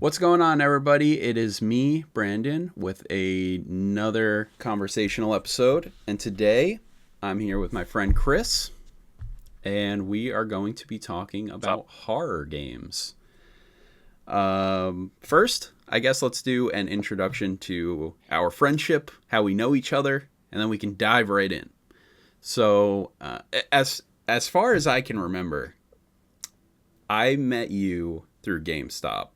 What's going on, everybody? It is me, Brandon, with another conversational episode. And today I'm here with my friend Chris, and we are going to be talking What's up? about horror games. First, I guess let's do an introduction to our friendship, how we know each other, and then we can dive right in. So, as far as I can remember, I met you through GameStop.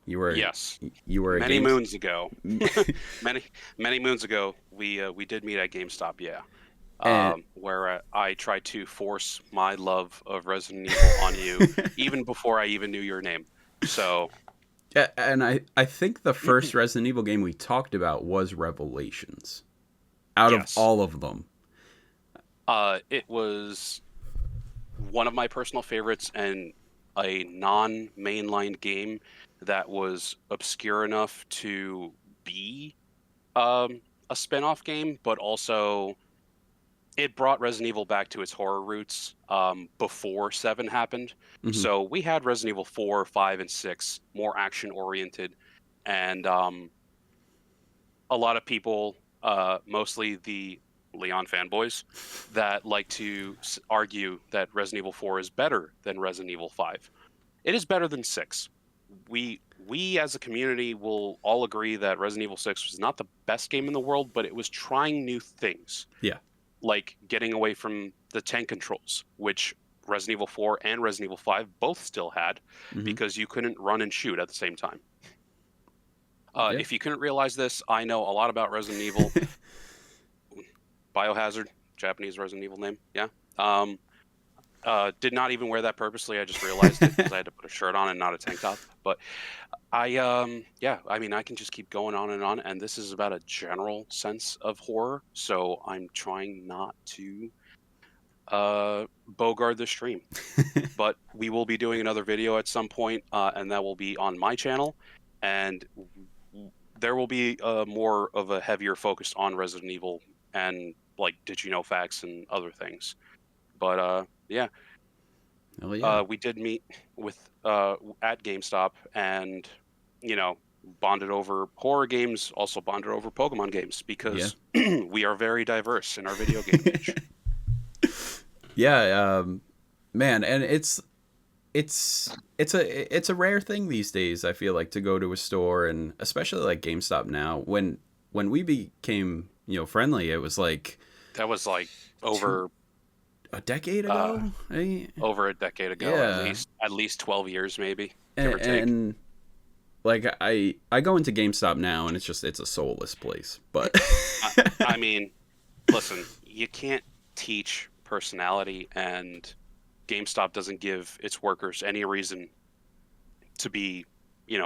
You were Yes, you were a many games moons ago. Many many moons ago, we did meet at GameStop. Yeah, and where I tried to force my love of Resident Evil on you even before I even knew your name. So and I think the first Resident Evil game we talked about was Revelations. Out of yes, all of them. it was one of my personal favorites and a non-mainline game that was obscure enough to be a spin-off game, but also it brought Resident Evil back to its horror roots before 7 happened. Hmm. So we had Resident Evil 4, 5, and 6 more action-oriented, and a lot of people, mostly the Leon fanboys, that like to argue that Resident Evil 4 is better than Resident Evil 5. It is better than 6. We as a community will all agree that Resident Evil 6 was not the best game in the world, but it was trying new things, Yeah. like getting away from the tank controls, which Resident Evil 4 and Resident Evil 5 both still had, Hmm. because you couldn't run and shoot at the same time. Yeah. If you couldn't realize this, I know a lot about Resident Evil. Biohazard, Japanese Resident Evil name, yeah. Did not even wear that purposely. I just realized it because I had to put a shirt on and not a tank top. But yeah, I mean, I can just keep going on and on. And this is about a general sense of horror, so I'm trying not to bogard the stream. But we will be doing another video at some point, and that will be on my channel, and there will be more of a heavier focus on Resident Evil and like did you know facts and other things. But yeah. Hell yeah. We did meet with at GameStop, and you know, bonded over horror games, also bonded over Pokemon games Yeah. because we are very diverse in our video game niche. Yeah. Man, and it's a rare thing these days. I feel like to go to a store, and especially like GameStop now. When we became friendly, it was like That was like two over a decade uh, ago. over a decade ago, Yeah. at least 12 years, maybe, give and, or take. and like I go into GameStop now, and it's a soulless place. But I mean, listen, you can't teach personality, and GameStop doesn't give its workers any reason to be,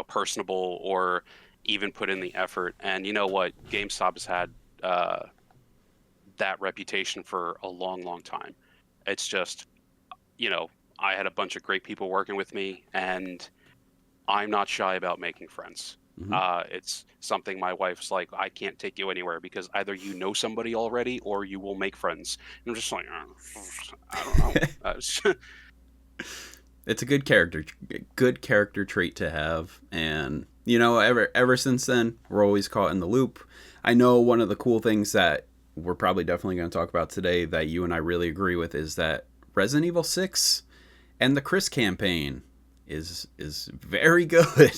personable or even put in the effort. And you know what? GameStop has had uh, that reputation for a long, long time. It's just, you know, I had a bunch of great people working with me, and I'm not shy about making friends. Mhm. It's something my wife's like, I can't take you anywhere because either you know somebody already or you will make friends. And I'm just like, I don't know. It's a good character trait to have, and ever since then we're always caught in the loop. I know one of the cool things that we're probably definitely going to talk about today that you and I really agree with is that Resident Evil 6 and the Chris campaign is very good.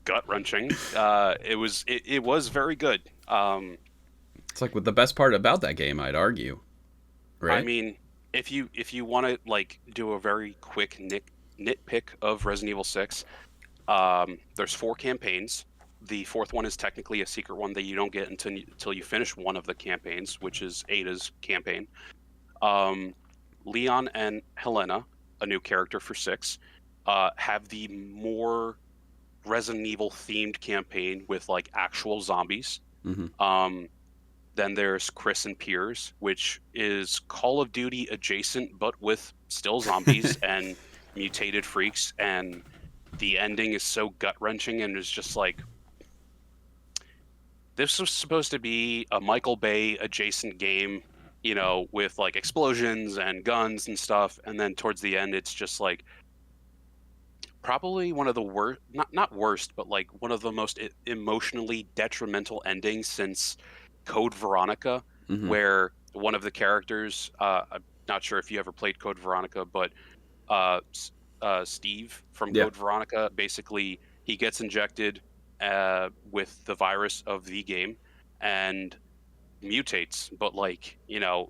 Gut wrenching. It was very good. It's like what the best part about that game, I'd argue, I right? mean, if you want to like do a very quick nitpick of Resident Evil 6, there's 4 campaigns. The fourth one is technically a secret one that you don't get until you finish one of the campaigns, which is Ada's campaign. Um, Leon and Helena, a new character for 6, have the more Resident Evil themed campaign with like actual zombies. Hmm. Um, then there's Chris and Piers, which is Call of Duty adjacent, but with still zombies and mutated freaks. And the ending is so gut wrenching, and it's just like, this was supposed to be a Michael Bay adjacent game, with like explosions and guns and stuff. And then towards the end, it's just like, probably one of the worst, not worst, but like one of the most emotionally detrimental endings since Code Veronica, Hmm. where one of the characters, I'm not sure if you ever played Code Veronica, but uh, S- Steve from Yeah. Code Veronica, basically he gets injected with the virus of the game and mutates, but like,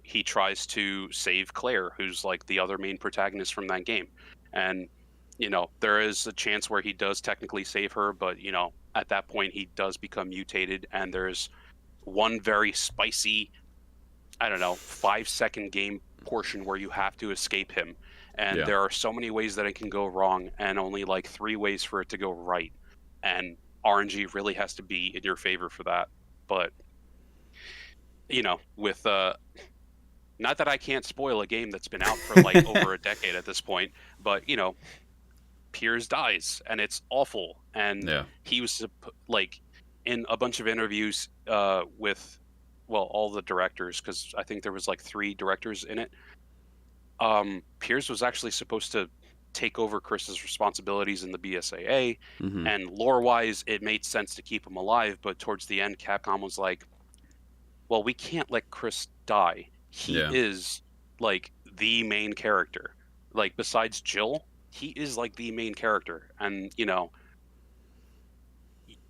he tries to save Claire, who's like the other main protagonist from that game. And there is a chance where he does technically save her, but at that point he does become mutated, and there's one very spicy, I don't know, 5-second game portion where you have to escape him. And Yeah. there are so many ways that it can go wrong, and only like 3 ways for it to go right. And RNG really has to be in your favor for that. But with not that I can't spoil a game that's been out for like over a decade at this point, but Piers dies and it's awful. And Yeah. he was like in a bunch of interviews with, well, all the directors, because I think there was like 3 directors in it. Piers was actually supposed to take over Chris's responsibilities in the BSAA, Hmm. and lore-wise, it made sense to keep him alive. But towards the end, Capcom was like, well, we can't let Chris die. He Yeah. is like the main character. Like besides Jill, he is like the main character. And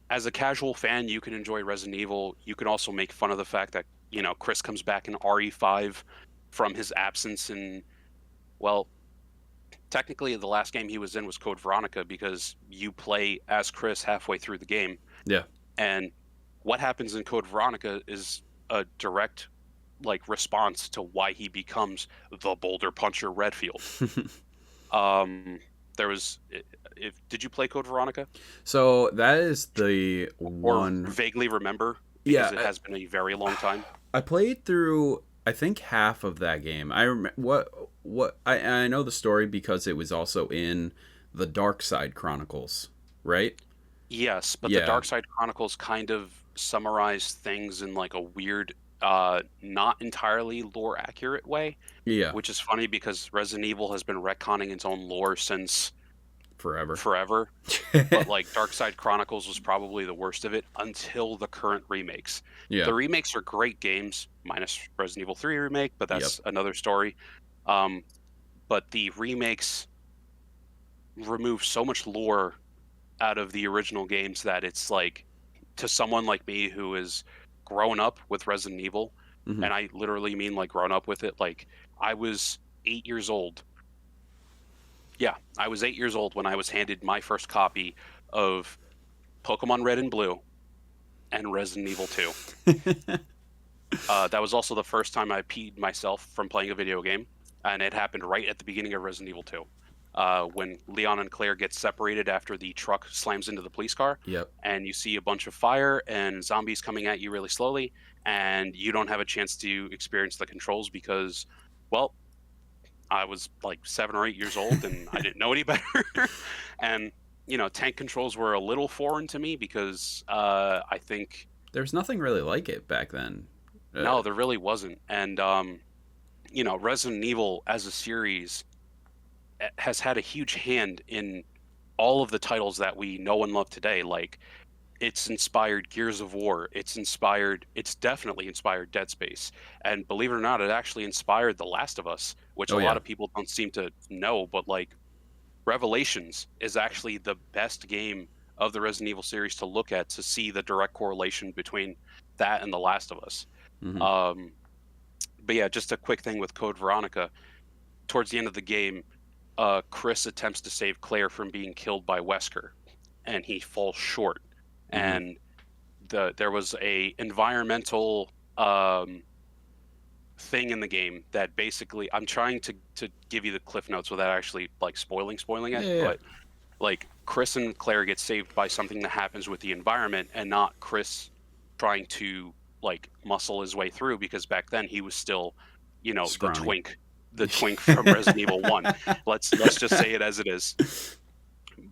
as a casual fan, you can enjoy Resident Evil. You can also make fun of the fact that Chris comes back in RE5 from his absence. And well, technically, the last game he was in was Code Veronica, because you play as Chris halfway through the game. Yeah. And what happens in Code Veronica is a direct like response to why he becomes the Boulder Puncher Redfield. Um, there was, if did you play Code Veronica So that is the or one. vaguely remember, because Yeah. it has been a very long time? I played through, I think, half of that game. I what I know the story because it was also in the Dark Side Chronicles, right? Yes, but the Yeah. Dark Side Chronicles kind of summarize things in like a weird, not entirely lore accurate way, Yeah. which is funny because Resident Evil has been retconning its own lore since Forever. forever. But like Dark Side Chronicles was probably the worst of it until the current remakes. Yeah. The remakes are great games, minus Resident Evil 3 remake, but Yep. that's another story. Um, but the remakes remove so much lore out of the original games that it's like, to someone like me who is grown up with Resident Evil, Hmm. and I literally mean like grown up with it, like I was 8 years old. Yeah, I was 8 years old when I was handed my first copy of Pokemon Red and Blue and Resident Evil 2. That was also the first time I peed myself from playing a video game, and it happened right at the beginning of Resident Evil 2. When Leon and Claire get separated after the truck slams into the police car, Yep. and you see a bunch of fire and zombies coming at you really slowly, and you don't have a chance to experience the controls because, well, I was like 7 or 8 years old and I didn't know any better. And tank controls were a little foreign to me because I think, There's nothing really like it back then. no, there really wasn't. And Resident Evil as a series has had a huge hand in all of the titles that we know and love today. Like, it's inspired Gears of War. It's definitely inspired Dead Space. And believe it or not, it actually inspired The Last of Us, which a Oh lot yeah. of people don't seem to know. But like, Revelations is actually the best game of the Resident Evil series to look at, to see the direct correlation between that and The Last of Us. Hmm. Um, but yeah, just a quick thing with Code Veronica. Towards the end of the game, Chris attempts to save Claire from being killed by Wesker, and he falls short. Hmm. And there was a environmental thing in the game that basically, I'm trying to give you the cliff notes without actually like spoiling it, Yeah. Yeah. but like Chris and Claire get saved by something that happens with the environment, and not Chris trying to like muscle his way through, because back then he was still, Scrawny. the twink from Resident Evil 1. Let's just say it as it is.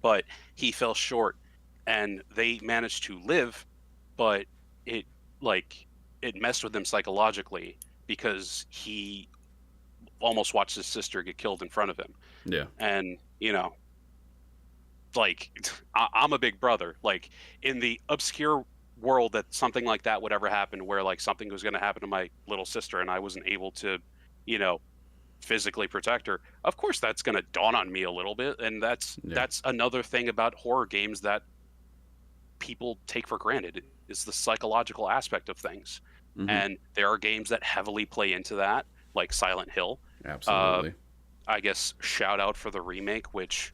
But he fell short, and they managed to live, but it like it messed with him psychologically because he almost watched his sister get killed in front of him. Yeah. And like I'm a big brother. Like in the obscure world that something like that would ever happen, where like something was going to happen to my little sister and I wasn't able to, you know, physically protect her. Of course, that's going to dawn on me a little bit, and Yeah. that's another thing about horror games that people take for granted is the psychological aspect of things. Hmm. And there are games that heavily play into that, like Silent Hill. Uh, Absolutely. I guess shout out for the remake, which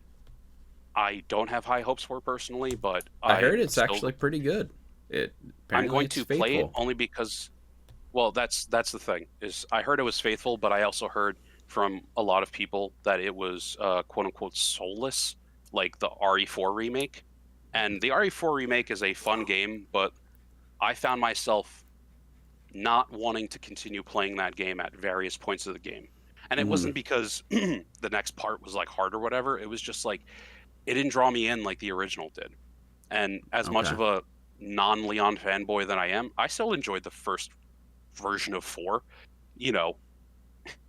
I don't have high hopes for personally, but I heard it's actually pretty good. It I'm apparently going it's to play it faithful. only because, well, that's the thing is I heard it was faithful, but I also heard from a lot of people that it was quote unquote soulless, like the RE4 remake. And the RE4 remake is a fun game, but I found myself not wanting to continue playing that game at various points of the game. And it Hmm. wasn't because the next part was like hard or whatever. It was just like it didn't draw me in like the original did. And as much Okay. of a non-Leon fanboy that I am, I still enjoyed the first version of 4. You know,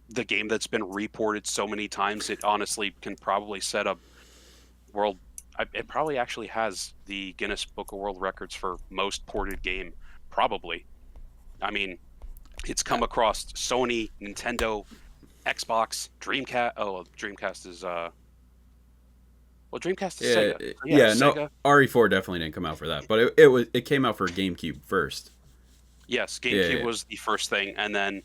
the game that's been reported so many times, it honestly can probably set up world. It probably actually has the Guinness Book of World Records for most ported game. Probably. I mean, it's Uh, come across Sony, Nintendo, Xbox, Dreamcast. Oh, well, Dreamcast is well, Dreamcast is yeah, Sega. So yeah, yeah. No, Sega. RE4 definitely didn't come out for that, but it came out for GameCube first. Yes, Yeah, GameCube yeah. was the first thing, and then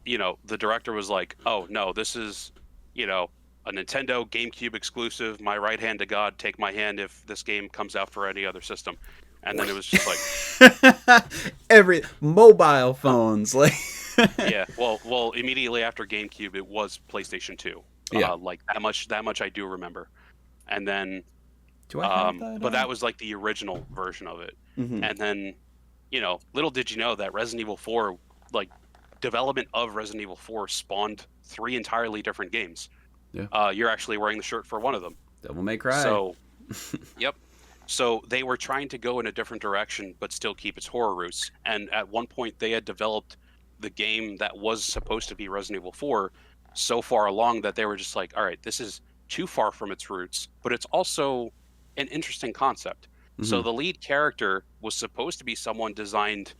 the director was like, "Oh no, this is, you know, a Nintendo GameCube exclusive. My right hand to God, take my hand if this game comes out for any other system." And then it was just like, Every mobile phones like yeah, well, immediately after GameCube, it was PlayStation 2. yeah. Like that much I do remember. And then, Do I have that? but that was like the original version of it. Hmm. And then, little did you know that Resident Evil 4, like development of Resident Evil 4 spawned 3 entirely different games. Yeah. You're actually wearing the shirt for one of them. Devil May Cry. So, yep. So they were trying to go in a different direction, but still keep its horror roots. And at one point, they had developed the game that was supposed to be Resident Evil 4 so far along that they were just like, all right, this is too far from its roots, but it's also an interesting concept. So Hmm. the lead character was supposed to be someone designed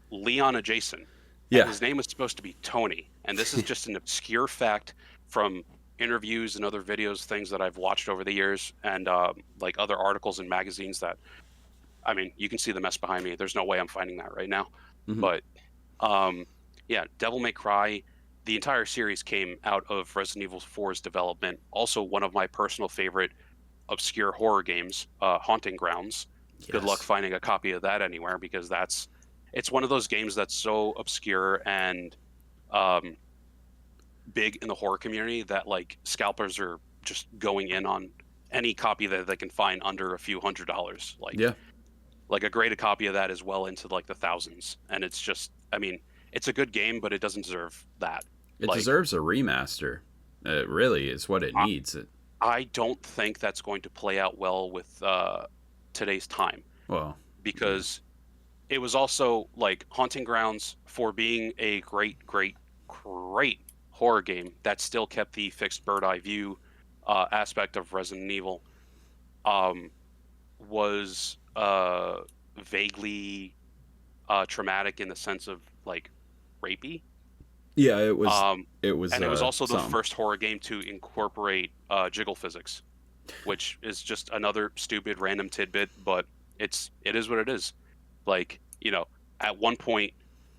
Leon adjacent, and Yeah. his name was supposed to be Tony. And this is just an obscure fact from interviews and other videos, things that I've watched over the years, and like other articles and magazines that, I mean, you can see the mess behind me. There's no way I'm finding that right now. Hmm. But um, yeah, Devil May Cry, the entire series came out of Resident Evil 4's development. Also, one of my personal favorite obscure horror games, Haunting Grounds. Good luck Yes. finding a copy of that anywhere because it's one of those games that's so obscure and um, big in the horror community that like scalpers are just going in on any copy that they can find under a few $100. Yeah. Like a graded copy of that is well into like the thousands, and it's just, I mean, it's a good game, but it doesn't deserve that. It Like deserves a remaster. It really is what it I, needs. I don't think that's going to play out well with today's time Well, yeah. because it was also like Haunting Grounds for being a great, great, great horror game that still kept the fixed bird eye view aspect of Resident Evil. Um, was vaguely traumatic in the sense of like rapey. Yeah, it was. Um, It was and it was also the some. first horror game to incorporate jiggle physics, which is just another stupid random tidbit, but it is what it is. Like, at one point,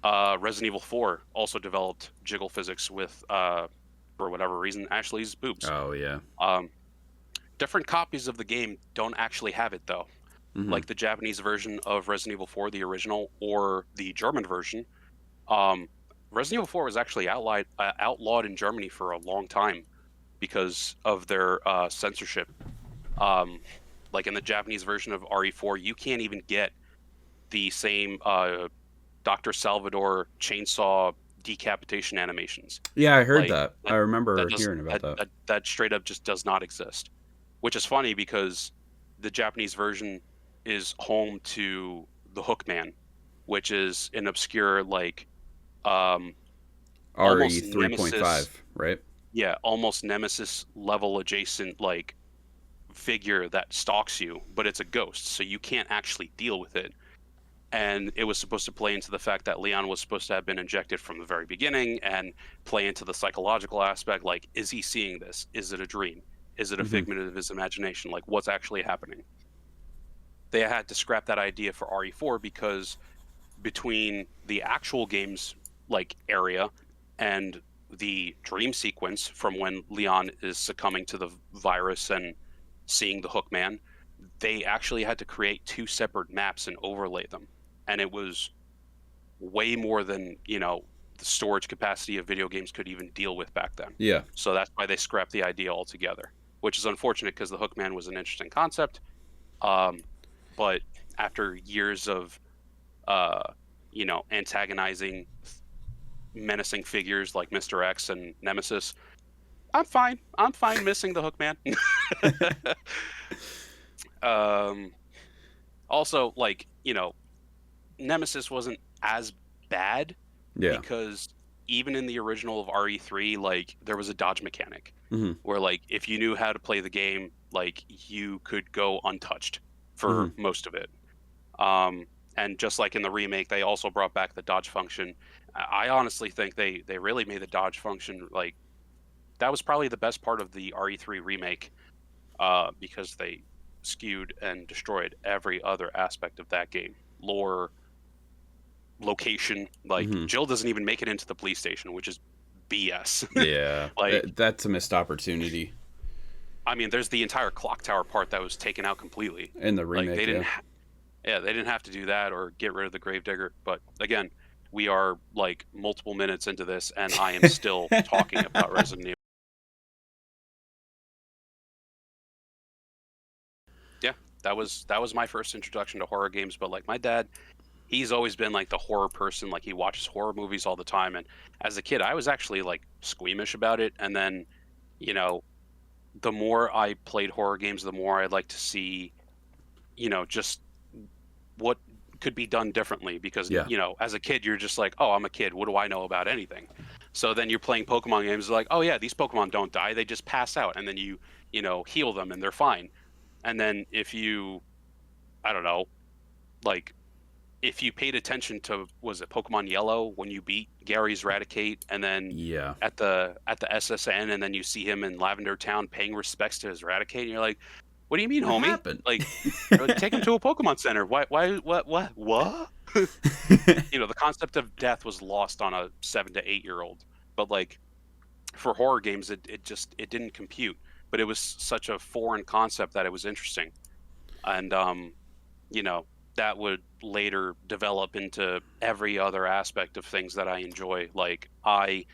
Resident Evil 4 also developed jiggle physics with, for whatever reason, Ashley's boobs. Oh yeah. Um, Different copies of the game don't actually have it though. Hmm. Like the Japanese version of Resident Evil 4, the original, or the German version. Um, Resident Evil 4 was actually outlawed in Germany for a long time because of their censorship. Um, like in the Japanese version of RE4, you can't even get the same Dr. Salvador chainsaw decapitation animations. Yeah, I heard Like that. I that, remember that does hearing about that. that straight up just does not exist. Which is funny because the Japanese version is home to the Hookman, which is an obscure like um, RE almost 3.5, nemesis, right? yeah, almost nemesis level adjacent like figure that stalks you, but it's a ghost, so you can't actually deal with it. And it was supposed to play into the fact that Leon was supposed to have been injected from the very beginning and play into the psychological aspect. Like, is he seeing this? Is it a dream? Is it a figment of his imagination? Like, what's actually happening? They had to scrap that idea for RE4 because between the actual game's like area and the dream sequence from when Leon is succumbing to the virus and seeing the Hookman, they actually had to create 2 separate maps and overlay them. And it was way more than, the storage capacity of video games could even deal with back then. Yeah. So that's why they scrapped the idea altogether, which is unfortunate because the Hookman was an interesting concept. But after years of, antagonizing, menacing figures like Mr. X and Nemesis, I'm fine missing the Hookman. Also, like, Nemesis wasn't as bad because even in the original of RE3, like, there was a dodge mechanic where, like, if you knew how to play the game, like, you could go untouched for most of it. And just like in the remake, they also brought back the dodge function. I honestly think they really made the dodge function, like, that was probably the best part of the RE3 remake, because they skewed and destroyed every other aspect of that game. Lore, location, like Jill doesn't even make it into the police station, which is BS. Yeah, like that's a missed opportunity. I mean, there's the entire clock tower part that was taken out completely in the remake. Like, they didn't they didn't have to do that or get rid of the gravedigger. But again, we are like multiple minutes into this and I am still talking about Resident Evil. Yeah, that was my first introduction to horror games. But like, my dad, he's always been like the horror person. Like, he watches horror movies all the time. And as a kid, I was actually like squeamish about it. And then, the more I played horror games, the more I'd like to see, just what could be done differently. Because, as a kid, you're just like, oh, I'm a kid. What do I know about anything? So then you're playing Pokemon games like, oh, yeah, these Pokemon don't die. They just pass out. And then you heal them and they're fine. And then if you, I don't know, like, if you paid attention to, was it Pokemon Yellow when you beat Gary's Raticate, and then at the SSN, and then you see him in Lavender Town paying respects to his Raticate, and you're like, "What do you mean, homie? Happened? Like, take him to a Pokemon Center. Why? What? The concept of death was lost on a 7 to 8 year old, but like, for horror games, it didn't compute. But it was such a foreign concept that it was interesting, and that would later develop into every other aspect of things that I enjoy. Like, I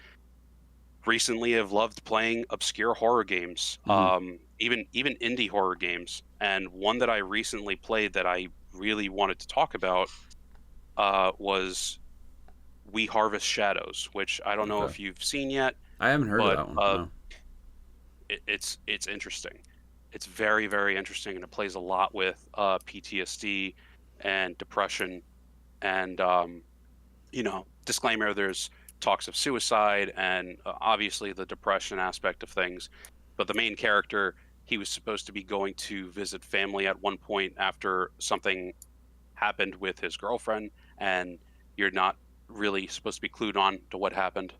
recently have loved playing obscure horror games, even indie horror games. And one that I recently played that I really wanted to talk about was We Harvest Shadows, which I don't know if you've seen yet. I haven't heard of that one. No. It's interesting. It's very, very interesting, and it plays a lot with PTSD and depression, and disclaimer, there's talks of suicide and obviously the depression aspect of things. But the main character, he was supposed to be going to visit family at one point after something happened with his girlfriend, and you're not really supposed to be clued on to what happened.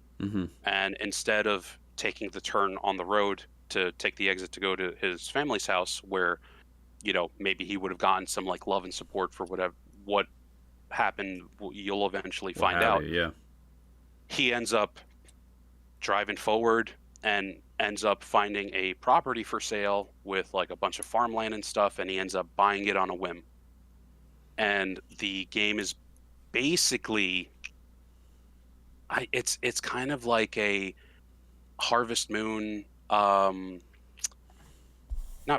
And instead of taking the turn on the road to take the exit to go to his family's house, where maybe he would have gotten some like love and support for what happened, you'll eventually find out. He ends up driving forward and ends up finding a property for sale with like a bunch of farmland and stuff, and he ends up buying it on a whim. And the game is basically, it's kind of like a Harvest Moon, not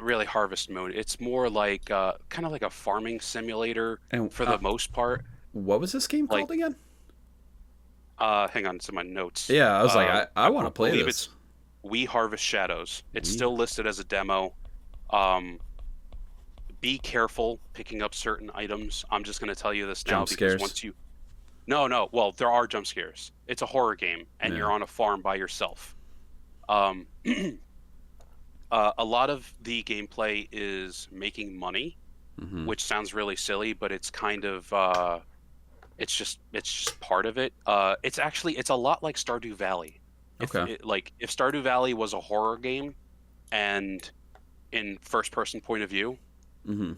really Harvest Moon. It's more like kind of like a farming simulator for the most part. What was this game called again? Hang on to my notes. Yeah, I was like, I want to play this. It's We Harvest Shadows. It's still listed as a demo. Be careful picking up certain items. I'm just going to tell you this now because once you... No. Well, there are jump scares. It's a horror game, and you're on a farm by yourself. A lot of the gameplay is making money, Mm-hmm. which sounds really silly, but it's kind of it's just part of it. It's a lot like Stardew Valley. Okay. If Stardew Valley was a horror game and in first person point of view, Mm-hmm.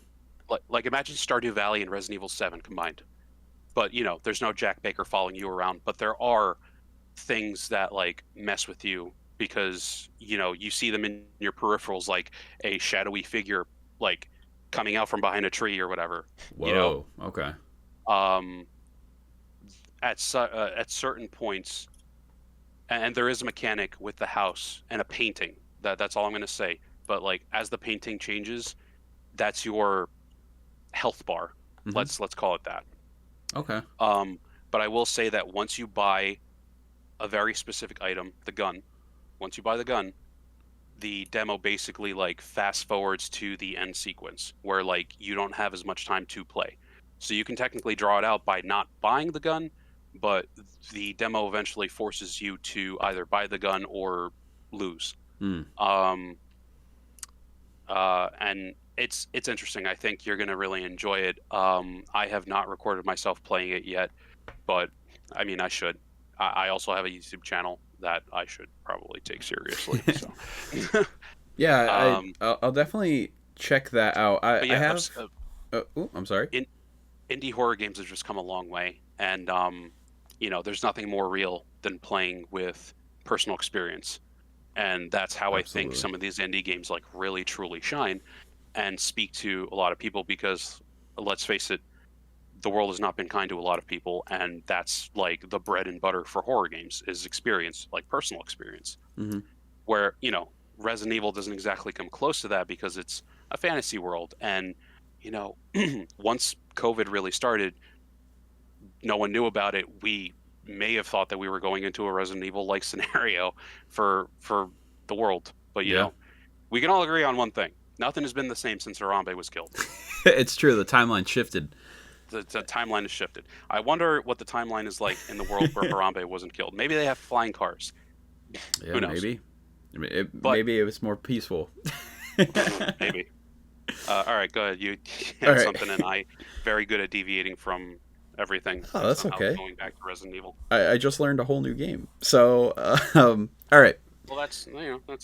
like imagine Stardew Valley and Resident Evil 7 combined. But there's no Jack Baker following you around, but there are things that like mess with you because you see them in your peripherals, like a shadowy figure like coming out from behind a tree or whatever. You know, Whoa. Okay. um, at certain points, and there is a mechanic with the house and a painting. That's all I'm gonna say. But like as the painting changes, that's your health bar. Mm-hmm. Let's call it that. Okay. But I will say that once you buy a very specific item, the gun, once you buy the gun, the demo basically like fast forwards to the end sequence where like you don't have as much time to play. So you can technically draw it out by not buying the gun, but the demo eventually forces you to either buy the gun or lose. Hmm. And it's interesting. I think you're gonna really enjoy it. I have not recorded myself playing it yet, but I mean I should. I also have a YouTube channel that I should probably take seriously. So, Yeah, um, I'll definitely check that out. but I yeah, have. I'm sorry. indie horror games have just come a long way, and there's nothing more real than playing with personal experience, and that's how I think Absolutely. some of these indie games like really truly shine and speak to a lot of people because let's face it, the world has not been kind to a lot of people, and that's like the bread and butter for horror games is experience, like personal experience. Mm-hmm. Where Resident Evil doesn't exactly come close to that because it's a fantasy world, and you know once COVID really started, no one knew about it. We may have thought that we were going into a Resident Evil like scenario for the world, but Yeah. we can all agree on one thing: nothing has been the same since Harambe was killed. It's true. The timeline shifted. The timeline has shifted. I wonder what the timeline is like in the world where Harambe wasn't killed. Maybe they have flying cars. Yeah, Who knows? maybe. But Maybe it was more peaceful. maybe. All right, go ahead. You All had right. something, and I very good at deviating from everything Oh, and that's somehow okay. going back to Resident Evil. I just learned a whole new game. So, all right. Well, that's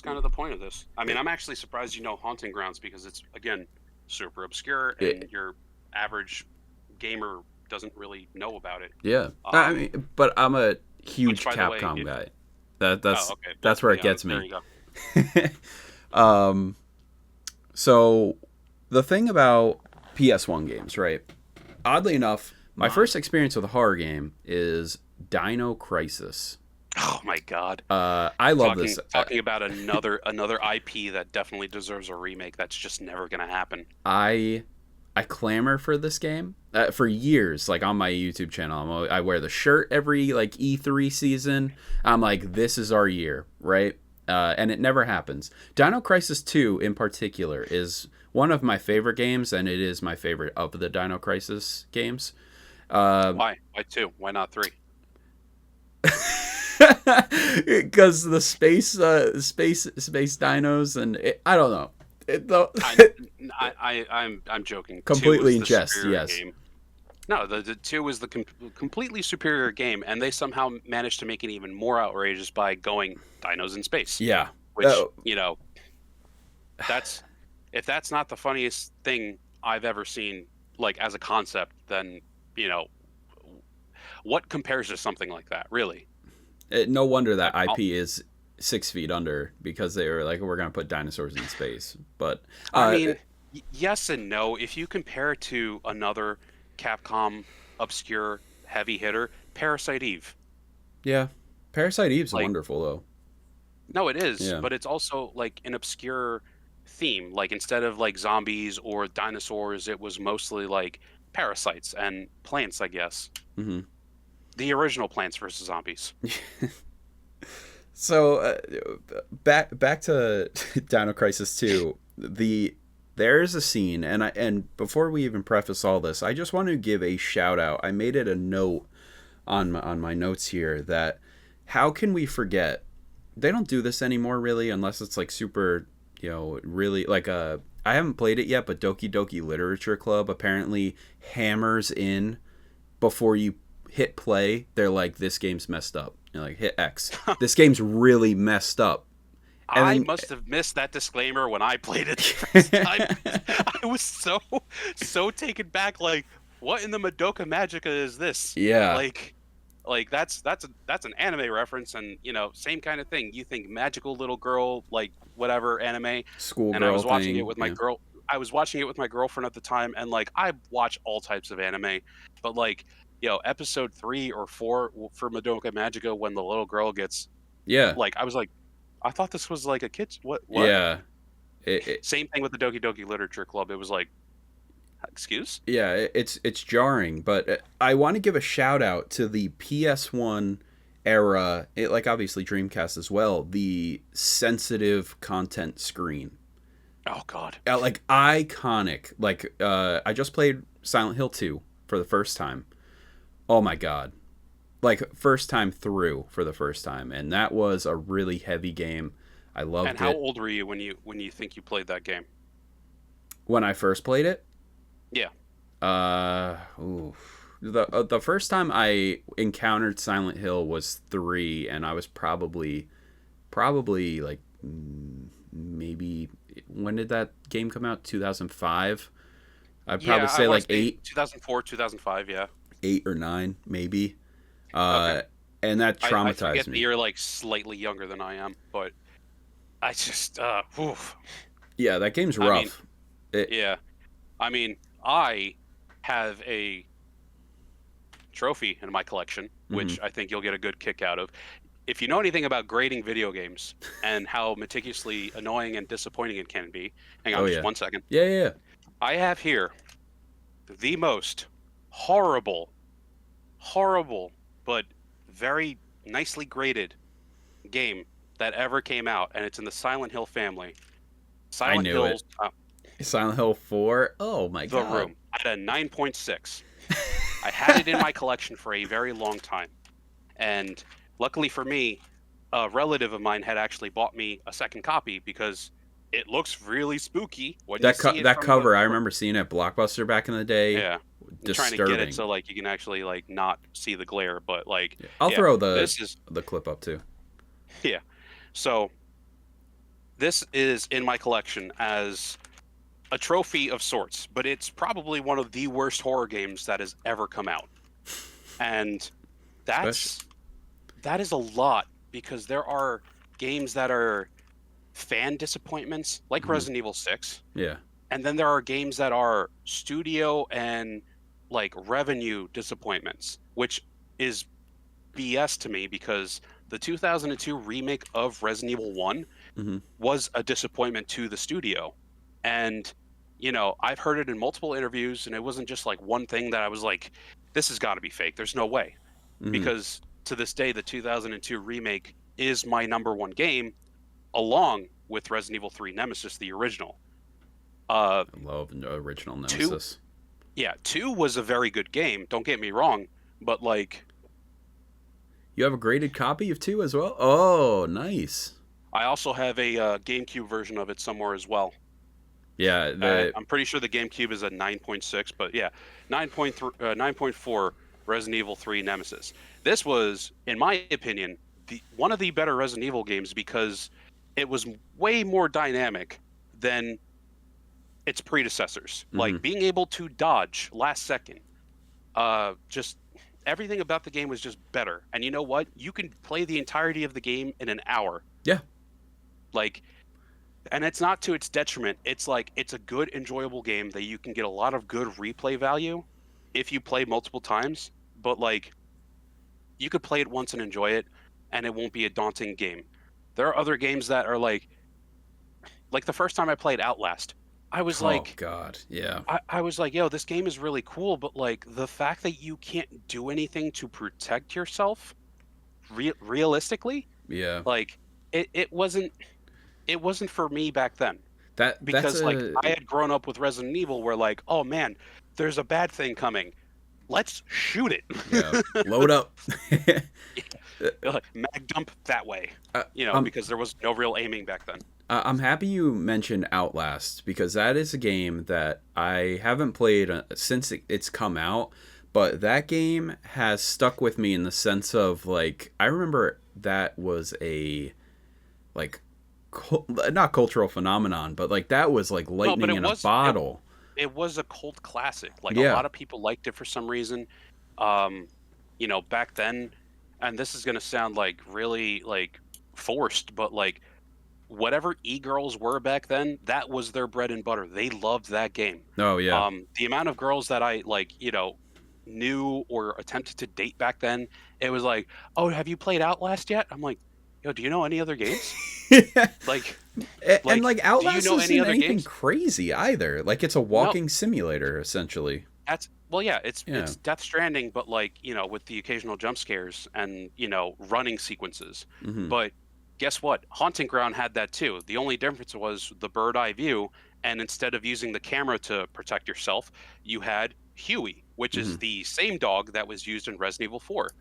kind of the point of this. I mean, I'm actually surprised you know Haunting Grounds because it's again super obscure, and your average gamer doesn't really know about it. Yeah. I Um, mean, but I'm a huge which, by the way, Capcom it, guy. oh, okay. Well, That's where it yeah, gets there me. you go. um, so the thing about PS1 games, right? Oddly enough, my first experience with a horror game is Dino Crisis. Oh my God. I love this. Talking about another IP that definitely deserves a remake. That's just never gonna happen. I clamor for this game for years. Like on my YouTube channel, I wear the shirt every like E3 season. I'm like, this is our year, right? And it never happens. Dino Crisis 2 in particular is one of my favorite games, and it is my favorite of the Dino Crisis games. Why? Why two? Why not three? Because the space dinos, and I don't know. I'm joking. Two Completely was in the jest, superior yes. game. No, the two was the completely superior game, and they somehow managed to make it even more outrageous by going dinos in space. Yeah. Which that's if that's not the funniest thing I've ever seen, like as a concept, then what compares to something like that, really? No wonder that I'll- IP is 6 feet under, because they were like, we're gonna put dinosaurs in space. But I mean, yes and no. If you compare it to another Capcom obscure heavy hitter, Parasite Eve. yeah, Parasite Eve's Like, wonderful though. no, it is, Yeah. but it's also like an obscure theme. Like instead of like zombies or dinosaurs, it was mostly like parasites and plants, I guess. Hmm. The original Plants vs Zombies. So back to Dino Crisis 2. There's a scene, and before we even preface all this, I just want to give a shout out. I made it a note on my notes here that how can we forget? They don't do this anymore really, unless it's like super really like I haven't played it yet, but Doki Doki Literature Club apparently hammers in before you hit play. They're like, this game's messed up. You're like, hit X. This game's really messed up. And I then, must have missed that disclaimer when I played it the first time. I was so taken back. Like, what in the Madoka Magica is this? yeah, Like that's an anime reference, and same kind of thing. You think magical little girl, like whatever anime, and I schoolgirl was watching thing. it with my girl. I was watching it with my girlfriend at the time, and like I watch all types of anime, but like episode 3 or 4 for Madoka Magica, when the little girl gets Yeah, like, I was like, I thought this was like a kid's what? yeah. Same thing with the Doki Doki Literature Club. It was like, excuse? Yeah, it's jarring, but I want to give a shout out to the PS1 era, like obviously Dreamcast as well, the sensitive content screen. Oh God. Like iconic. Like I just played Silent Hill 2 for the first time. Oh my God. Like first time through for the first time, and that was a really heavy game. I loved it. And how old were you when you think you played that game? When I first played it? Yeah. The first time I encountered Silent Hill was 3, and I was probably like maybe, when did that game come out? 2005. I'd probably say like 8. 2004, 2005. Yeah. 8 or 9 maybe. Okay. And that I traumatized forget me. that you're like slightly younger than I am, but I just oof. Yeah, that game's I rough. Yeah. I mean, I have a trophy in my collection, which I think you'll get a good kick out of. If you know anything about grading video games and how meticulously annoying and disappointing it can be, hang on just 1 second. Yeah. I have here the most horrible, but very nicely graded game that ever came out, and it's in the Silent Hill family. Silent Hills, Silent Hill 4. Oh my The God. Room. I had a 9.6. I had it in my collection for a very long time, and luckily for me, a relative of mine had actually bought me a second copy because it looks really spooky when you see it that from cover. I remember seeing it at Blockbuster back in the day. Yeah. I'm trying to get it so like you can actually like not see the glare, but like I'll throw the clip up too. Yeah. So this is in my collection as a trophy of sorts, but it's probably one of the worst horror games that has ever come out. And that is a lot, because there are games that are fan disappointments, like Resident Evil 6. Yeah. And then there are games that are studio and like revenue disappointments, which is BS to me, because the 2002 remake of Resident Evil 1 was a disappointment to the studio. And, I've heard it in multiple interviews, and it wasn't just like one thing that I was like, this has got to be fake. There's no way. Because to this day, the 2002 remake is my number one game, along with Resident Evil 3 Nemesis, the original. I love the original Nemesis. 2 was a very good game, don't get me wrong, but like... You have a graded copy of 2 as well? Oh, nice. I also have a GameCube version of it somewhere as well. Yeah, I'm pretty sure the GameCube is a 9.6, but yeah, 9.4 Resident Evil 3 Nemesis. This was, in my opinion, one of the better Resident Evil games, because it was way more dynamic than its predecessors. Like being able to dodge last second, just everything about the game was just better. And you know what? You can play the entirety of the game in an hour. Yeah. Like, and it's not to its detriment. It's like, it's a good, enjoyable game that you can get a lot of good replay value if you play multiple times. But like, you could play it once and enjoy it, and it won't be a daunting game. There are other games that are like the first time I played Outlast, I was like, oh God, yeah. I was like, yo, this game is really cool, but like the fact that you can't do anything to protect yourself, realistically, yeah, like it wasn't for me back then. Because like I had grown up with Resident Evil, where like, oh man, there's a bad thing coming, let's shoot it. Yeah, load up. Mag dump that way, because there was no real aiming back then. I'm happy you mentioned Outlast because that is a game that I haven't played since it's come out, but that game has stuck with me in the sense of like I remember that was a like not cultural phenomenon, but like that was like No, but lightning it in a was it bottle. it was a cult classic. Like a Yeah. lot of people liked it for some reason. Um, back then, and this is gonna sound like really like forced, but like whatever e-girls were back then, that was their bread and butter. They loved that game. Oh yeah. The amount of girls that I like, knew or attempted to date back then, it was like, "Oh, have you played Outlast yet?" I'm like, "Yo, do you know any other games? Like, And like do you Outlast know any isn't other anything games?" crazy either. Like it's a No, walking simulator essentially. that's well, yeah, it's Yeah. it's Death Stranding, but like, with the occasional jump scares and, running sequences. Hmm. But guess what? Haunting Ground had that too. The only difference was the bird eye view, and instead of using the camera to protect yourself, you had Huey, which Hmm. is the same dog that was used in Resident Evil 4.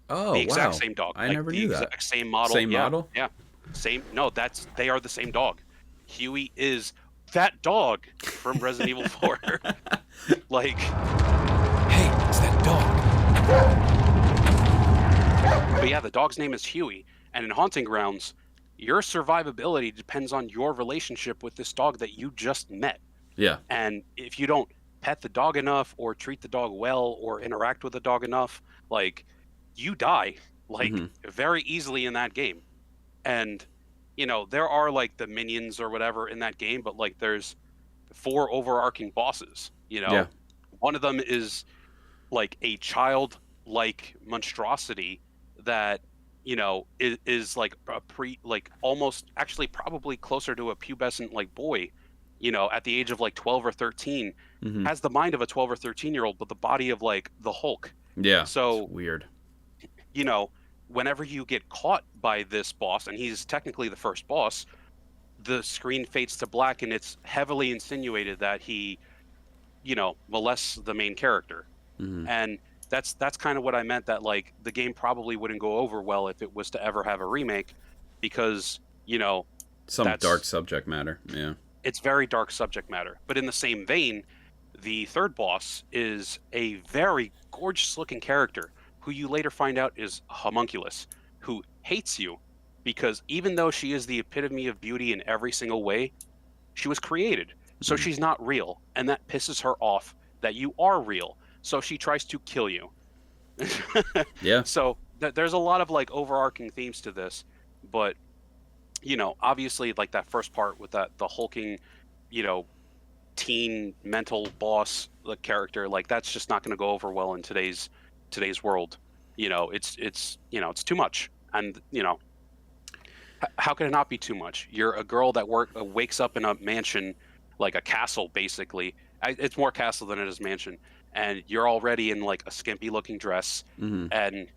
Oh The exact wow. same dog, I like never the knew that. exact same model. Same Yeah, model? yeah. Same. No, they are the same dog. Huey is that dog from Resident Evil 4. Like, Hey, it's that dog. but yeah, the dog's name is Huey. And in Haunting Grounds, your survivability depends on your relationship with this dog that you just met. Yeah. And if you don't pet the dog enough or treat the dog well or interact with the dog enough, like you die like Hmm. very easily in that game. And there are like the minions or whatever in that game, but like there's four overarching bosses. Yeah. One of them is like a child like monstrosity that is like a like almost actually probably closer to a pubescent like boy, at the age of like 12 or 13, Hmm. has the mind of a 12 or 13-year-old but the body of like the Hulk. Yeah. It's So weird. you know whenever you get caught by this boss, and he's technically the first boss, the screen fades to black and it's heavily insinuated that he molests the main character. Hmm. And that's kind of what I meant, that like the game probably wouldn't go over well if it was to ever have a remake, because Some dark that's subject matter. Yeah. it's very dark subject matter. But in the same vein, the third boss is a very gorgeous looking character who you later find out is a homunculus, who hates you because even though she is the epitome of beauty in every single way, she was created. So Mhm. she's not real, and that pisses her off that you are real. So she tries to kill you. Yeah. So there's a lot of like overarching themes to this, but obviously like that first part with the hulking, you know, teen mental boss the character, like that's just not going to go over well in today's world. It's too much, and how can it not be too much? You're a girl that wakes up in a mansion, like a castle, basically. It's more castle than it is mansion, and you're already in like a skimpy looking dress, Hmm. and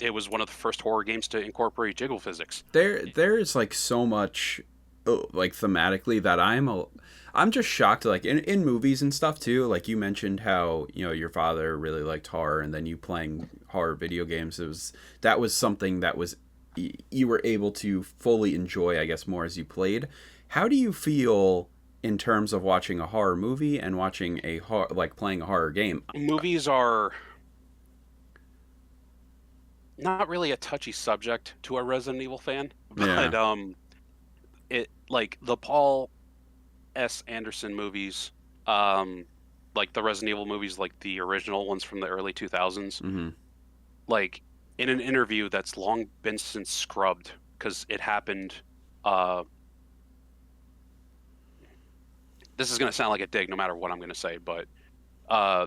it was one of the first horror games to incorporate jiggle physics. There's like so much, like thematically that I'm just shocked. Like in movies and stuff too. Like you mentioned how your father really liked horror, and then you playing horror video games. That was something that was you were able to fully enjoy, I guess, more as you played. How do you feel in terms of watching a horror movie and watching like playing a horror game? Movies are not really a touchy subject to a Resident Evil fan, Yeah. but it like the Paul S. Anderson movies, like the Resident Evil movies, like the original ones from the early 2000s, Hmm. like in an interview that's long been since scrubbed because it happened. Uh, this is going to sound like a dig no matter what I'm going to say, but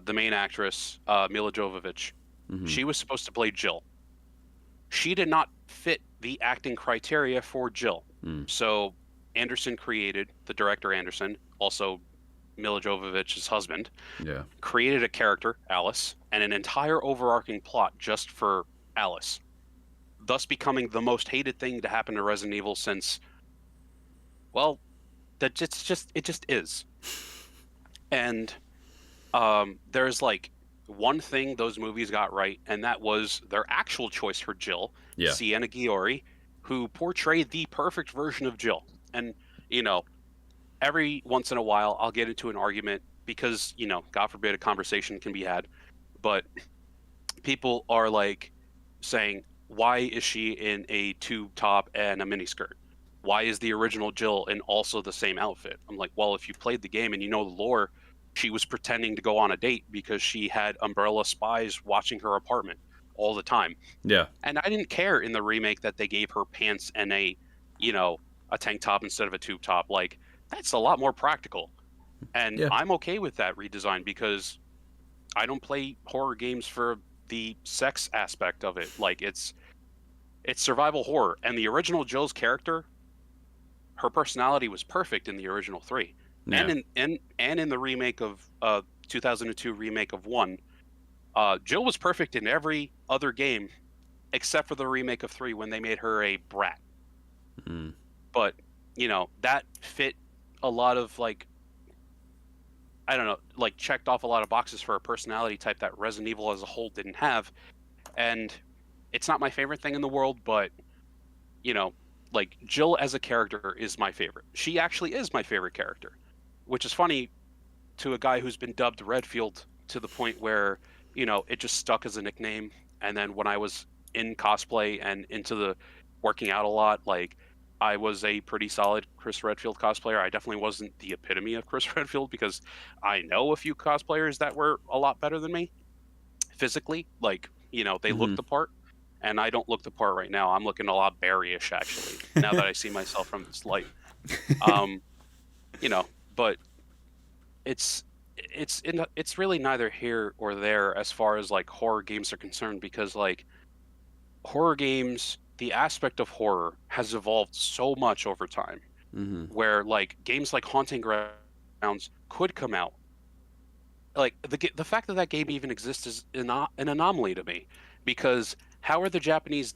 the main actress, Mila Jovovich, Hmm. she was supposed to play Jill. She did not fit the acting criteria for Jill. Mm. So the director Anderson, also Mila Jovovich's husband, Yeah. created a character, Alice, and an entire overarching plot just for Alice, thus becoming the most hated thing to happen to Resident Evil since, well, it just is. And there's like one thing those movies got right, and that was their actual choice for Jill, Yeah. Sienna Giori, who portrayed the perfect version of Jill. And, you know, every once in a while I'll get into an argument because, you know, God forbid a conversation can be had, but people are like saying, why is she in a tube top and a miniskirt? Why is the original Jill in also the same outfit? I'm like, well, if you played the game and you know the lore, she was pretending to go on a date because she had Umbrella spies watching her apartment all the time. Yeah. And I didn't care in the remake that they gave her pants and you know, a tank top instead of a tube top. Like, that's a lot more practical. And Yeah. I'm okay with that redesign because I don't play horror games for the sex aspect of it. Like, it's survival horror. And the original Jill's character, her personality was perfect in the original 3. Yeah. And in the remake of 2002 remake of 1, Jill was perfect in every other game except for the remake of 3 when they made her a brat. Mm. But, you know, that fit a lot of, like, I don't know, like, checked off a lot of boxes for a personality type that Resident Evil as a whole didn't have. And it's not my favorite thing in the world, but, you know, like, Jill as a character is my favorite. She actually is my favorite character, which is funny to a guy who's been dubbed Redfield to the point where, you know, it just stuck as a nickname. And then when I was in cosplay and into the working out a lot, like, I was a pretty solid Chris Redfield cosplayer. I definitely wasn't the epitome of Chris Redfield because I know a few cosplayers that were a lot better than me physically. Like, you know, they looked the part, and I don't look the part right now. I'm looking a lot Barry-ish, actually, now that I see myself from this light. You know, but it's really neither here or there as far as, like, horror games are concerned, because, like, horror games, the aspect of horror has evolved so much over time, where, like, games like Haunting Grounds could come out. Like, the fact that that game even exists is an anomaly to me, because how are the Japanese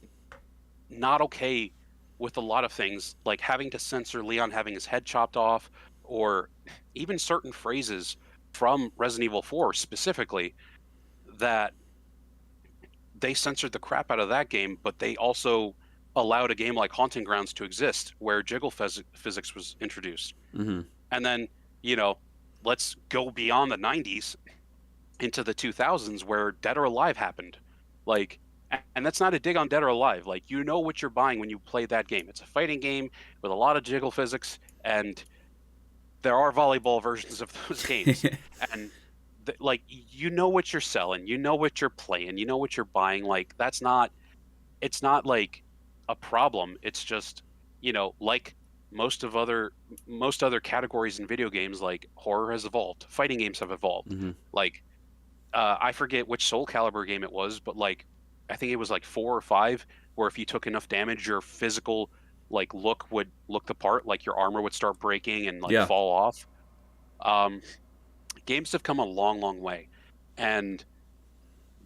not okay with a lot of things, like having to censor Leon having his head chopped off, or even certain phrases from Resident Evil 4 specifically, that they censored the crap out of that game, but they also allowed a game like Haunting Grounds to exist, where jiggle physics was introduced. And then, you know, let's go beyond the 90s into the 2000s, where Dead or Alive happened. Like, and that's not a dig on Dead or Alive. Like, you know what you're buying when you play that game. It's a fighting game with a lot of jiggle physics, and there are volleyball versions of those games. And like, you know what you're selling, you know what you're playing, you know what you're buying. Like, it's not like a problem. It's just, you know, like most other categories in video games, like horror has evolved, fighting games have evolved. Like, I forget which Soul Calibur game it was, but, like, I think it was like 4 or 5, where if you took enough damage, your physical, like, look would look the part, like your armor would start breaking and, like, fall off. Games have come a long, long way, and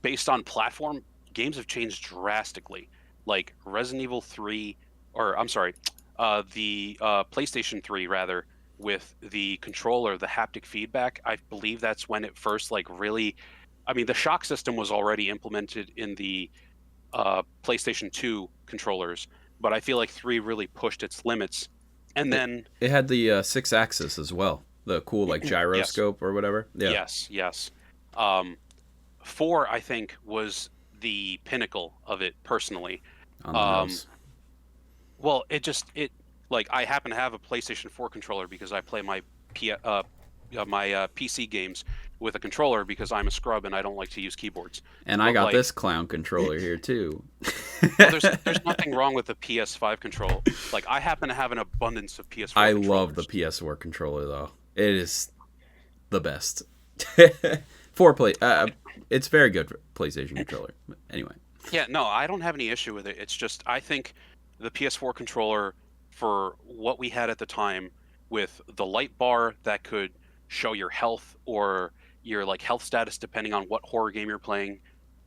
based on platform, games have changed drastically. Like Resident Evil 3, or I'm sorry, the PlayStation 3 rather, with the controller, the haptic feedback. I believe that's when it first, like, really. I mean, the shock system was already implemented in the PlayStation 2 controllers, but I feel like 3 really pushed its limits. And then it had the 6-axis as well, the cool, like, gyroscope or whatever. Yeah. Yes. 4, I think, was the pinnacle of it personally. On the nose. Well, like, I happen to have a PlayStation 4 controller because I play my PC games with a controller because I'm a scrub and I don't like to use keyboards. And I got, like, this clown controller here too. Well, there's nothing wrong with the PS5 control. Like, I happen to have an abundance of PS4 I controllers. love the PS4 controller though. It is the best. It's very good for PlayStation controller. Anyway. Yeah, no, I don't have any issue with it. It's just, I think the PS4 controller, for what we had at the time, with the light bar that could show your health or your, like, health status depending on what horror game you're playing,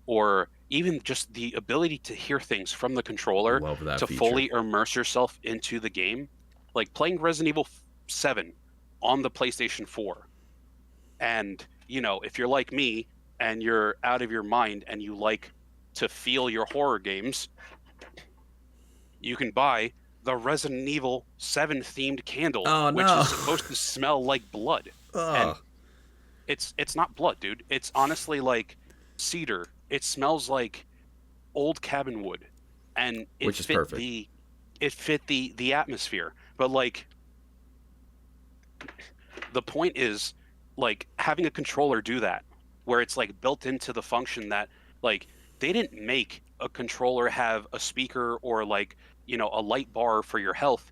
or even just the ability to hear things from the controller to feature. Fully immerse yourself into the game. Like playing Resident Evil 7 on the PlayStation 4. And, you know, if you're like me and you're out of your mind and you like to feel your horror games, you can buy the Resident Evil 7 themed candle, Oh which no. is supposed to smell like blood. And Oh, it's not blood, dude. It's honestly like cedar. It smells like old cabin wood, and which is perfect. it fit the atmosphere. But like the point is, like, having a controller do that, where it's like built into the function that, like, they didn't make a controller have a speaker or like, you know, a light bar for your health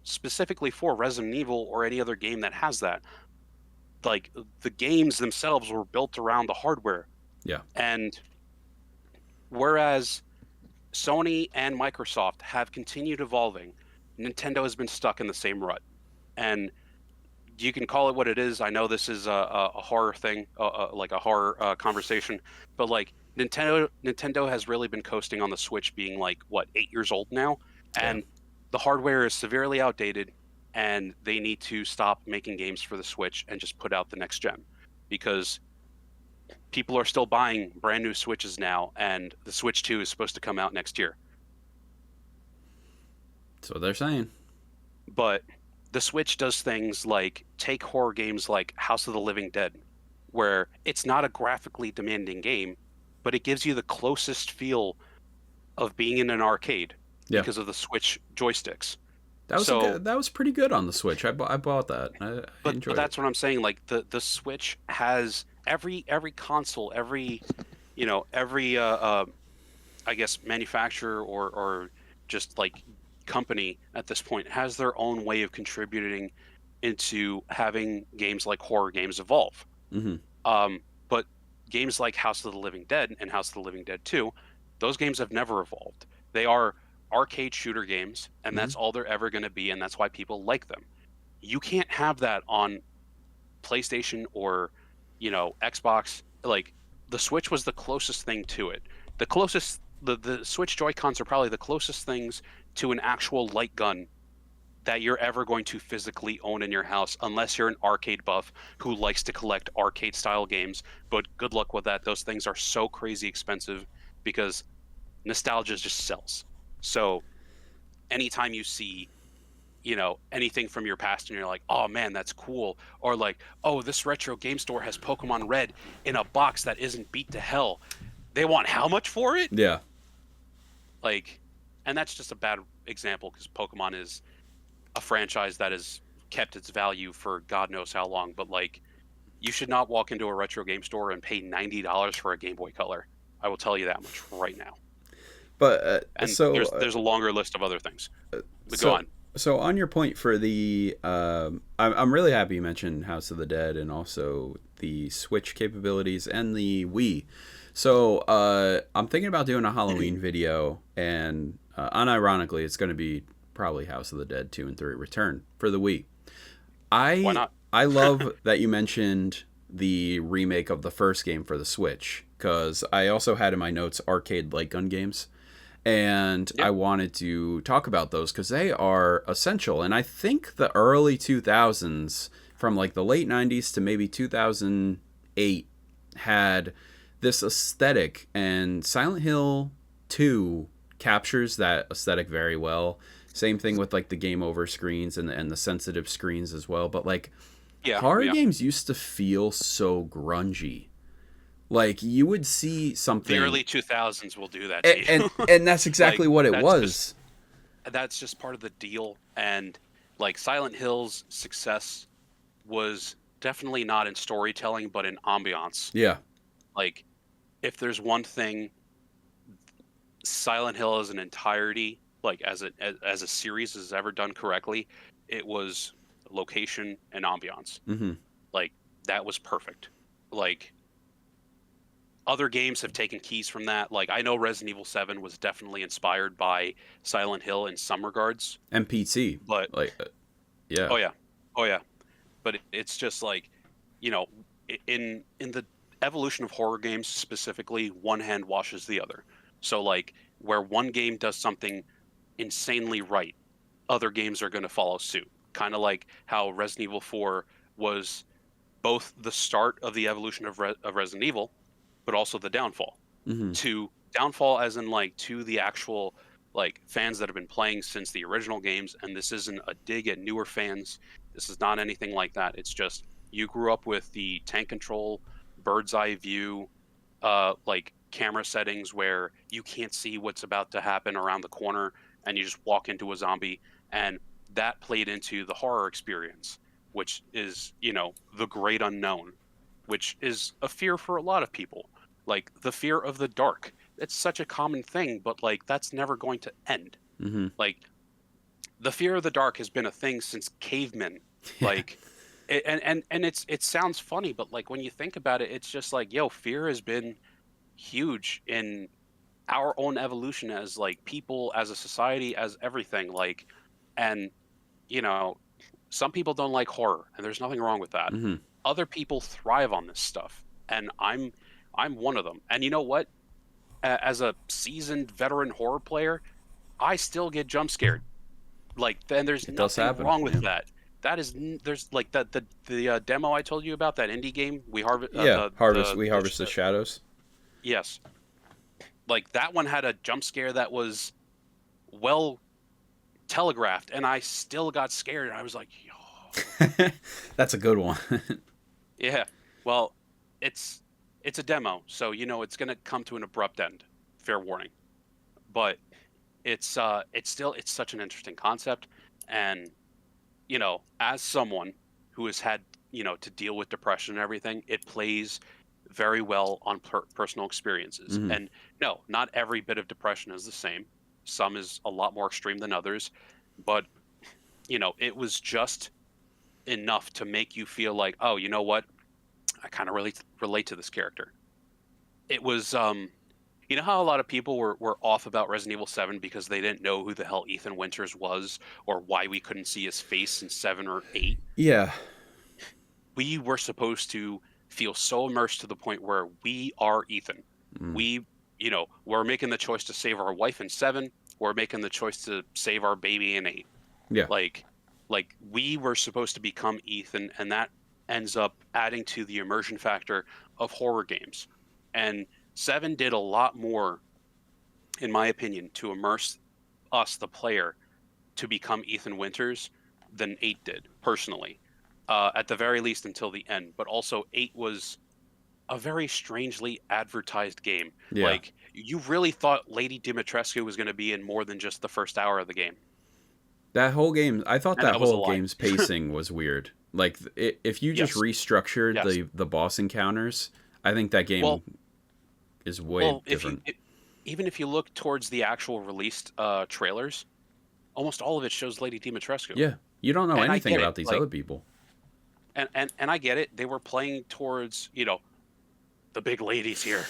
specifically for Resident Evil or any other game that has that. Like, the games themselves were built around the hardware. Yeah. And whereas Sony and Microsoft have continued evolving, Nintendo has been stuck in the same rut. And you can call it what it is. I know this is a horror thing, like a horror conversation, but like Nintendo has really been coasting on the Switch, being like what, 8 years old now, and Yeah. the hardware is severely outdated, and they need to stop making games for the Switch and just put out the next gen, because people are still buying brand new Switches now, and the Switch 2 is supposed to come out next year. That's what they're saying. But the Switch does things like take horror games like House of the Living Dead, where it's not a graphically demanding game, but it gives you the closest feel of being in an arcade Yeah. because of the Switch joysticks. That was So, that was pretty good on the Switch. I bought that. I but enjoyed that's it. what I'm saying. Like the Switch has every console, every, you know, every I guess manufacturer or just like company at this point has their own way of contributing into having games like horror games evolve. Hmm. But games like House of the Living Dead and House of the Living Dead 2, those games have never evolved. They are arcade shooter games, and Hmm. that's all they're ever going to be, and that's why people like them. You can't have that on PlayStation or, you know, Xbox. Like, the Switch was the closest thing to it. The closest, the Switch Joy-Cons are probably the closest things to an actual light gun that you're ever going to physically own in your house, unless you're an arcade buff who likes to collect arcade style games. But good luck with that. Those things are so crazy expensive because nostalgia just sells. So anytime you see, you know, anything from your past and you're like, oh man, that's cool, or like, oh, this retro game store has Pokemon Red in a box that isn't beat to hell, they want how much for it? Yeah. Like, and that's just a bad example because Pokemon is a franchise that has kept its value for God knows how long. But like, you should not walk into a retro game store and pay $90 for a Game Boy Color. I will tell you that much right now. But And so there's a longer list of other things. But go so on. so on your point for the I'm really happy you mentioned House of the Dead and also the Switch capabilities and the Wii. So I'm thinking about doing a Halloween video, and unironically, it's going to be probably House of the Dead 2 and 3 Return for the Wii. Why I not? I love that you mentioned the remake of the first game for the Switch, because I also had in my notes arcade light gun games, and Yep. I wanted to talk about those because they are essential. And I think the early 2000s, from like the late 90s to maybe 2008, had this aesthetic, and Silent Hill 2 captures that aesthetic very well. Same thing with like the game over screens and the sensitive screens as well. But like, Yeah. horror Yeah. games used to feel so grungy. Like, you would see The something, early 2000s will do that to you. and that's exactly Like, what it that's was. that's just part of the deal. And like Silent Hill's success was definitely not in storytelling, but in ambiance. Yeah. Like, if there's one thing Silent Hill as an entirety, like as a series, has ever done correctly, it was location and ambiance. Hmm. Like, that was perfect. Like, other games have taken keys from that. Like, I know Resident Evil 7 was definitely inspired by Silent Hill in some regards, And PT, but like, yeah. oh yeah, oh yeah. But it's just like, you know, in the evolution of horror games specifically, one hand washes the other. So like, where one game does something insanely right, other games are going to follow suit. Kind of like how Resident Evil 4 was both the start of the evolution of Resident Evil, but also the downfall. Hmm. To downfall as in like to the actual like fans that have been playing since the original games, and this isn't a dig at newer fans. This is not anything like that. It's just you grew up with the tank control, bird's eye view, like camera settings where you can't see what's about to happen around the corner, and you just walk into a zombie, and that played into the horror experience, which is, you know, the great unknown, which is a fear for a lot of people, like the fear of the dark. It's such a common thing, but like that's never going to end. Mm-hmm. Like the fear of the dark has been a thing since cavemen. Like and it sounds funny, but like when you think about it, it's just like, yo, fear has been huge in our own evolution as like people, as a society, as everything. Like, and you know, some people don't like horror, and there's nothing wrong with that. Mm-hmm. Other people thrive on this stuff, and I'm one of them. And you know what? As a seasoned veteran horror player, I still get jump scared. Like, then there's It does nothing happen, wrong with yeah. that. That is, there's like the demo I told you about, that indie game. We harvest. We harvest the shadows. Yes, like that one had a jump scare that was well telegraphed, and I still got scared. I was like, yo. That's a good one. Yeah. Well, it's a demo, so you know it's gonna come to an abrupt end. Fair warning. But it's such an interesting concept, and you know, as someone who has had, you know, to deal with depression and everything, it plays very well on personal experiences. Mhm. And no, not every bit of depression is the same. Some is a lot more extreme than others, but you know, it was just enough to make you feel like, oh, you know what? I kind of really relate to this character. It was, you know how a lot of people were off about Resident Evil 7 because they didn't know who the hell Ethan Winters was, or why we couldn't see his face in 7 or 8? Yeah. We were supposed to feel so immersed to the point where we are Ethan. Mm. We, you know, we're making the choice to save our wife in 7. We're making the choice to save our baby in 8. Yeah. Like we were supposed to become Ethan, and that ends up adding to the immersion factor of horror games. And 7 did a lot more, in my opinion, to immerse us, the player, to become Ethan Winters than 8 did, personally. At the very least until the end. But also 8 was a very strangely advertised game. Yeah. Like, you really thought Lady Dimitrescu was going to be in more than just the first hour of the game. That whole game, I thought And that that was a whole lie. game's pacing was weird. Like, if you just Yes. restructured Yes. the boss encounters, I think that game Well- is way Well, different. even if you look towards the actual released trailers, almost all of it shows Lady Dimitrescu. Yeah, you don't know And I anything get it, about these like- other people. And I get it. They were playing towards, you know, the big ladies here.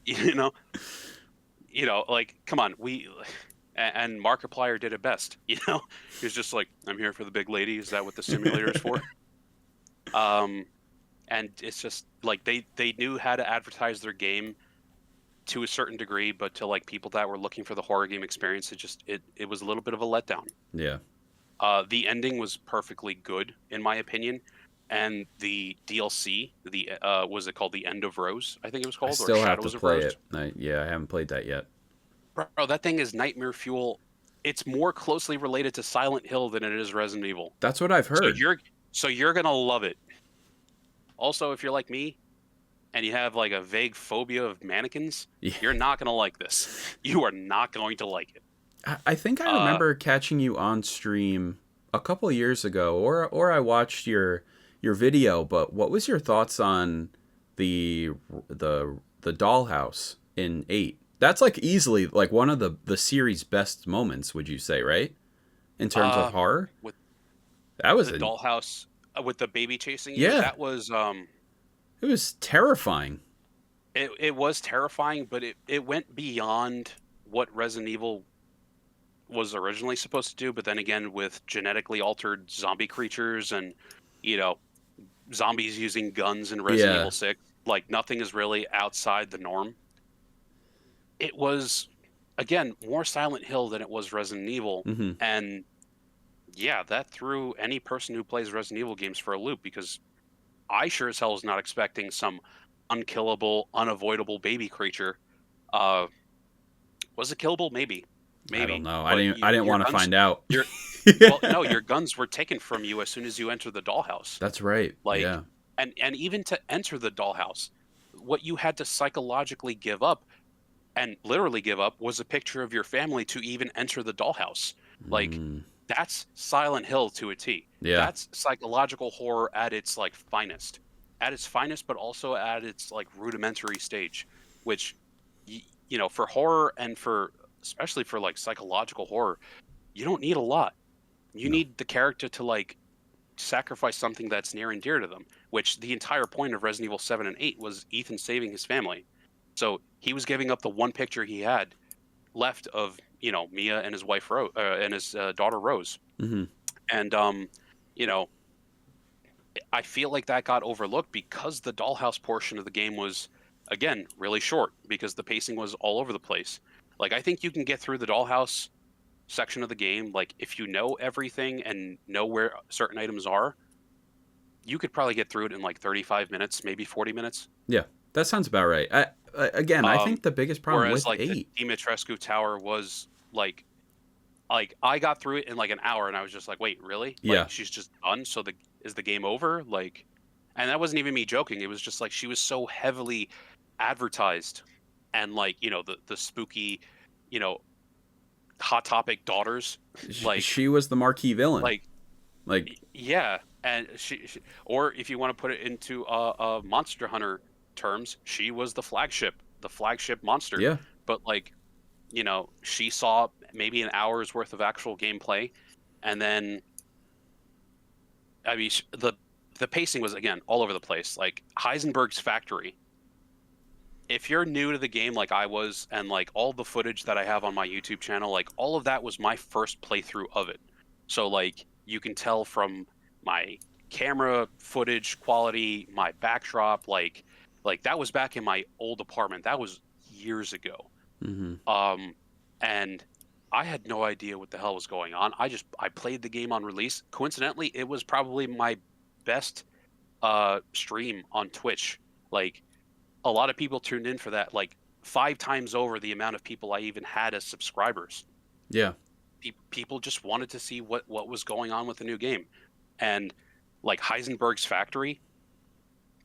you know, like, come on, and Markiplier did it best. You know, he was just like, I'm here for the big lady. Is that what the simulator is for? And it's just like they knew how to advertise their game to a certain degree, but to like people that were looking for the horror game experience, it was a little bit of a letdown. Yeah. The ending was perfectly good in my opinion, and the DLC, was it called The End of Rose? I think it was I called, still or have Shadows to of play Rose. it. I haven't played that yet. Bro, that thing is nightmare fuel. It's more closely related to Silent Hill than it is Resident Evil. That's what I've heard. So you're gonna love it. Also, if you're like me, and you have like a vague phobia of mannequins, Yeah. you're not gonna like this. You are not going to like it. I think I remember catching you on stream a couple years ago, or I watched your video. But what was your thoughts on the dollhouse in 8? That's like easily like one of the series' best moments. Would you say, right? In terms of horror, with that was The dollhouse with the baby chasing you. Yeah. That was it was terrifying. it was terrifying, but it went beyond what Resident Evil was originally supposed to do. But then again, with genetically altered zombie creatures and, you know, zombies using guns in Resident Yeah. Evil 6, like nothing is really outside the norm. It was, again, more Silent Hill than it was Resident Evil. Hmm. And yeah, that threw any person who plays Resident Evil games for a loop, because I sure as hell was not expecting some unkillable, unavoidable baby creature. Was it killable? Maybe. I don't know. But I didn't want to find out. Your well, no, your guns were taken from you as soon as you enter the dollhouse. That's right. Like, Yeah. and even to enter the dollhouse, what you had to psychologically give up and literally give up was a picture of your family to even enter the dollhouse. Like, Mm, that's Silent Hill to a T. yeah. That's psychological horror at its like finest. At its finest, but also at its like rudimentary stage, which you know, for horror and for especially for like psychological horror, you don't need a lot. You No. need the character to like sacrifice something that's near and dear to them, which the entire point of Resident Evil 7 and 8 was Ethan saving his family. So he was giving up the one picture he had left of, you know, Mia and his wife and his daughter Rose. Hmm. And you know, I feel like that got overlooked because the dollhouse portion of the game was again really short because the pacing was all over the place. Like I think you can get through the dollhouse section of the game like if you know everything and know where certain items are, you could probably get through it in like 35 minutes, maybe 40 minutes. Yeah. That sounds about right. Again, I think the biggest problem Whereas with like 8. the Dimitrescu Tower was like I got through it in like an hour and I was just like, wait, really? Yeah. Like she's just done? So is the game over? Like, and that wasn't even me joking. It was just like she was so heavily advertised and like, you know, the spooky, you know, Hot Topic daughters. Like She was the marquee villain. like yeah, and she or if you want to put it into Monster Hunter terms, she was the flagship monster. Yeah. But like, you know, she saw maybe an hour's worth of actual gameplay, and then I mean the pacing was again all over the place. Like Heisenberg's factory. If you're new to the game like I was, and like all the footage that I have on my YouTube channel, like all of that was my first playthrough of it. So like you can tell from my camera footage quality, my backdrop, like that was back in my old apartment. That was years ago. Hmm. And I had no idea what the hell was going on. I played the game on release. Coincidentally, it was probably my best stream on Twitch. Like a lot of people tuned in for that, like 5 times over the amount of people I even had as subscribers. Yeah. People just wanted to see what was going on with the new game. And like Heisenberg's factory,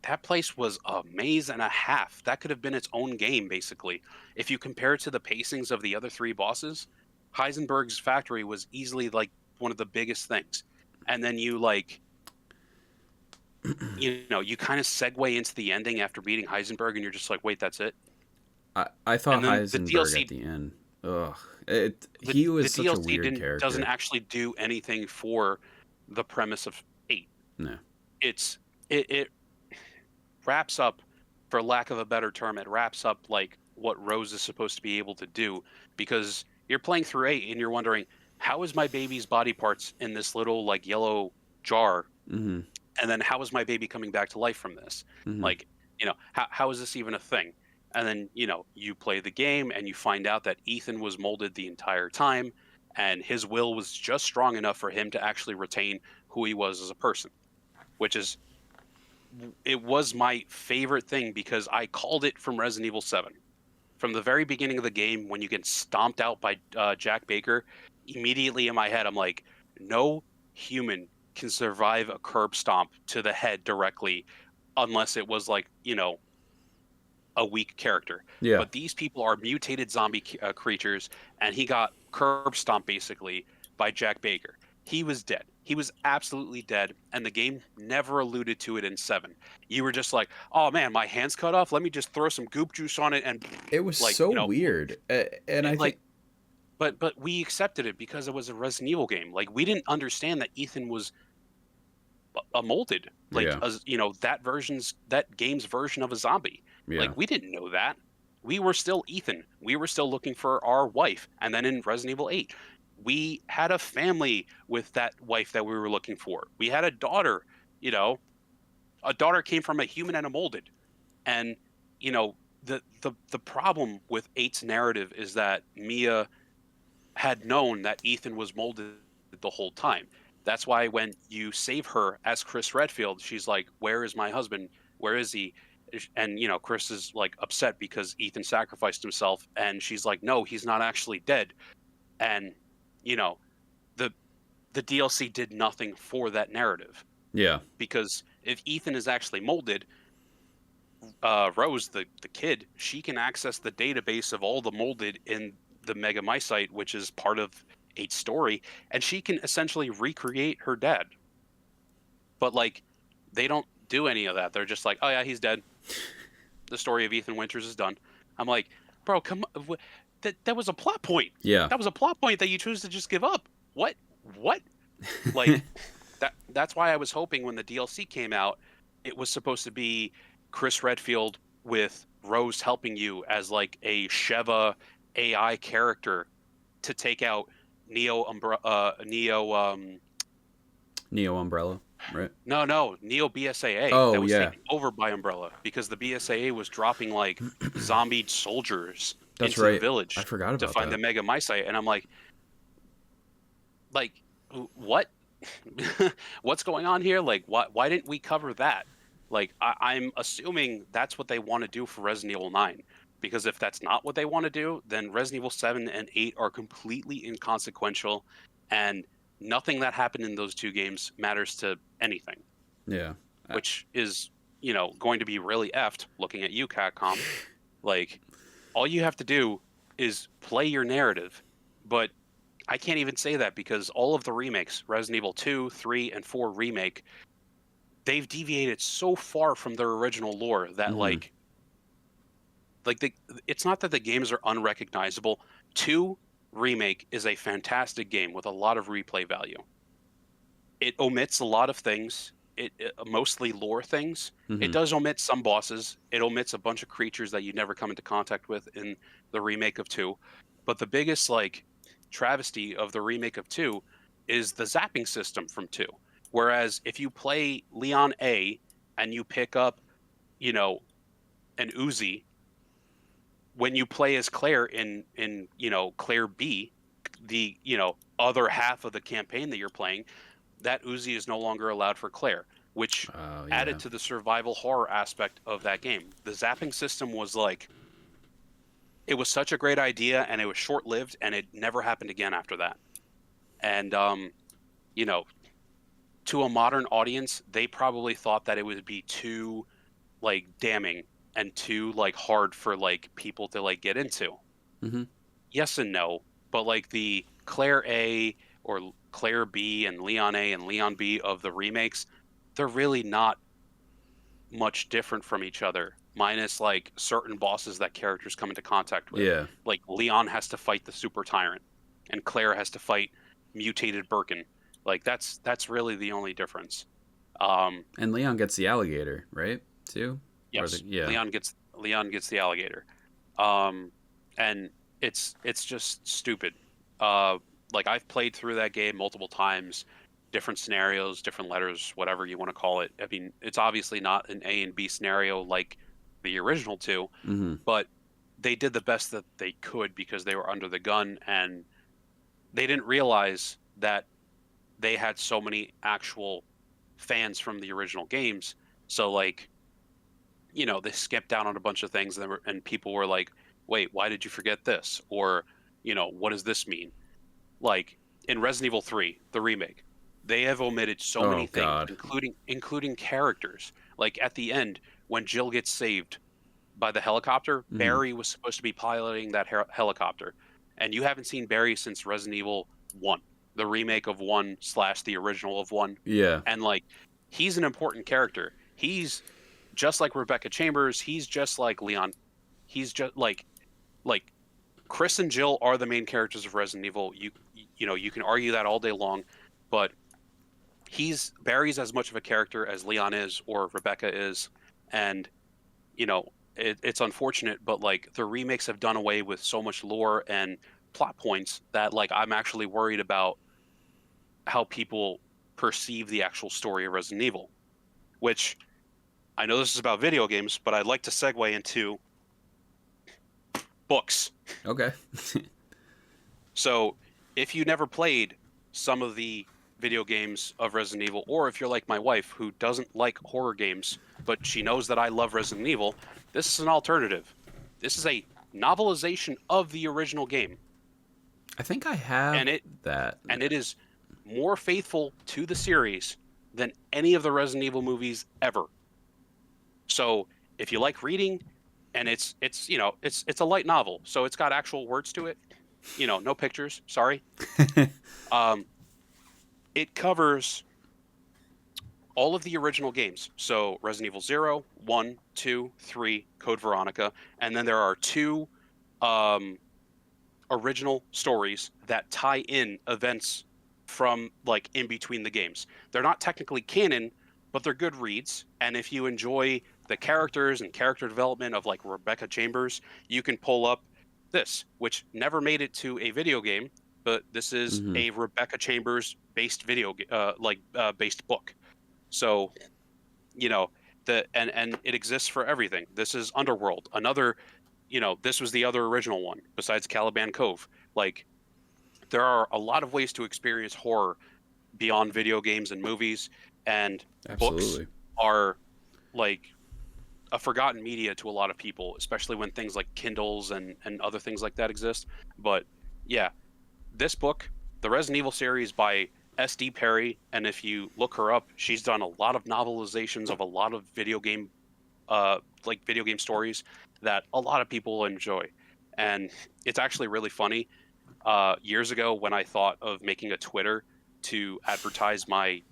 that place was a maze and a half. That could have been its own game, basically. If you compare it to the pacings of the other 3 bosses, Heisenberg's factory was easily like one of the biggest things. And then you like, you know, you kind of segue into the ending after beating Heisenberg, and you're just like, wait, that's it? I thought And then the Heisenberg DLC at the end. Ugh. He was such a weird character. Doesn't actually do anything for the premise of 8. No. It wraps up, for lack of a better term, it wraps up like what Rose is supposed to be able to do, because you're playing through 8 and you're wondering, how is my baby's body parts in this little like yellow jar? Hmm. And then how is my baby coming back to life from this? Hmm. Like, you know, how is this even a thing? And then, you know, you play the game and you find out that Ethan was molded the entire time and his will was just strong enough for him to actually retain who he was as a person, which is, it was my favorite thing because I called it from Resident Evil 7. From the very beginning of the game, when you get stomped out by Jack Baker, immediately in my head, I'm like, no human can survive a curb stomp to the head directly unless it was like, you know, a weak character. Yeah. But these people are mutated zombie creatures, and he got curb stomped basically by Jack Baker. He was dead. He was absolutely dead, and the game never alluded to it in 7. You were just like, oh man, my hand's cut off. Let me just throw some goop juice on it, and It was like, so you know, weird. And I like, think but we accepted it because it was a Resident Evil game. Like we didn't understand that Ethan was a molded, like Yeah. as you know, that game's version of a zombie. Yeah. Like we didn't know that. We were still Ethan. We were still looking for our wife. And then in Resident Evil 8, we had a family with that wife that we were looking for. We had a daughter, you know. A daughter came from a human and a molded. And, you know, the problem with 8's narrative is that Mia had known that Ethan was molded the whole time. That's why when you save her as Chris Redfield, she's like, where is my husband? Where is he? and Chris is like upset because Ethan sacrificed himself, and she's like, no, he's not actually dead. And the the DLC did nothing for that narrative, Yeah. because if Ethan is actually molded, Rose, the kid, she can access the database of all the molded in the Mega Mycite, which is part of 8's story, and she can essentially recreate her dad. But like, they don't do any of that. They're just like, oh yeah, he's dead. The story of Ethan Winters is done. I'm like, bro, come on. That was a plot point. Yeah. That was a plot point that you choose to just give up. What? Like, that's why I was hoping when the DLC came out, it was supposed to be Chris Redfield with Rose helping you as like a Sheva AI character to take out Neo Umbrella, right? No, Neo BSAA. Oh, that was yeah. taken over by Umbrella because the BSAA was dropping like zombied soldiers That's into right. the village I forgot about to find that. the Mega Mycite, and I'm like, what? What's going on here? Like, why didn't we cover that? Like, I'm assuming that's what they want to do for Resident Evil 9. Because if that's not what they want to do, then Resident Evil 7 and 8 are completely inconsequential, and nothing that happened in those two games matters to anything. Yeah. Which is, going to be really effed looking at you, Capcom. Like, all you have to do is play your narrative. But I can't even say that because all of the remakes, Resident Evil 2, 3, and 4 remake, they've deviated so far from their original lore that it's not that the games are unrecognizable. 2 remake is a fantastic game with a lot of replay value. It omits a lot of things. It mostly lore things. It does omit some bosses. It omits a bunch of creatures that you never come into contact with in the remake of 2. But the biggest travesty of the remake of 2 is the zapping system from 2. Whereas if you play Leon A and you pick up, an Uzi, when you play as Claire in Claire B, the other half of the campaign that you're playing, that Uzi is no longer allowed for Claire, which added to the survival horror aspect of that game. The zapping system was it was such a great idea, and it was short-lived, and it never happened again after that. And to a modern audience, they probably thought that it would be too damning and too hard for people to get into. Yes and no, but the Claire A or Claire B and Leon A and Leon B of the remakes, they're really not much different from each other, minus certain bosses that characters come into contact with. Yeah. Leon has to fight the super tyrant, and Claire has to fight mutated Birkin. That's really the only difference. And Leon gets the alligator, right? Too. Yes. Yeah. Leon gets the alligator. And it's just stupid. I've played through that game multiple times, different scenarios, different letters, whatever you want to call it. I mean, it's obviously not an A and B scenario like the original 2, but they did the best that they could because they were under the gun, and they didn't realize that they had so many actual fans from the original games. So they skipped out on a bunch of things, and people were like, wait, why did you forget this? Or, what does this mean? In Resident Evil 3, the remake, they have omitted so many things, including characters. At the end, when Jill gets saved by the helicopter, Barry was supposed to be piloting that helicopter. And you haven't seen Barry since Resident Evil 1, the remake of 1 / the original of 1. Yeah. And he's an important character. He's just like Rebecca Chambers. He's just like Leon. He's just like Chris and Jill are the main characters of Resident Evil. You can argue that all day long, but Barry's as much of a character as Leon is or Rebecca is, and it's unfortunate, but the remakes have done away with so much lore and plot points that I'm actually worried about how people perceive the actual story of Resident Evil, which I know this is about video games, but I'd like to segue into books. Okay. So if you never played some of the video games of Resident Evil, or if you're like my wife who doesn't like horror games, but she knows that I love Resident Evil. This is an alternative. This is a novelization of the original game. I think I have that. And it is more faithful to the series than any of the Resident Evil movies ever. So if you like reading, and it's a light novel, so it's got actual words to it, no pictures, sorry. It covers all of the original games. So Resident Evil 0, 1, 2, 3, Code Veronica, and then there are 2 original stories that tie in events from like in between the games. They're not technically canon, but they're good reads. And if you enjoy the characters and character development of like Rebecca Chambers, you can pull up this, which never made it to a video game, but this is a Rebecca Chambers based based book. So, and it exists for everything. This is Underworld, another, this was the other original one besides Caliban Cove. Like, there are a lot of ways to experience horror beyond video games and movies, and books are like a forgotten media to a lot of people, especially when things like Kindles and other things like that exist. But yeah, this book, the Resident Evil series by S.D. Perry, and if you look her up, she's done a lot of novelizations of a lot of video game stories that a lot of people enjoy. And it's actually really funny. Years ago, when I thought of making a Twitter to advertise my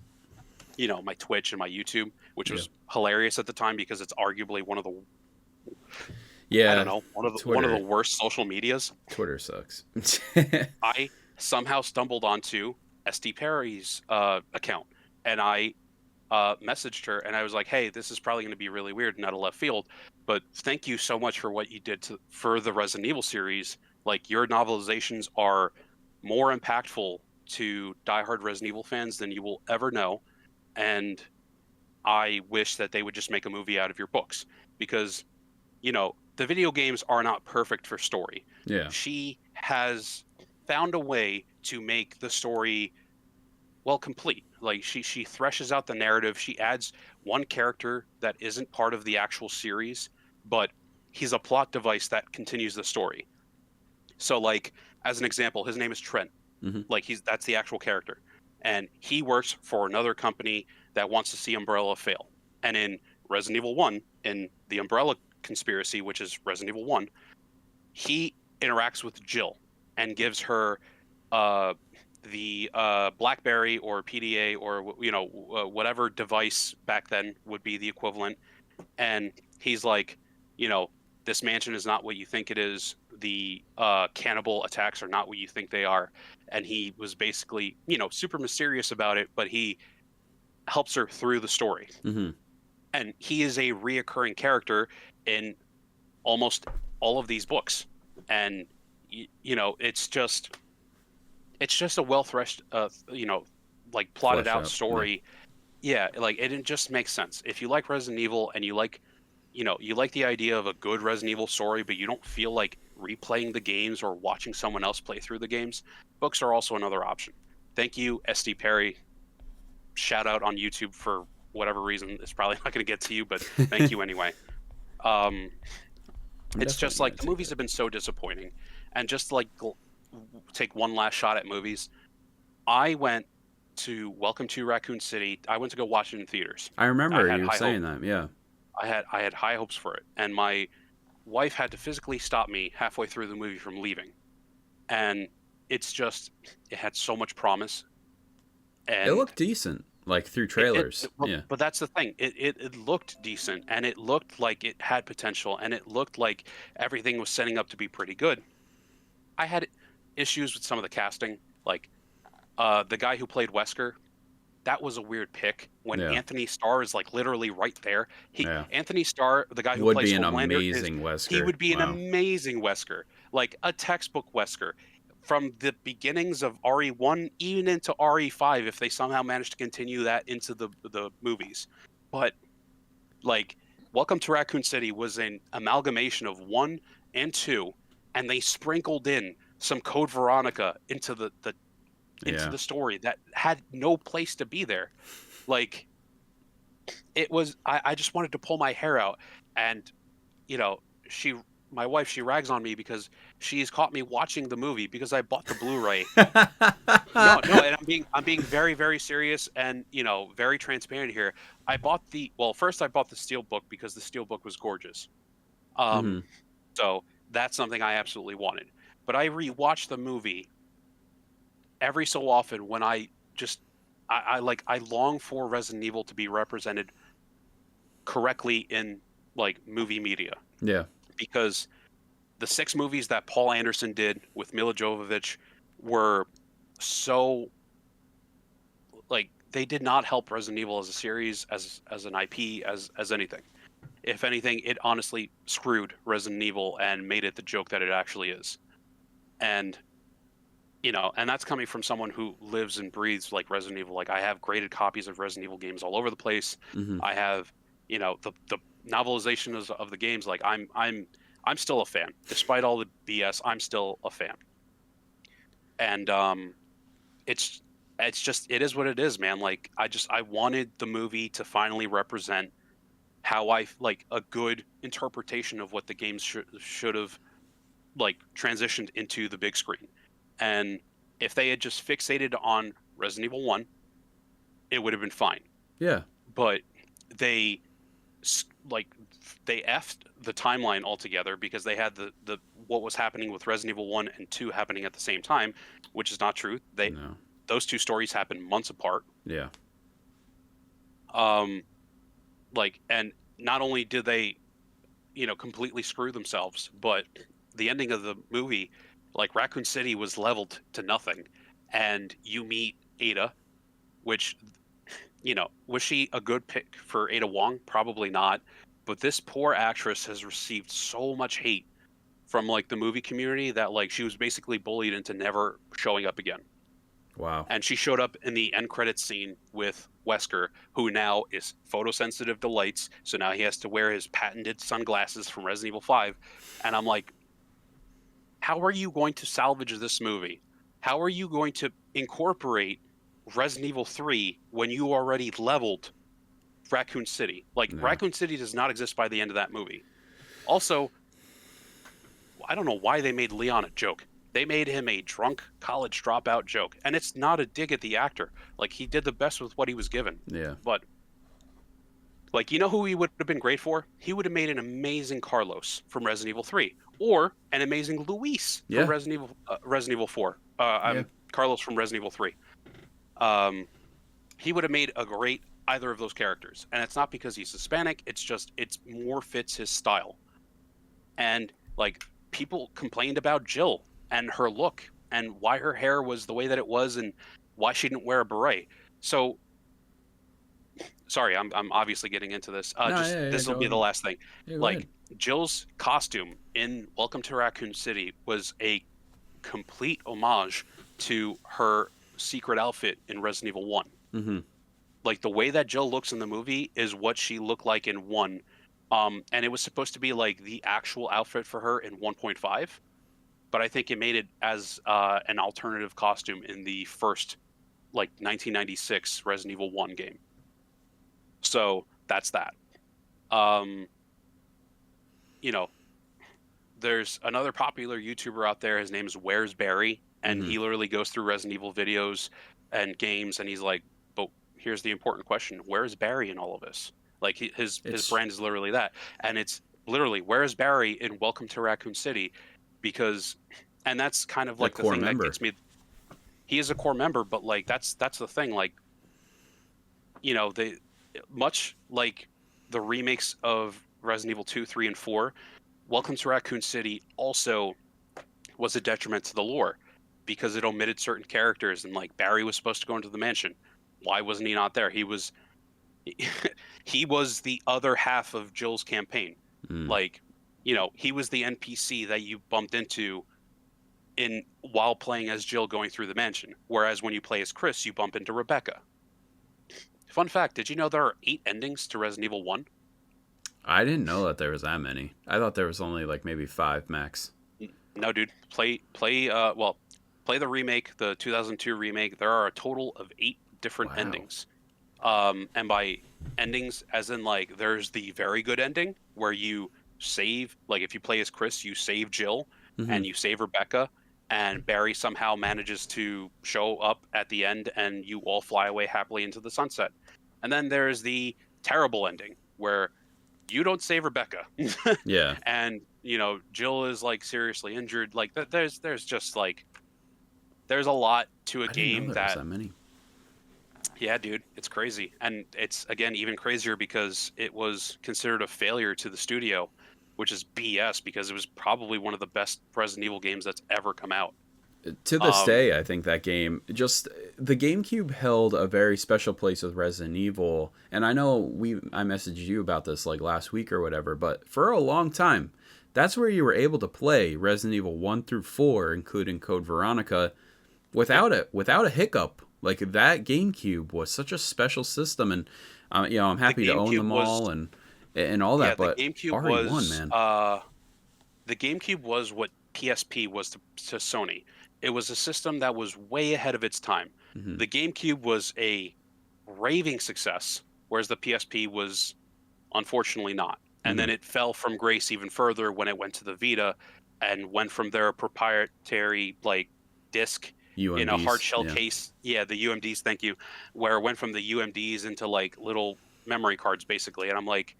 Twitch and my YouTube, which was hilarious at the time because it's arguably one of the one of the worst social medias. Twitter sucks. I somehow stumbled onto SD Perry's account, and I messaged her, and I was like, "Hey, this is probably going to be really weird and out of left field, but thank you so much for what you did for the Resident Evil series. Like, your novelizations are more impactful to diehard Resident Evil fans than you will ever know, and I wish that they would just make a movie out of your books, because the video games are not perfect for story. Yeah, she has found a way to make the story complete. Like, she threshes out the narrative. She adds one character that isn't part of the actual series, but he's a plot device that continues the story. So, like, as an example, his name is Trent. Like, that's the actual character, and he works for another company that wants to see Umbrella fail. And in Resident Evil 1, in the Umbrella conspiracy, which is Resident Evil 1, he interacts with Jill and gives her the BlackBerry or PDA or whatever device back then would be the equivalent. And he's like, this mansion is not what you think it is. The cannibal attacks are not what you think they are. And he was basically, super mysterious about it, but he helps her through the story. And he is a reoccurring character in almost all of these books. And it's just a well-threshed, plotted out story. Yeah, like, it just makes sense. If you like Resident Evil and you like the idea of a good Resident Evil story, but you don't feel like replaying the games or watching someone else play through the games, books are also another option. Thank you, S.D. Perry. Shout out on YouTube for whatever reason. It's probably not going to get to you, but thank you anyway. It's just like, the movies have been so disappointing. And just like take one last shot at movies, I went to Welcome to Raccoon City. I went to go watch it in theaters. I remember you were saying that. Yeah, I had high hopes for it, and my wife had to physically stop me halfway through the movie from leaving. And it had so much promise. And it looked decent, like through trailers. But that's the thing. It looked decent, and it looked like it had potential, and it looked like everything was setting up to be pretty good. I had issues with some of the casting, like the guy who played Wesker. That was a weird pick when Anthony Starr is like literally right there. Anthony Starr, the guy who plays Homelander, Wesker. He would be an amazing Wesker, like a textbook Wesker, from the beginnings of RE1 even into RE5, if they somehow managed to continue that into the movies. But like, Welcome to Raccoon City was an amalgamation of 1 and 2, and they sprinkled in some Code Veronica into the story that had no place to be there. Like, it was I just wanted to pull my hair out, and you know, my wife, she rags on me because she's caught me watching the movie because I bought the Blu-ray. No, no, and I'm being very, very serious and, very transparent here. First I bought the Steelbook because the Steelbook was gorgeous. Um, Hmm. so that's something I absolutely wanted. But I rewatch the movie every so often when I long for Resident Evil to be represented correctly in like movie media, Yeah. because the 6 movies that Paul Anderson did with Mila Jovovich were so, like, they did not help Resident Evil as a series, as an IP, as anything. If anything, it honestly screwed Resident Evil and made it the joke that it actually is. And and that's coming from someone who lives and breathes like Resident Evil. Like, I have graded copies of Resident Evil games all over the place. Hmm. I have, the novelizations of the games. Like, I'm still a fan, despite all the BS. I'm still a fan, and it's it is what it is, man. Like, I wanted the movie to finally represent how I like a good interpretation of what the games should have, like, transitioned into the big screen. And if they had just fixated on Resident Evil 1, it would have been fine. Yeah. But they like they effed the timeline altogether because they had the what was happening with Resident Evil 1 and 2 happening at the same time, which is not true. No. Those two stories happened months apart. Yeah. And not only did they, completely screw themselves, but the ending of the movie, like, Raccoon City was leveled to nothing, and you meet Ada, which, was she a good pick for Ada Wong? Probably not. But this poor actress has received so much hate from, like, the movie community that, like, she was basically bullied into never showing up again. Wow. And she showed up in the end credits scene with Wesker, who now is photosensitive to lights, so now he has to wear his patented sunglasses from Resident Evil 5. And I'm like, how are you going to salvage this movie? How are you going to incorporate Resident Evil 3 when you already leveled Raccoon City? Like, No. Raccoon City does not exist by the end of that movie. Also, I don't know why they made Leon a joke. They made him a drunk college dropout joke. And it's not a dig at the actor. Like, he did the best with what he was given. Yeah. But, like, you know who he would have been great for? He would have made an amazing Carlos from Resident Evil 3. Or an amazing Luis from Yeah. Resident Evil 4. Yeah. Carlos from Resident Evil 3. He would have made a great either of those characters. And it's not because he's Hispanic. It's just, it's more fits his style. And, like, people complained about Jill and her look and why her hair was the way that it was and why she didn't wear a beret. So, sorry, I'm obviously getting into this. This will be the last thing. Yeah, Like, Jill's costume in Welcome to Raccoon City was a complete homage to her secret outfit in Resident Evil 1. Mm-hmm. Like, the way that Jill looks in the movie is what she looked like in 1. And it was supposed to be like the actual outfit for her in 1.5. But I think it made it as an alternative costume in the first, like, 1996 Resident Evil 1 game. So that's that. There's another popular YouTuber out there. His name is Where's Barry, and he literally goes through Resident Evil videos and games, and he's like, "But here's the important question: where is Barry in all of this?" Like, his brand is literally that, and it's literally, where is Barry in Welcome to Raccoon City? And that's kind of like the thing that gets me. He is a core member, but, like, that's the thing. Like, they, much like the remakes of Resident Evil 2, 3, and 4, Welcome to Raccoon City also was a detriment to the lore because it omitted certain characters, and, like, Barry was supposed to go into the mansion. Why wasn't he not there? He was the other half of Jill's campaign. Like, he was the NPC that you bumped into while playing as Jill going through the mansion. Whereas when you play as Chris, you bump into Rebecca. Fun fact, did you know there are 8 endings to Resident Evil 1? I didn't know that there was that many. I thought there was only, like, maybe 5 max. No, dude. Play the remake, the 2002 remake. There are a total of 8 different endings. And by endings, as in like there's the very good ending where you save, like if you play as Chris, you save Jill Hmm. and you save Rebecca, and Barry somehow manages to show up at the end and you all fly away happily into the sunset. And then there's the terrible ending where you don't save Rebecca. Yeah. And Jill is like seriously injured. Like there's just like there's a lot to a I didn't know game there was that, that many. yeah, dude, it's crazy. And it's, again, even crazier because it was considered a failure to the studio, which is BS because it was probably one of the best Resident Evil games that's ever come out. To this Um, day, I think that game just the GameCube held a very special place with Resident Evil, and I know I messaged you about this like last week or whatever, but for a long time, that's where you were able to play Resident Evil 1 through 4, including Code Veronica, yeah, without a hiccup. Like that GameCube was such a special system, and I'm the happy to own GameCube them was, all and all yeah, that. But RE1, man, the GameCube was what PSP was to Sony. It was a system that was way ahead of its time. hmm The GameCube was a raving success, whereas the PSP was unfortunately not. And hmm then it fell from grace even further when it went to the Vita and went from their proprietary like disc in a hard UMDs, shell yeah, case. Yeah, the UMDs, thank you. Where it went from the UMDs into like little memory cards basically. And I'm like,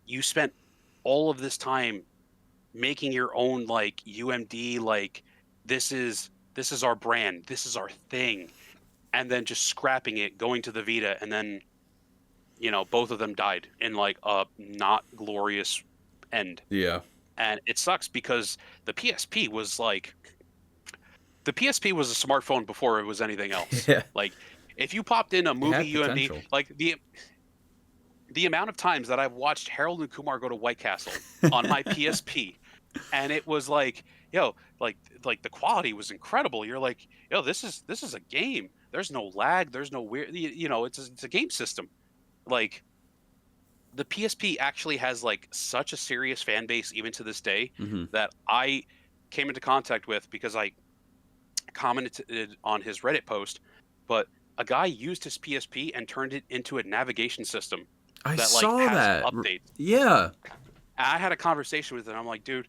you spent all of this time making your own like UMD, like this is our brand, this is our thing, and then just scrapping it, going to the Vita, and then both of them died in like a not glorious end. yeah, And it sucks because the PSP was like the PSP was a smartphone before it was anything else. yeah. Like if you popped in a It movie had UMD, potential. like the amount of times that I've watched Harold and Kumar go to White Castle on my PSP, and it was like, like the quality was incredible. You're like, this is a game. There's no lag. There's no weird. It's a game system. Like the PSP actually has like such a serious fan base even to this day Hmm that I came into contact with because I commented on his Reddit post, but a guy used his PSP and turned it into a navigation system I that like saw has that. updates. Yeah. And I had a conversation with him. I'm like, dude,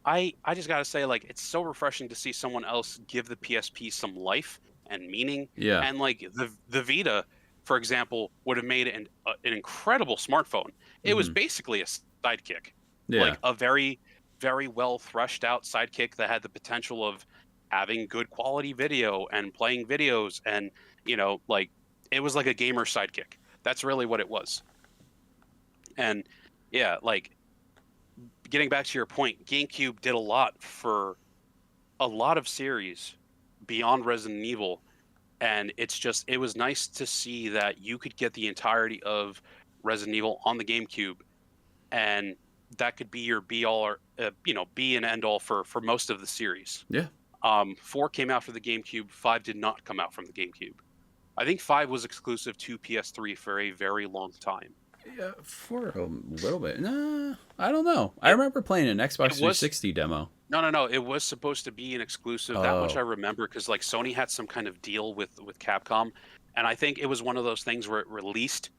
I just gotta say, like, it's so refreshing to see someone else give the PSP some life and meaning. Yeah. And like the Vita, for example, would have made an incredible smartphone. It was hmm basically a sidekick, Yeah. like a very, very well threshed out sidekick that had the potential of having good quality video and playing videos, and like it was like a gamer sidekick. That's really what it was. And yeah, like getting back to your point, GameCube did a lot for a lot of series beyond Resident Evil, and it was nice to see that you could get the entirety of Resident Evil on the GameCube, and that could be your be all or be an end all for most of the series. Yeah. 4 came out for the GameCube. 5 did not come out from the GameCube. I think 5 was exclusive to PS3 for a very long time. Yeah, for a little bit. Nah, I don't know. I It remember playing an Xbox it was 360 demo. no. It was supposed to be an exclusive. That much I Oh. remember because like Sony had some kind of deal with Capcom, and I think it was one of those things where it released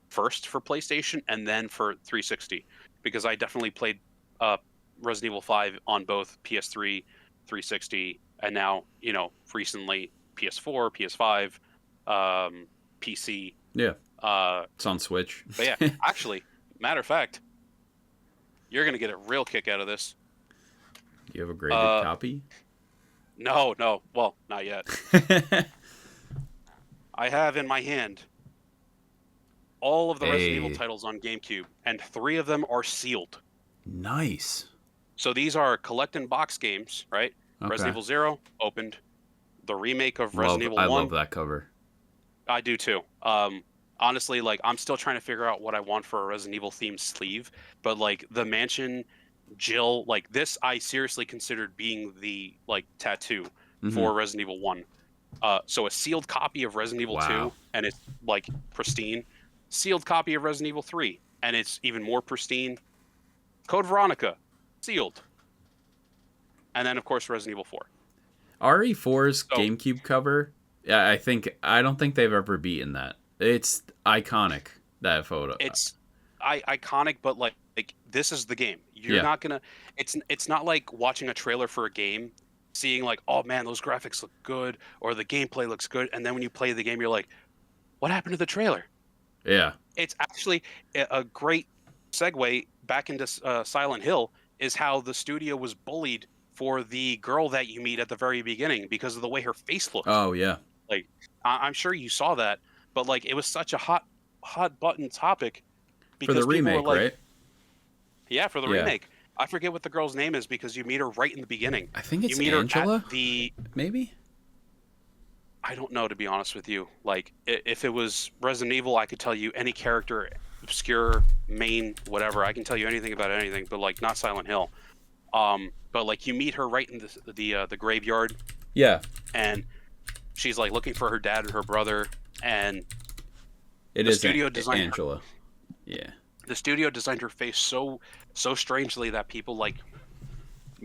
first for PlayStation and then for 360. Because I definitely played uh, Resident Evil 5 on both PS3, 360, and now recently PS4, PS5, PC. Yeah. Uh, It's on Switch. but yeah, actually, matter of fact, you're gonna get a real kick out of this. You have a graded Uh, copy? no, well, not yet. I have in my hand all of the Resident Evil Hey, titles on GameCube, and 3 of them are sealed. nice. So these are collect and box games, right? Resident Okay. Evil 0 opened, the remake of Resident Evil I 1. love that cover. I do too. Honestly, like I'm still trying to figure out what I want for a Resident Evil themed sleeve, but like the mansion, Jill, like this, I seriously considered being the like tattoo Hmm for Resident Evil 1. So a sealed copy of Resident Evil 2, Wow. and it's like pristine. Sealed copy of Resident Evil 3, and it's even more pristine. Code Veronica, sealed. And then of course Resident Evil 4. RE4's So GameCube cover Yeah, I don't think they've ever beaten that. It's iconic, that photo. It's iconic, but like this is the game. You're Yeah. not gonna. It's not like watching a trailer for a game, seeing like, oh man, those graphics look good, or the gameplay looks good, and then when you play the game, you're like, what happened to the trailer? Yeah. It's actually a great segue back into Silent Hill. Is how the studio was bullied for the girl that you meet at the very beginning because of the way her face looked. Oh, yeah. Like I'm sure you saw that, but like it was such a hot button topic For the because people were remake, like, right? yeah, for the Yeah. remake. I forget what the girl's name is because you meet her right in the beginning. I think it's You meet Angela, her at the. maybe? I don't know, to be honest with you. Like if it was Resident Evil, I could tell you any character, obscure, main, whatever. I can tell you anything about anything, but like not Silent Hill. But like you meet her right in the graveyard, Yeah. and she's like looking for her dad and her brother, and It the is studio designed her, Angela. Yeah. the studio designed her face so strangely that people like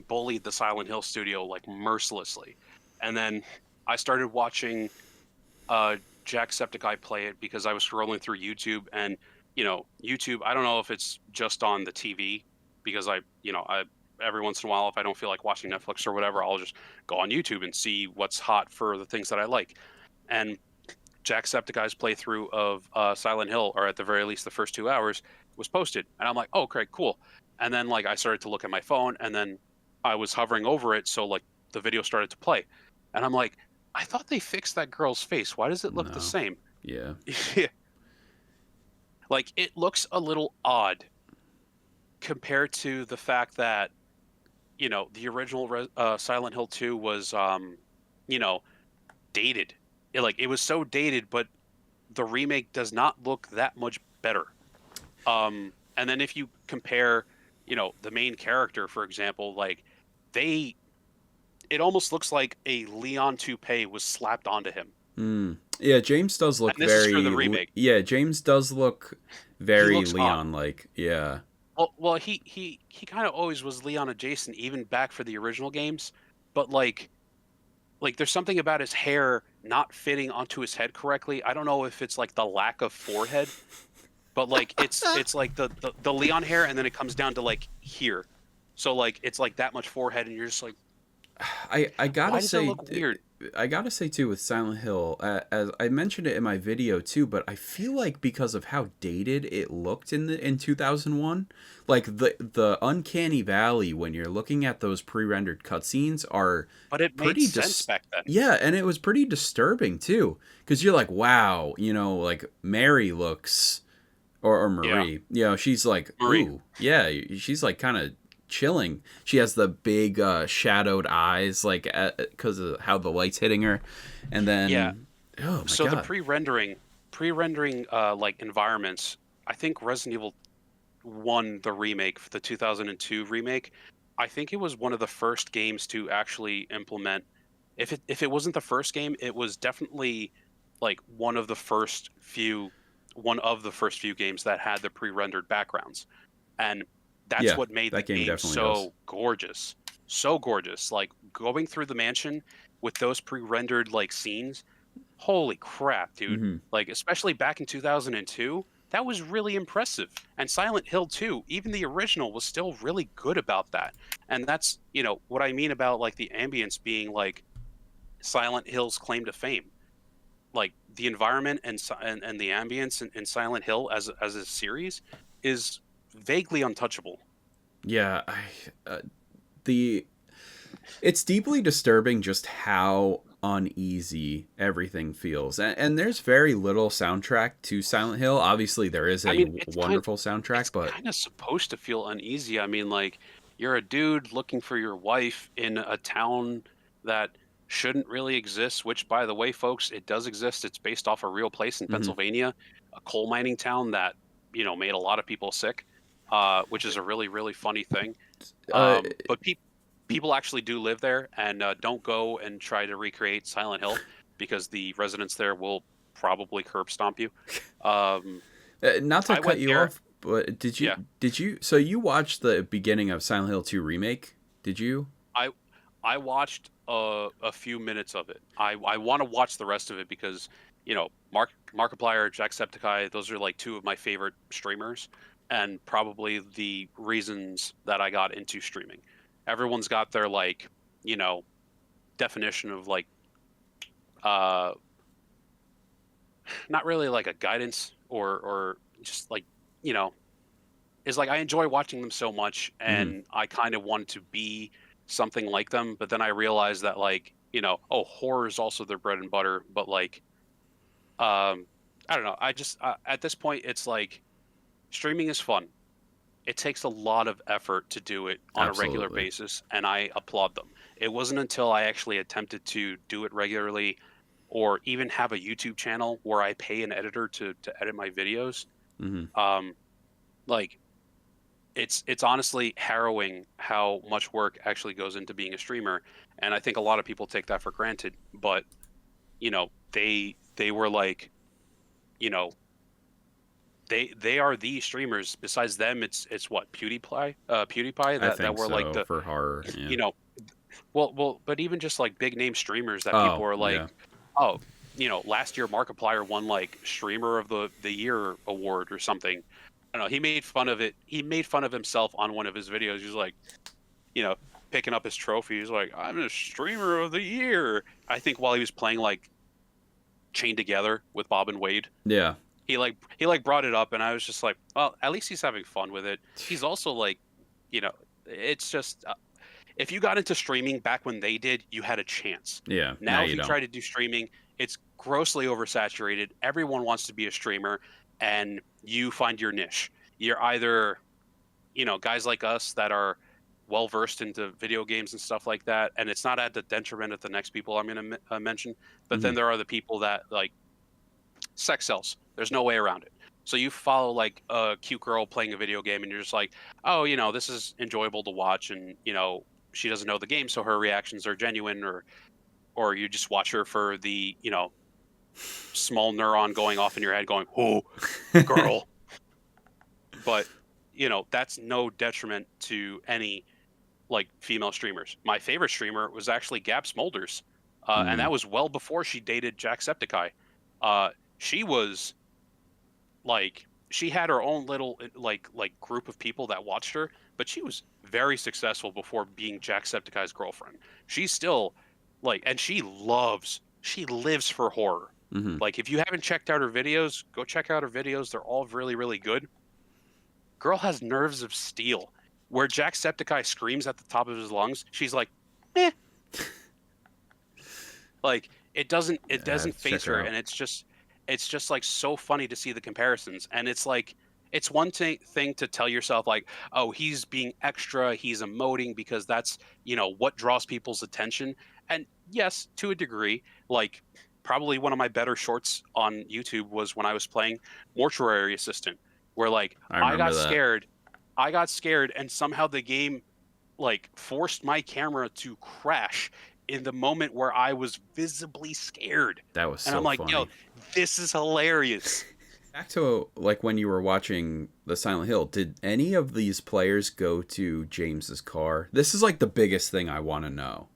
bullied the Silent Hill studio like mercilessly. And then I started watching Jacksepticeye play it because I was scrolling through YouTube, and YouTube, I don't know if it's just on the TV because I every once in a while, if I don't feel like watching Netflix or whatever, I'll just go on YouTube and see what's hot for the things that I like. And Jacksepticeye's playthrough of Silent Hill, or at the very least the first 2 hours, was posted, and I'm like, oh, okay, cool. And then like I started to look at my phone, and then I was hovering over it, so like the video started to play, and I'm like, I thought they fixed that girl's face. Why does it look the No. same? Yeah. Like it looks a little odd compared to the fact that the original Silent Hill 2 was dated. It was so dated, but the remake does not look that much better. And then if you compare, the main character, for example, like it almost looks like a Leon toupee was slapped onto him. Yeah, James does look And this is for the remake. Yeah, James does look He very looks odd. Leon-like. Yeah. Well, he kind of always was Leon adjacent, even back for the original games. But like there's something about his hair not fitting onto his head correctly. I don't know if it's like the lack of forehead, but like it's like the Leon hair, and then it comes down to like here. So like it's like that much forehead, and you're just like, I gotta why does say, it look weird? I gotta say too with Silent Hill, as I mentioned it in my video too, but I feel like because of how dated it looked in 2001, like the uncanny valley when you're looking at those pre-rendered cutscenes are But it made pretty sense back then. yeah, and it was pretty disturbing too, because you're like, wow, like Mary looks, or Marie, she's like, Marie. ooh, yeah, she's like kind of chilling. She has the big shadowed eyes, like because of how the light's hitting her, and then Yeah. oh my So god, the pre-rendering like environments, I think Resident Evil 1, the remake, the 2002 remake, I think it was one of the first games to actually implement. If it wasn't the first game, it was definitely like one of the first few games that had the pre-rendered backgrounds, and that's yeah, what made the that game game definitely so does. gorgeous, so gorgeous. Like going through the mansion with those pre-rendered like scenes, holy crap, dude! Mhm. Like especially back in 2002, that was really impressive. And Silent Hill 2, even the original, was still really good about that. And that's what I mean about like the ambience being like Silent Hill's claim to fame. Like the environment and the ambience in Silent Hill as a series is vaguely untouchable. Yeah, the it's deeply disturbing just how uneasy everything feels, and there's very little soundtrack to Silent Hill. Obviously, there is I a mean, wonderful soundtrack, it's but kind of supposed to feel uneasy. I mean, like you're a dude looking for your wife in a town that shouldn't really exist, which by the way, folks, it does exist. It's based off a real place in Mhm. Pennsylvania, a coal mining town that, made a lot of people sick, which is a really, really funny thing. uh, But people actually do live there, and don't go and try to recreate Silent Hill because the residents there will probably curb stomp you. Um, not to I cut went you there. off, but Yeah. so you watched the beginning of Silent Hill 2 remake? Did you? I I watched a few minutes of it. I want to watch the rest of it because Markiplier, Jacksepticeye, those are like two of my favorite streamers, and probably the reasons that I got into streaming. Everyone's got their like definition of like uh not really like a guidance or just like you know is like I enjoy watching them so much, Hmm. and I kind of want to be something like them. But then I realized that like oh, horror is also their bread and butter. But like I don't know. I just at this point it's like streaming is fun. It takes a lot of effort to do it on a regular Absolutely. basis, and I applaud them. It wasn't until I actually attempted to do it regularly or even have a YouTube channel where I pay an editor to edit my videos. Hmm. Um, like it's honestly harrowing how much work actually goes into being a streamer, and I think a lot of people take that for granted. But they were like, you know, they are the streamers. Besides them, it's what PewDiePie I that think were like so the for horror. Yeah. you know but even just like big name streamers that people Oh, are yeah. like, oh, last year Markiplier won like Streamer of the Year award or something. I don't know. He made fun of it. He made fun of himself on one of his videos. He was like, you know, picking up his trophy. He's like, I'm a Streamer of the Year. I think while he was playing like Chained Together with Bob and Wade, Yeah. he brought it up, and I was just like, well, at least he's having fun with it. He's also like, it's just if you got into streaming back when they did, you had a chance. Yeah. Now Now, if you you don't. try to do streaming, it's grossly oversaturated. Everyone wants to be a streamer, and you find your niche. You're either, guys like us that are well versed into video games and stuff like that, and it's not at the detriment of the next people I'm going to mention. But Hmm. then there are the people that like sex sells. There's no way around it. So you follow like a cute girl playing a video game, and you're just like, oh, this is enjoyable to watch, and she doesn't know the game, so her reactions are genuine, or you just watch her for the small neuron going off in your head, going, oh, girl. But that's no detriment to any like female streamers. My favorite streamer was actually Gab Smolders, and Hmm. that was well before she dated Jacksepticeye. Uh, she was like she had her own little like group of people that watched her, but she was very successful before being Jacksepticeye's girlfriend. She's still like, and she lives for horror. Hmm. Like, if you haven't checked out her videos, go check out her videos. They're all really, really good. Girl has nerves of steel. Where Jacksepticeye screams at the top of his lungs, she's like, eh. Like it I have doesn't to check phase her her, out. and it's just like so funny to see the comparisons. And it's like it's one thing to tell yourself like, oh, he's being extra, he's emoting because that's what draws people's attention. And yes, to a degree, like probably one of my better shorts on YouTube was when I was playing Mortuary Assistant, where like I I remember got that. scared, I got scared, and somehow the game like forced my camera to crash in the moment where I was visibly scared. That was And I'm so like, yo, funny. this is hilarious. Back to like when you were watching the Silent Hill, did any of these players go to James's car? This is like the biggest thing I want to know.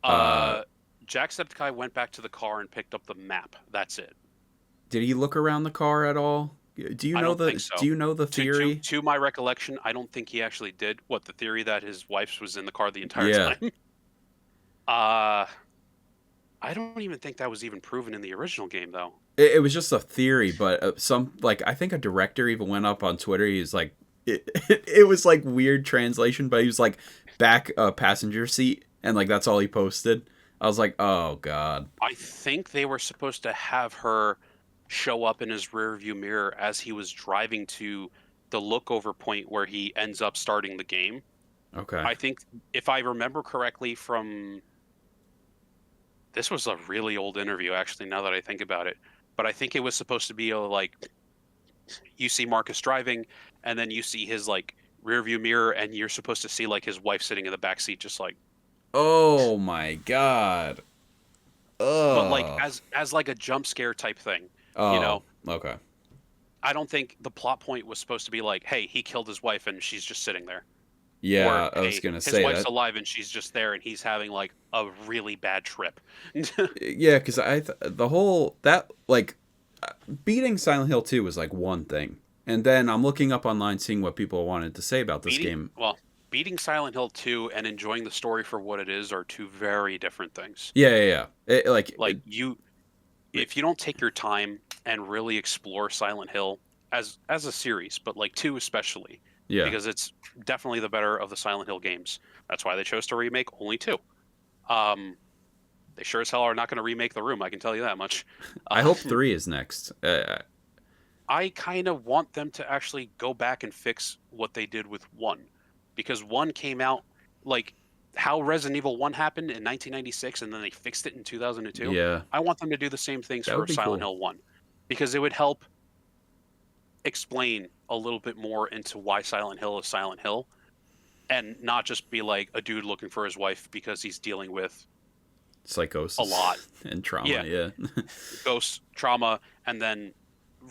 Uh, Uh Jacksepticeye went back to the car and picked up the map. That's it. did he look around the car at all? Do you I know don't think the so. Do you know the To to theory? to my recollection, I don't think he actually did. What, the theory that his wife was in the car the entire Yeah, time? Uh I don't even think that was even proven in the original game though. it was just a theory, but some like I think a director even went up on Twitter. He's like, it was like weird translation, but he was like back passenger seat, and like that's all he posted. I was like, oh god. I think they were supposed to have her show up in his rearview mirror as he was driving to the lookover point where he ends up starting the game. Okay. I think, if I remember correctly from this was a really old interview actually, now that I think about it, but I think it was supposed to be like you see Marcus driving, and then you see his like rearview mirror, and you're supposed to see like his wife sitting in the back seat just like, Oh my god. but like Ugh. as like a jump scare type thing. You Oh, know, okay. I don't think the plot point was supposed to be like, hey, he killed his wife and she's just sitting there. Yeah, Or I was hey, gonna his say wife's that. alive and she's just there and he's having like a really bad trip. Yeah, because the whole that like beating Silent Hill 2 was like one thing, and then I'm looking up online seeing what people wanted to say about this beating game. well, beating Silent Hill 2 and enjoying the story for what it is are two very different things. Yeah, yeah, yeah. Like if you don't take your time and really explore Silent Hill as a series, but like 2 especially, yeah. because it's definitely the better of the Silent Hill games. That's why they chose to remake only 2. Um, they sure as hell are not going to remake The Room, I can tell you that much. I hope 3 is next. I kind of want them to actually go back and fix what they did with 1, because 1 came out like how Resident Evil 1 happened in 1996 and then they fixed it in 2002. Yeah, I want them to do the same things that for would be Silent cool. Hill 1, because it would help explain a little bit more into why Silent Hill is Silent Hill, and not just be like a dude looking for his wife because he's dealing with Psychosis a lot. and trauma. Yeah. Yeah. Ghost trauma and then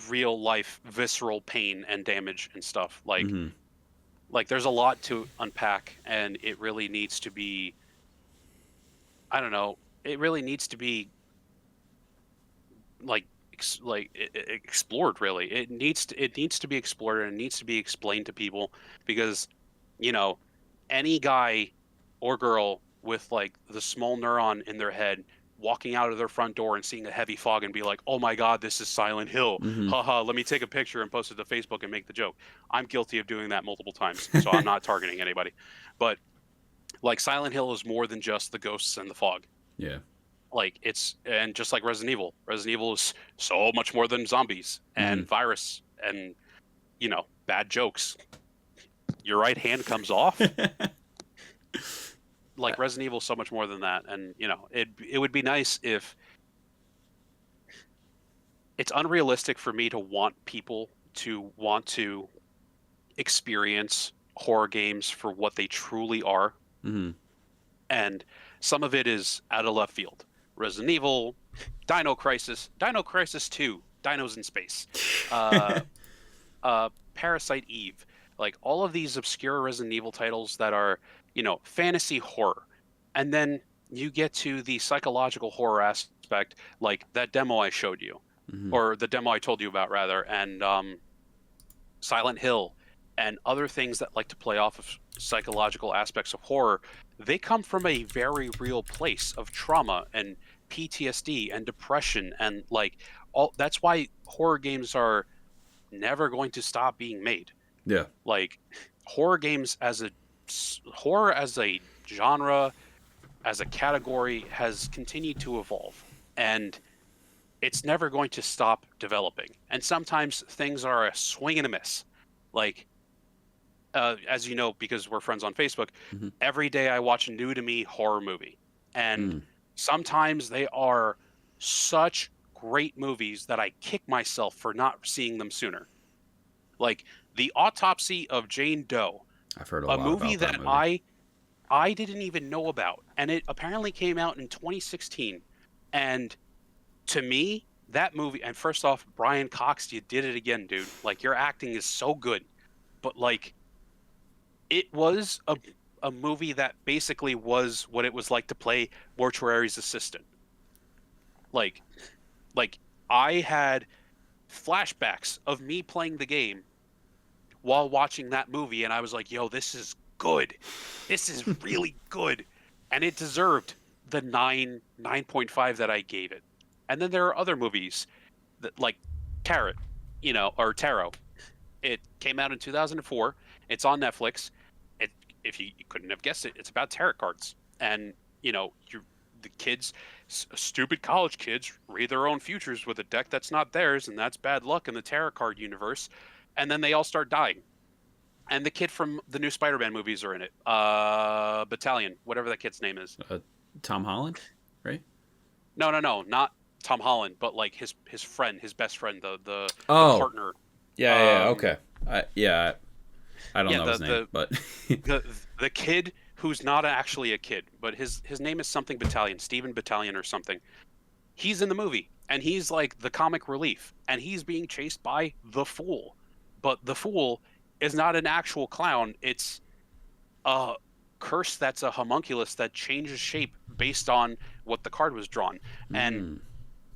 real life visceral pain and damage and stuff. Mhm. Like there's a lot to unpack, and it really needs to be, I don't know, it really needs to be like explored. Really, it needs to be explored, and it needs to be explained to people, because you know, any guy or girl with like the small neuron in their head walking out of their front door and seeing a heavy fog and be like, oh my god, this is Silent Hill, Mhm. haha, let me take a picture and post it to Facebook and make the joke. I'm guilty of doing that multiple times, so I'm not targeting anybody, but like Silent Hill is more than just the ghosts and the fog. Yeah. Like it's, and just like Resident Evil is so much more than zombies and virus and bad jokes. Your right hand comes off. Like Resident Evil is so much more than that, and it would be nice if it's unrealistic for me to want people to want to experience horror games for what they truly are. Mhm. And some of it is out of left field. Resident Evil, Dino Crisis 2, Dinos in Space, Parasite Eve, like all of these obscure Resident Evil titles that are, fantasy horror. And then you get to the psychological horror aspect, like that demo I showed you, Mhm. or the demo I told you about rather, and Silent Hill, and other things that like to play off of psychological aspects of horror. They come from a very real place of trauma and PTSD and depression, and like all. That's why horror games are never going to stop being made. Yeah. Like horror games horror as a genre, as a category, has continued to evolve, and it's never going to stop developing. And sometimes things are a swing and a miss. Like as you know, because we're friends on Facebook, Mhm. every day I watch a new to me horror movie. And sometimes they are such great movies that I kick myself for not seeing them sooner. Like The Autopsy of Jane Doe, I've heard a a lot movie about that that movie. I didn't even know about. And it apparently came out in 2016. And to me, that movie, and first off, Brian Cox, you did it again, dude. Like your acting is so good. But like it was a movie that basically was what it was like to play Mortuary's assistant. Like I had flashbacks of me playing the game while watching that movie, and I was like, yo, this is good. This is really good. And it deserved the 9.5 that I gave it. And then there are other movies that like Tarot. It came out in 2004. It's on Netflix. If you couldn't have guessed it, it's about tarot cards. And, the kids, stupid college kids, read their own futures with a deck that's not theirs, and that's bad luck in the tarot card universe. And then they all start dying. And the kid from the new Spider-Man movies are in it. Battalion, whatever that kid's name is. Tom Holland, right? No, not Tom Holland, but like his friend, his best friend, the partner. Yeah, okay. I don't know his name, the but the kid who's not actually a kid, but his name is something Battalion, Stephen Battalion or something. He's in the movie, and he's like the comic relief, and he's being chased by the Fool. But the Fool is not an actual clown. It's a curse that's a homunculus that changes shape based on what the card was drawn. And Mm.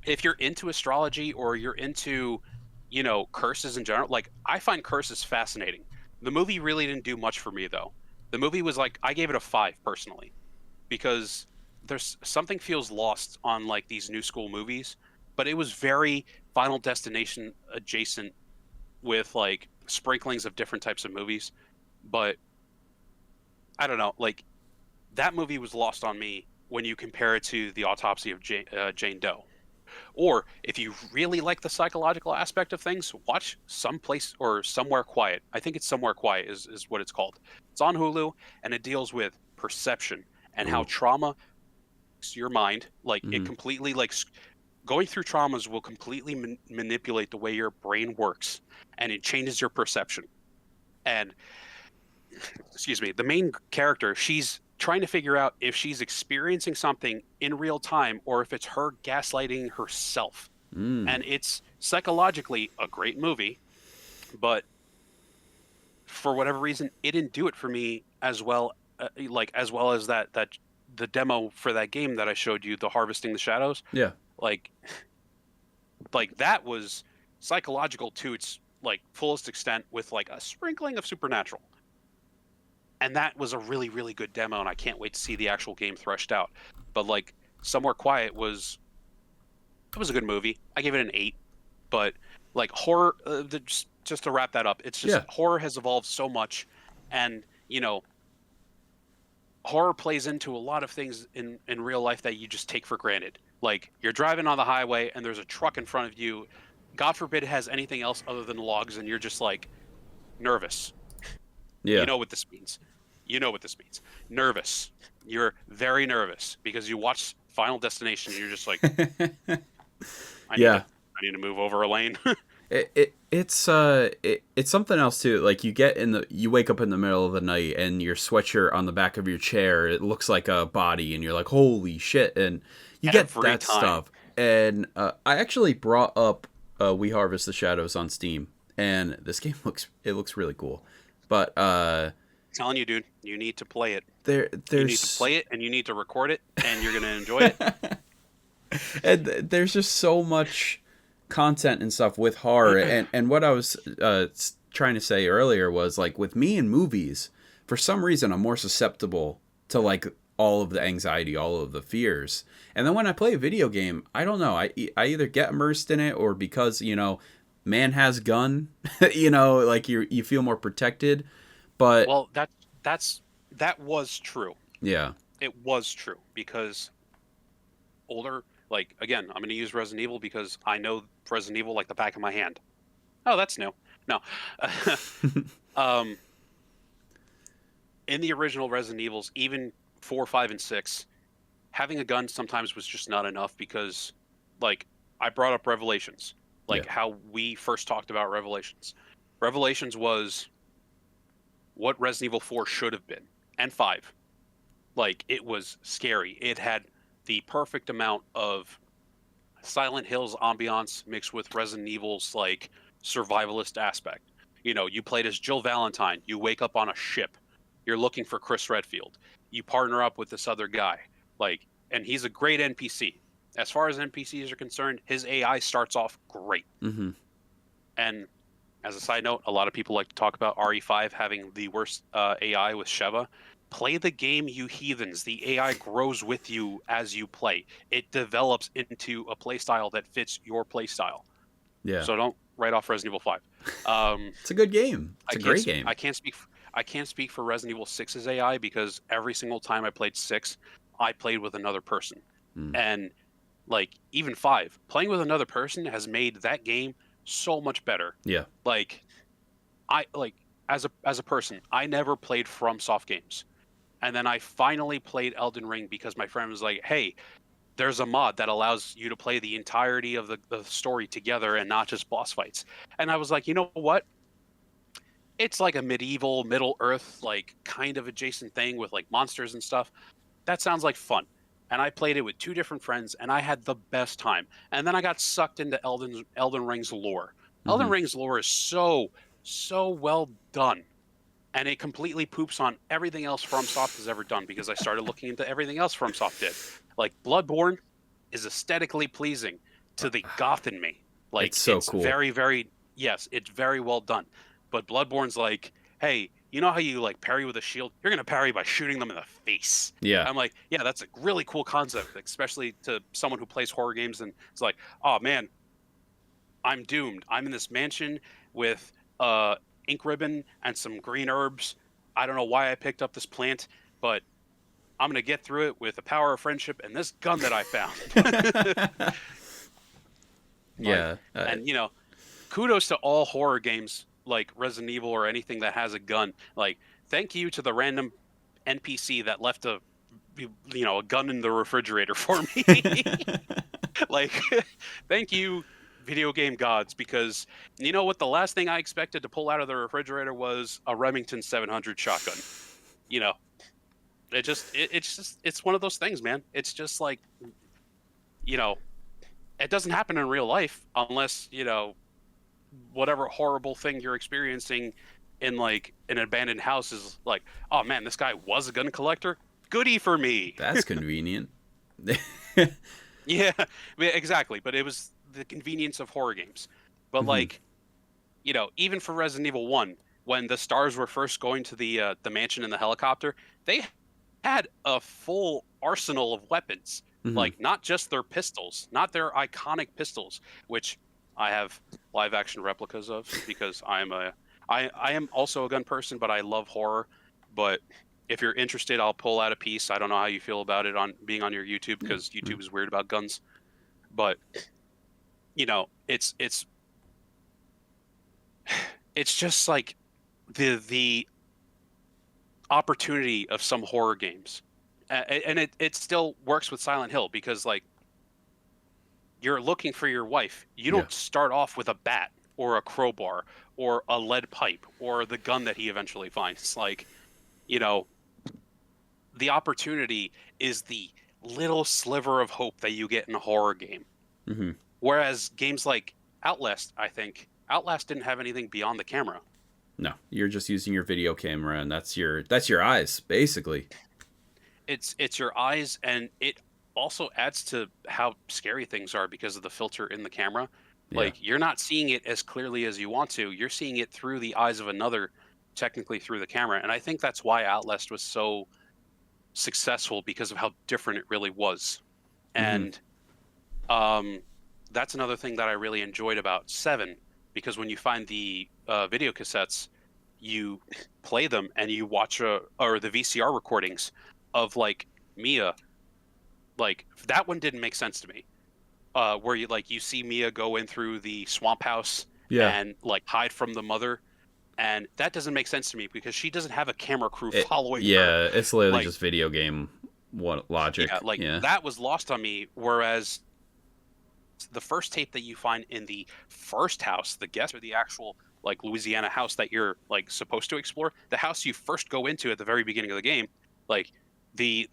if you're into astrology or you're into, you know, curses in general, like I find curses fascinating. The movie really didn't do much for me though. The movie was like, I gave it a 5 personally, because there's something feels lost on like these new school movies, but it was very Final Destination adjacent with like sprinklings of different types of movies. But I don't know, like that movie was lost on me when you compare it to The Autopsy of Jane Doe. Or if you really like the psychological aspect of things, watch Someplace or Somewhere Quiet. I think it's Somewhere Quiet is what it's called. It's on Hulu, and it deals with perception and how Ooh. trauma affects your mind. Like it Mhm. completely like going through traumas will completely manipulate the way your brain works, and it changes your perception. And excuse me, the main character, she's trying to figure out if she's experiencing something in real time or if it's her gaslighting herself. Mm. And it's psychologically a great movie, but for whatever reason, it didn't do it for me as well, like as well as that the demo for that game that I showed you, the Harvesting the Shadows. Yeah. Like like that was psychological to its like fullest extent with like a sprinkling of supernatural. And that was a really, really good demo, and I can't wait to see the actual game threshed out. But like Somewhere Quiet was, it was a good movie. I gave it an 8. But like horror, just to wrap that up, it's just Yeah. horror has evolved so much, and you know, horror plays into a lot of things in real life that you just take for granted. Like you're driving on the highway and there's a truck in front of you. God forbid it has anything else other than logs, and you're just like nervous. Yeah. You know what this means. You know what this means. Nervous. You're very nervous because you watch Final Destination and you're just like, Yeah. I need to move over a lane. It's something else too. Like you wake up in the middle of the night and your sweatshirt on the back of your chair, it looks like a body, and you're like, holy shit! And you get Every that time. stuff. And I actually brought up We Harvest the Shadows on Steam, and this game looks really cool. But I'm telling you, dude, you need to play it. there's You need to play it and you need to record it, and you're gonna enjoy it. and there's just so much content and stuff with horror. And what I was trying to say earlier was, like, with me in movies, for some reason I'm more susceptible to like all of the anxiety, all of the fears. And then when I play a video game, I don't know, I either get immersed in it, or because, you know, man has gun, you know, like you feel more protected. But Well, that was true. yeah. It was true because older, like again, I'm gonna use Resident Evil because I know Resident Evil like the back of my hand. Oh, that's new. No. um, in the original Resident Evils, even 4, 5, and 6, having a gun sometimes was just not enough because, like, I brought up Revelations, like Yeah. how we first talked about Revelations. Revelations was what Resident Evil 4 should have been, and 5. Like, it was scary. It had the perfect amount of Silent Hill's ambiance mixed with Resident Evil's, like, survivalist aspect. You know, you played as Jill Valentine. You wake up on a ship. You're looking for Chris Redfield. You partner up with this other guy. Like, and he's a great NPC. As far as NPCs are concerned, his AI starts off great. Mm-hmm. And as a side note, a lot of people like to talk about RE5 having the worst AI with Sheva. Play the game, you heathens. The AI grows with you as you play. It develops into a playstyle that fits your playstyle. Yeah. So don't write off Resident Evil 5. It's a good game. It's a great game. I can't speak for Resident Evil 6's AI because every single time I played 6, I played with another person. Mm. And like even 5, playing with another person has made that game so much better. Yeah. Like I like as a person, I never played FromSoft games. And then I finally played Elden Ring because my friend was like, "Hey, there's a mod that allows you to play the entirety of the story together and not just boss fights." And I was like, "You know what? It's like a medieval Middle Earth like kind of adjacent thing with like monsters and stuff. That sounds like fun." And I played it with 2 different friends, and I had the best time. And then I got sucked into Elden Ring's lore. Elden Mhm. Ring's lore is so well done. and it completely poops on everything else FromSoft has ever done because I started looking into everything else FromSoft did. Like Bloodborne is aesthetically pleasing to the goth in me. Like It's so cool. very, very it's very well done. But Bloodborne's like, hey, you know how you like parry with a shield? You're gonna parry by shooting them in the face. Yeah. I'm like, yeah, that's a really cool concept, especially to someone who plays horror games and it's like, oh man, I'm doomed. I'm in this mansion with ink ribbon and some green herbs. I don't know why I picked up this plant, but I'm gonna get through it with the power of friendship and this gun that I found. Yeah. And you know, kudos to all horror games like Resident Evil or anything that has a gun. Like, thank you to the random NPC that left a gun in the refrigerator for me. Like, thank you, video game gods, because you know what? The last thing I expected to pull out of the refrigerator was a Remington 700 shotgun. You know, it's one of those things, man. It's just like, you know, it doesn't happen in real life unless, you know, whatever horrible thing you're experiencing in like an abandoned house is like, oh man, this guy was a gun collector. Goody for me. That's convenient. Yeah, exactly. But it was the convenience of horror games. But like, you know, even for Resident Evil 1, when the stars were first going to the mansion in the helicopter, they had a full arsenal of weapons. Like, not just their pistols, not their iconic pistols, which I have live action replicas of because I am also a gun person, but I love horror. But if you're interested, I'll pull out a piece. I don't know how you feel about it on being on your YouTube because YouTube is weird about guns. But you know, it's just like the opportunity of some horror games. And it still works with Silent Hill because like you're looking for your wife. You don't start off with a bat or a crowbar or a lead pipe or the gun that he eventually finds. Like, you know, the opportunity is the little sliver of hope that you get in a horror game. Whereas games like Outlast, I think Outlast didn't have anything beyond the camera. No, you're just using your video camera, and that's your eyes, basically. It's your eyes, and it also adds to how scary things are because of the filter in the camera. Like, you're not seeing it as clearly as you want to. You're seeing it through the eyes of another, technically through the camera. And I think that's why Outlast was so successful because of how different it really was. And that's another thing that I really enjoyed about 7, because when you find the video cassettes, you play them and you watch or the VCR recordings of like Mia. Like, that one didn't make sense to me. Where you see Mia go in through the swamp house and like hide from the mother, and that doesn't make sense to me because she doesn't have a camera crew following her. Yeah, it's literally just video game logic. Yeah, that was lost on me. Whereas the first tape that you find in the first house, the guest or the actual like Louisiana house that you're like supposed to explore, the house you first go into at the very beginning of the game, like the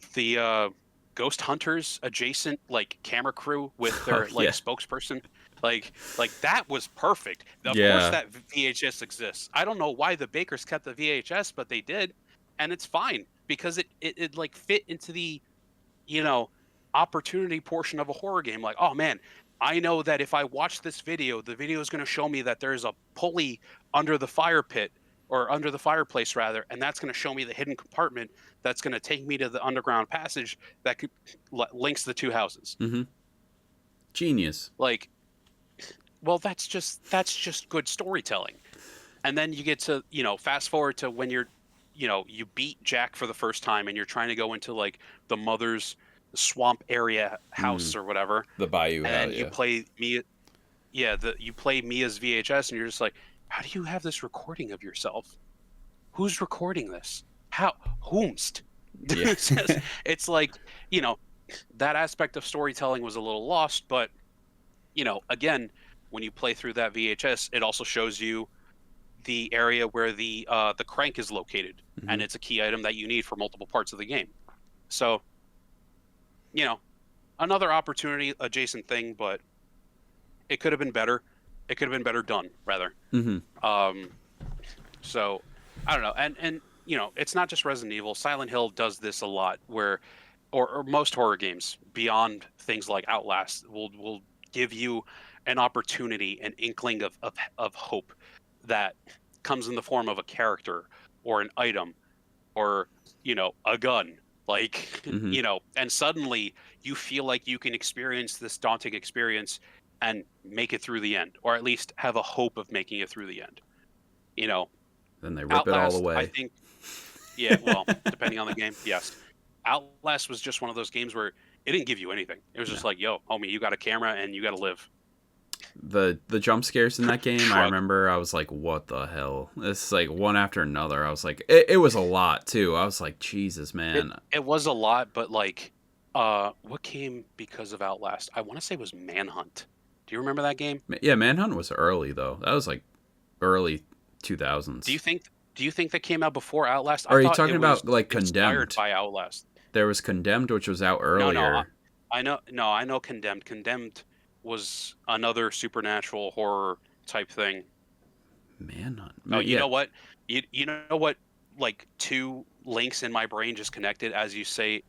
ghost hunters adjacent like camera crew with their spokesperson, like that was perfect. Of course that VHS exists. I don't know why the Bakers kept the VHS, but they did, and it's fine because it like fit into the, you know, opportunity portion of a horror game. Like, oh man, I know that if I watch this video, the video is going to show me that there's a pulley under the fire pit, or under the fireplace rather, and that's going to show me the hidden compartment that's going to take me to the underground passage that links the two houses. Genius. Like, well, that's just good storytelling. And then you get to, you know, fast forward to when you're, you know, you beat Jack for the first time and you're trying to go into like the mother's swamp area house or whatever. The bayou house. And you play Mia. Yeah, you play Mia's VHS and you're just like, how do you have this recording of yourself? Who's recording this? How? Whomst? Yeah. It's like, you know, that aspect of storytelling was a little lost, but, you know, again, when you play through that VHS, it also shows you the area where the crank is located, and it's a key item that you need for multiple parts of the game. So, you know, another opportunity adjacent thing, but it could have been better. It could have been better done, rather. So I don't know, and you know, it's not just Resident Evil. Silent Hill does this a lot, where, or most horror games beyond things like Outlast will give you an opportunity, an inkling of hope that comes in the form of a character or an item or, you know, a gun. Like, Hmm. you know, and suddenly you feel like you can experience this daunting experience and make it through the end, or at least have a hope of making it through the end. You know, Then they rip it all Outlast, I away. think, yeah, well, depending on the game, yes. Outlast was just one of those games where it didn't give you anything. It was No. just like, yo, homie, you got a camera and you got to live. The jump scares in that game, I Shrug. remember I was like, what the hell? It's like one after another. I was like, it was a lot too. I was like, Jesus, man. It was a lot, but like, what came because of Outlast? I want to say it was Manhunt. Do you remember that game? Yeah, Manhunt was early though. That was like early 2000s. Do you think that came out before Outlast? Or are I you thought talking it was about like inspired Condemned? by Outlast. There was Condemned, which was out No, no, earlier. I know. No, I know Condemned. Condemned was another supernatural horror type thing. Manhunt. Oh, you Yeah, know what? You know what? Like two links in my brain just connected as you said,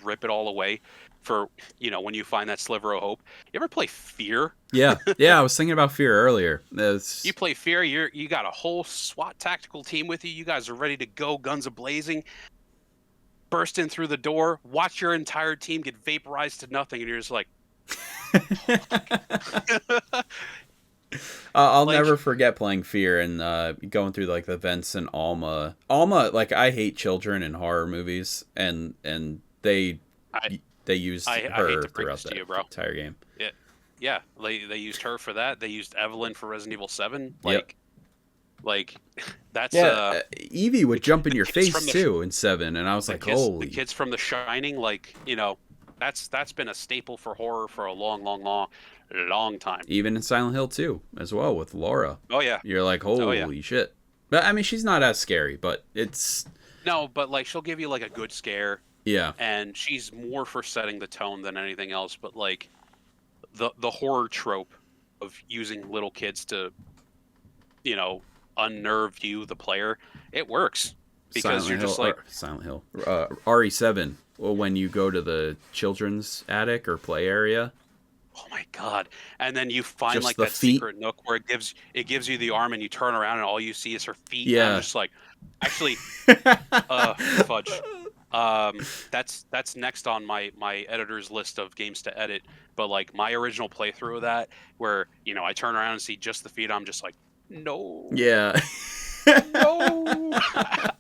rip it all away. For, you know, when you find that sliver of hope. You ever play Fear? yeah, yeah. I was thinking about Fear earlier. It's, You play Fear. You got a whole SWAT tactical team with you. You guys are ready to go, guns a blazing. Burst in through the door. Watch your entire team get vaporized to nothing, and you're just like, I'll like, never forget playing Fear and going through like the vents in Alma. Alma, like I hate children in horror movies, and they I used I hate her to break throughout this to the you, bro. entire game. Yeah, they used her for that. They used Evelyn for Resident Evil 7. Yep. Like that's Yeah, Evie would jump in your kids face from the too in 7, and I was like, holy. the kids from The Shining. Like, you know, that's been a staple for horror for a long time. Even in Silent Hill 2 as well with Laura. Oh yeah. You're like, Oh yeah. holy shit. But I mean, she's not as scary, but it's No, but like she'll give you like a good scare, yeah, and she's more for setting the tone than anything else. But like the horror trope of using little kids to, you know, unnerve you, the player, it works because you're just like, Silent Hill, RE7. Well, when you go to the children's attic or play area, oh my god! And then you find Just like the that feet. secret nook where it gives you the arm, and you turn around and all you see is her feet. And Yeah. I'm just like, actually, fudge. That's next on my editor's list of games to edit. But like my original playthrough of that, where, you know, I turn around and see just the feet, I'm just like, no, yeah. no,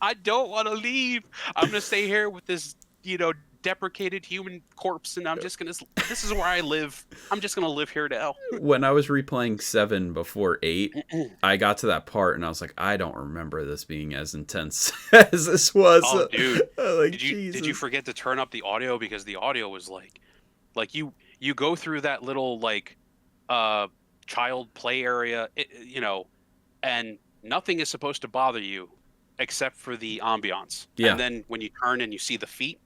I don't want to leave. I'm gonna stay here with this, you know, deprecated human corpse, and I'm just gonna. This is where I live. I'm just gonna live here now. When I was replaying 7 before 8, I got to that part and I was like, I don't remember this being as intense as this was. Oh, dude, Like, did you Jesus. forget to turn up the audio, because the audio was like you go through that little like child play area, you know, and nothing is supposed to bother you except for the ambiance. Yeah. And then when you turn and you see the feet,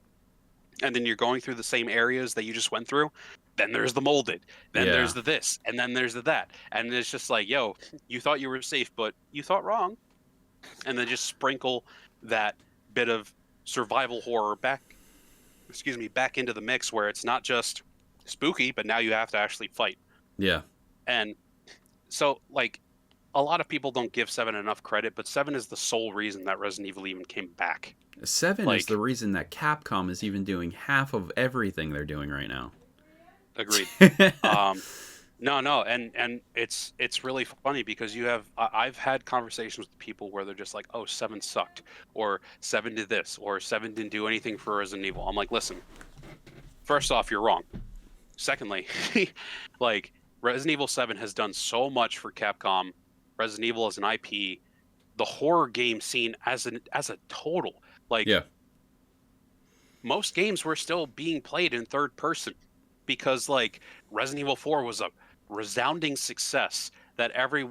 and then you're going through the same areas that you just went through, then there's the molded, then Yeah. there's the this, and then there's the that, and it's just like, yo, you thought you were safe, but you thought wrong. And then just sprinkle that bit of survival horror back into the mix, where it's not just spooky, but now you have to actually fight. Yeah. And so, like, a lot of people don't give 7 enough credit, but 7 is the sole reason that Resident Evil even came back. 7 is Like- the reason that Capcom is even doing half of everything they're doing right now. Agreed. No, and it's really funny because I've had conversations with people where they're just like, oh, 7 sucked, or 7 did this, or 7 didn't do anything for Resident Evil. I'm like, listen, first off, you're wrong. Secondly, like, Resident Evil 7 has done so much for Capcom, Resident Evil as an IP, the horror game scene as a total. Like, Yeah. most games were still being played in third person, because like Resident Evil 4 was a resounding success that every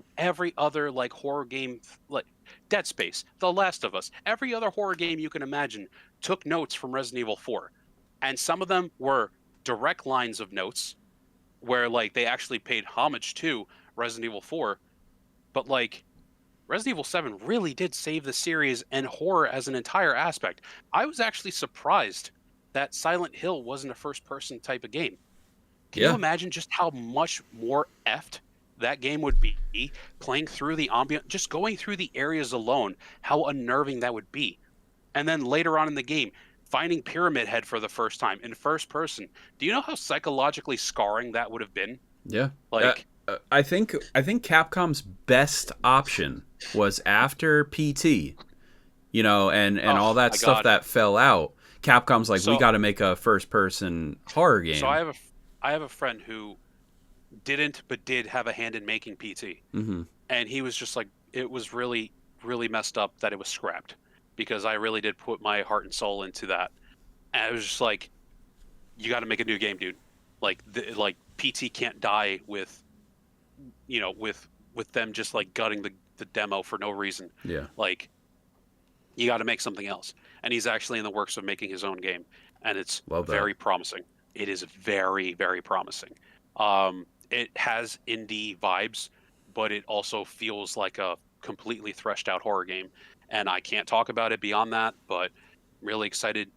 other like horror game, like Dead Space, The Last of Us, every other horror game you can imagine took notes from Resident Evil 4. And some of them were direct lines of notes where like they actually paid homage to Resident Evil 4, but like Resident Evil 7 really did save the series and horror as an entire aspect. I was actually surprised that Silent Hill wasn't a first-person type of game. Can you Yeah. imagine just how much more effed that game would be playing through the ambient, just going through the areas alone, how unnerving that would be. And then later on in the game, finding Pyramid Head for the first time in first person. Do you know how psychologically scarring that would have been? Yeah. Like, I think Capcom's best option was after PT, you know, and oh all that my stuff God. that fell out. Capcom's like, we So, got to make a first person horror so game. I have a friend who didn't, but did have a hand in making PT. Hmm. And he was just like, it was really, really messed up that it was scrapped because I really did put my heart and soul into that. And I was just like, you got to make a new game, dude. Like PT can't die with, with them just like gutting the demo for no reason. Yeah. Like, you got to make something else. And he's actually in the works of making his own game, and it's Love that. very promising. It is very, very promising. It has indie vibes, but it also feels like a completely threshed out horror game. And I can't talk about it beyond that, but I'm really excited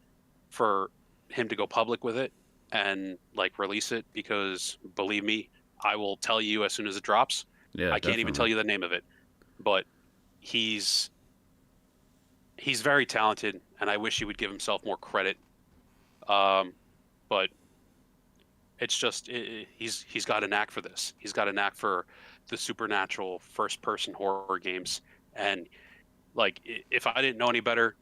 for him to go public with it and like release it because believe me, I will tell you as soon as it drops. Yeah. I can't even tell you the name of it, but he's very talented, and I wish he would give himself more credit. But it's just he's got a knack for this. He's got a knack for the supernatural first-person horror games, and like if I didn't know any better,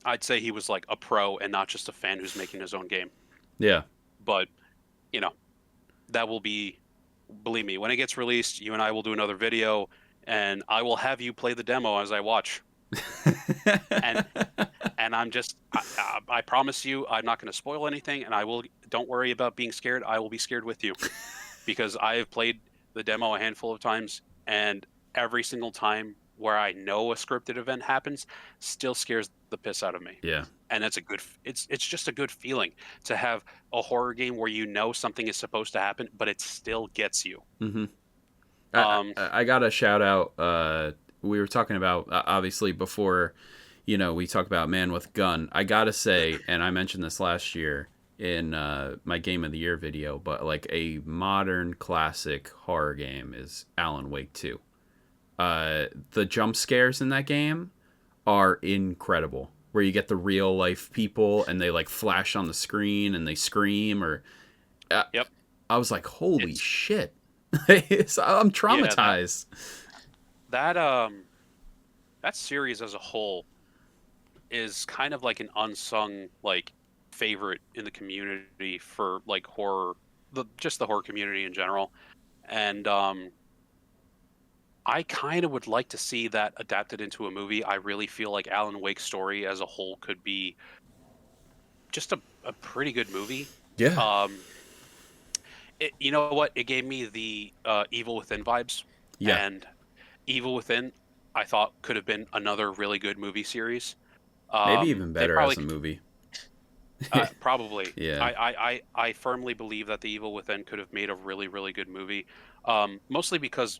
I'd say he was like a pro and not just a fan who's making his own game. Yeah. But you know, that will be, believe me, when it gets released, you and I will do another video, and I will have you play the demo as I watch. and I'm just I promise you I'm not going to spoil anything, and I will, don't worry about being scared. I will be scared with you because I have played the demo a handful of times, and every single time where I know a scripted event happens still scares the piss out of me. Yeah. And that's a good, it's just a good feeling to have a horror game where you know something is supposed to happen but it still gets you. Mm-hmm. I got a shout out. We were talking about obviously before, you know, we talk about Man with Gun. I gotta say, and I mentioned this last year in my Game of the Year video, but like a modern classic horror game is Alan Wake 2. The jump scares in that game are incredible. Where you get the real life people and they like flash on the screen and they scream or. Yep. I was like, holy shit. I'm traumatized. Yeah, that series as a whole is kind of like an unsung like favorite in the community for like horror, just the horror community in general. And I kind of would like to see that adapted into a movie. I really feel like Alan Wake's story as a whole could be just a pretty good movie. Yeah. You know what? It gave me the Evil Within vibes. Yeah. And Evil Within, I thought could have been another really good movie series. Maybe even better as a movie. Probably. Yeah. I firmly believe that the Evil Within could have made a really, really good movie. Mostly because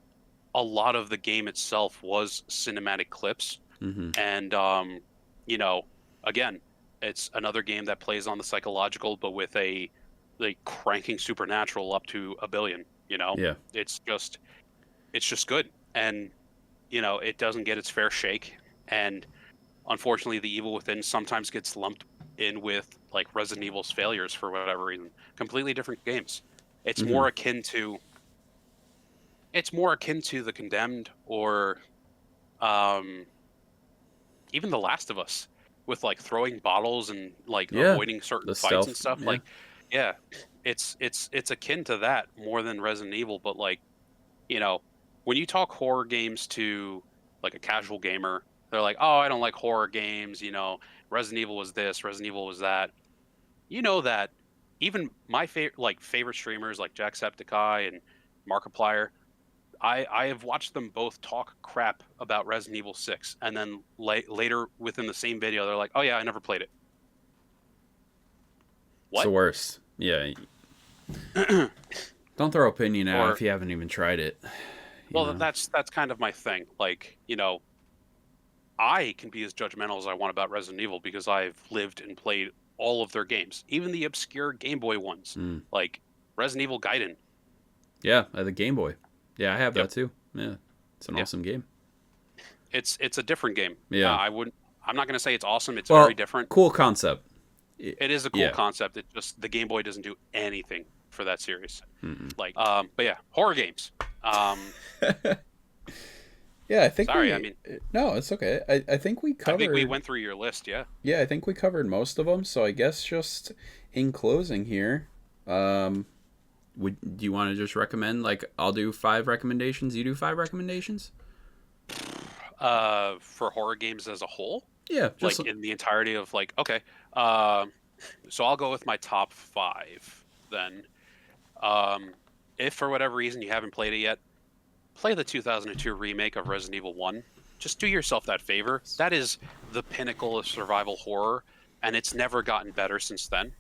a lot of the game itself was cinematic clips. Mm-hmm. And, you know, again, it's another game that plays on the psychological, but with a like cranking supernatural up to 1 billion, you know? Yeah. It's just good. And, you know, it doesn't get its fair shake. And unfortunately, the Evil Within sometimes gets lumped in with like Resident Evil's failures for whatever reason. Completely different games. It's more akin to The Condemned or even The Last of Us with like throwing bottles and like avoiding certain the fights stealth, and stuff. yeah. Like, yeah, it's akin to that more than Resident Evil. But like, you know, when you talk horror games to like a casual gamer, they're like, oh, I don't like horror games. You know, Resident Evil was this, Resident Evil was that. You know that even my favorite streamers like Jacksepticeye and Markiplier, I have watched them both talk crap about Resident Evil 6, and then later within the same video, they're like, oh yeah, I never played it. What? It's the worst. Yeah. Don't throw opinion out if you haven't even tried it. you Well, know. that's kind of my thing. Like, I can be as judgmental as I want about Resident Evil because I've lived and played all of their games, even the obscure Game Boy ones, Mm. like Resident Evil Gaiden. Yeah, the Game Boy. Yeah, I have Yep. that too. Yeah, it's an Yeah. awesome game. It's a different game. Yeah. I'm not going to say it's awesome. It's very Well, different. cool concept. It is a cool Yeah. concept. It just the Game Boy doesn't do anything for that series. Mm-mm. Like, but yeah, horror games. Yeah, I think. Sorry, I mean, no, it's okay. I think we I covered. think we went through your list. Yeah. Yeah, I think we covered most of them. So I guess just in closing here, do you want to just recommend? Like, I'll do 5 recommendations. You do 5 recommendations. For horror games as a whole. Yeah, just Like in the entirety of like, okay, so I'll go with my top 5 then. If for whatever reason you haven't played it yet, play the 2002 remake of Resident Evil 1. Just do yourself that favor. That is the pinnacle of survival horror, and it's never gotten better since then.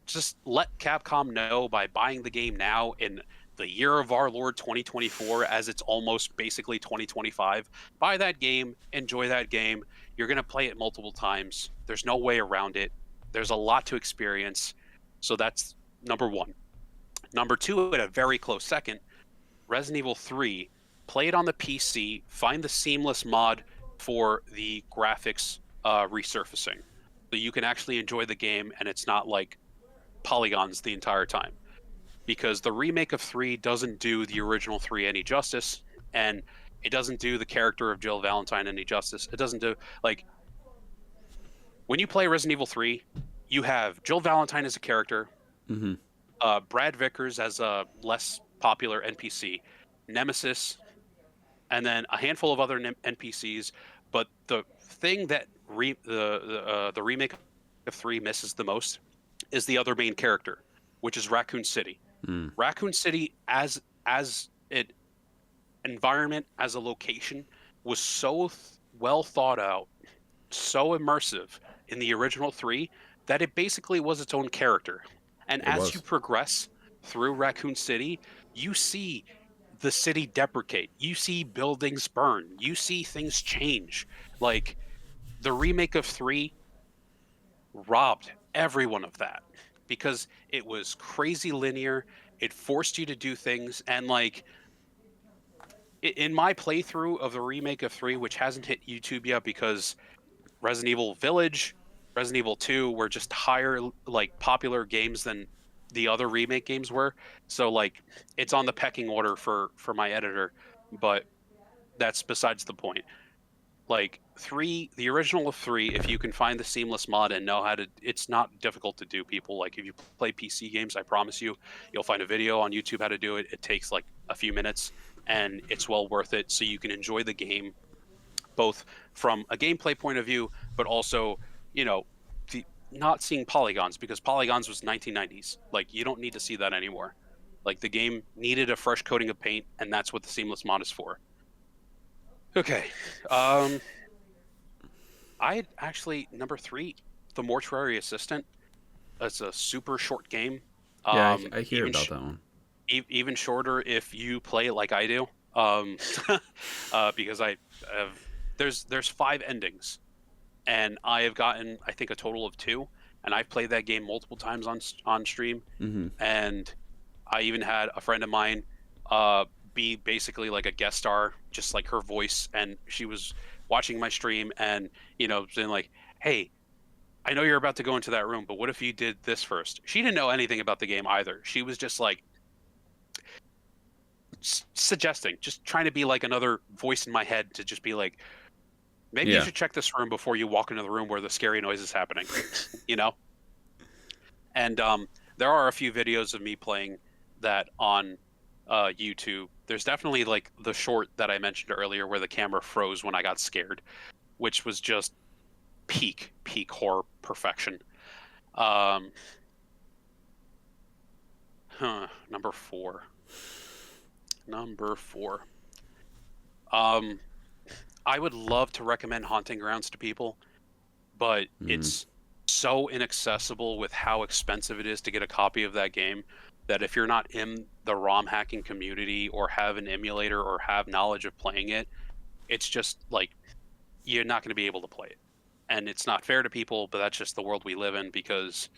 Just let Capcom know by buying the game now in the year of our Lord 2024, as it's almost basically 2025. Buy that game, enjoy that game. You're going to play it multiple times. There's no way around it. There's a lot to experience. So that's number 1. Number 2, at a very close second, Resident Evil 3. Play it on the PC. Find the seamless mod for the graphics resurfacing. So you can actually enjoy the game and it's not like polygons the entire time. Because the remake of 3 doesn't do the original 3 any justice, and it doesn't do the character of Jill Valentine any justice. It doesn't do, like, when you play Resident Evil 3, you have Jill Valentine as a character, Mm-hmm. Brad Vickers as a less popular NPC, Nemesis, and then a handful of other NPCs. But the thing that the remake of 3 misses the most is the other main character, which is Raccoon City. Mm. Raccoon City as an environment, as a location, was so well thought out, so immersive in the original 3 that it basically was its own character. And as you progress through Raccoon City, you see the city deprecate. You see buildings burn. You see things change. Like, the remake of 3 robbed everyone of that because it was crazy linear. It forced you to do things. And, like, in my playthrough of the remake of 3, which hasn't hit YouTube yet because Resident Evil Village, Resident Evil 2 were just higher, like, popular games than the other remake games were. So, like, it's on the pecking order for my editor, but that's besides the point. Like, 3, the original of 3, if you can find the seamless mod and know how to, it's not difficult to do, people. Like, if you play PC games, I promise you, you'll find a video on YouTube how to do it. It takes, like, a few minutes, and it's well worth it, so you can enjoy the game, both from a gameplay point of view, but also, not seeing polygons, because polygons was 1990s. Like, you don't need to see that anymore. Like, the game needed a fresh coating of paint, and that's what the seamless mod is for. Okay. I actually, number 3, The Mortuary Assistant. That's a super short game. Yeah, I hear about that one. Even shorter if you play it like I do. Because there's 5 endings, and I have gotten, I think, a total of 2, and I've played that game multiple times on stream. Mm-hmm. And I even had a friend of mine be basically like a guest star, just like her voice, and she was watching my stream and saying like, hey, I know you're about to go into that room, but what if you did this first? She didn't know anything about the game either. She was just like suggesting, just trying to be like another voice in my head to just be like, maybe you should check this room before you walk into the room where the scary noise is happening. And there are a few videos of me playing that on YouTube. There's definitely like the short that I mentioned earlier where the camera froze when I got scared, which was just peak horror perfection. Number 4. I would love to recommend Haunting Grounds to people, but it's so inaccessible with how expensive it is to get a copy of that game. that if you're not in the ROM hacking community or have an emulator or have knowledge of playing it, it's just like you're not going to be able to play it. And it's not fair to people, but that's just the world we live in because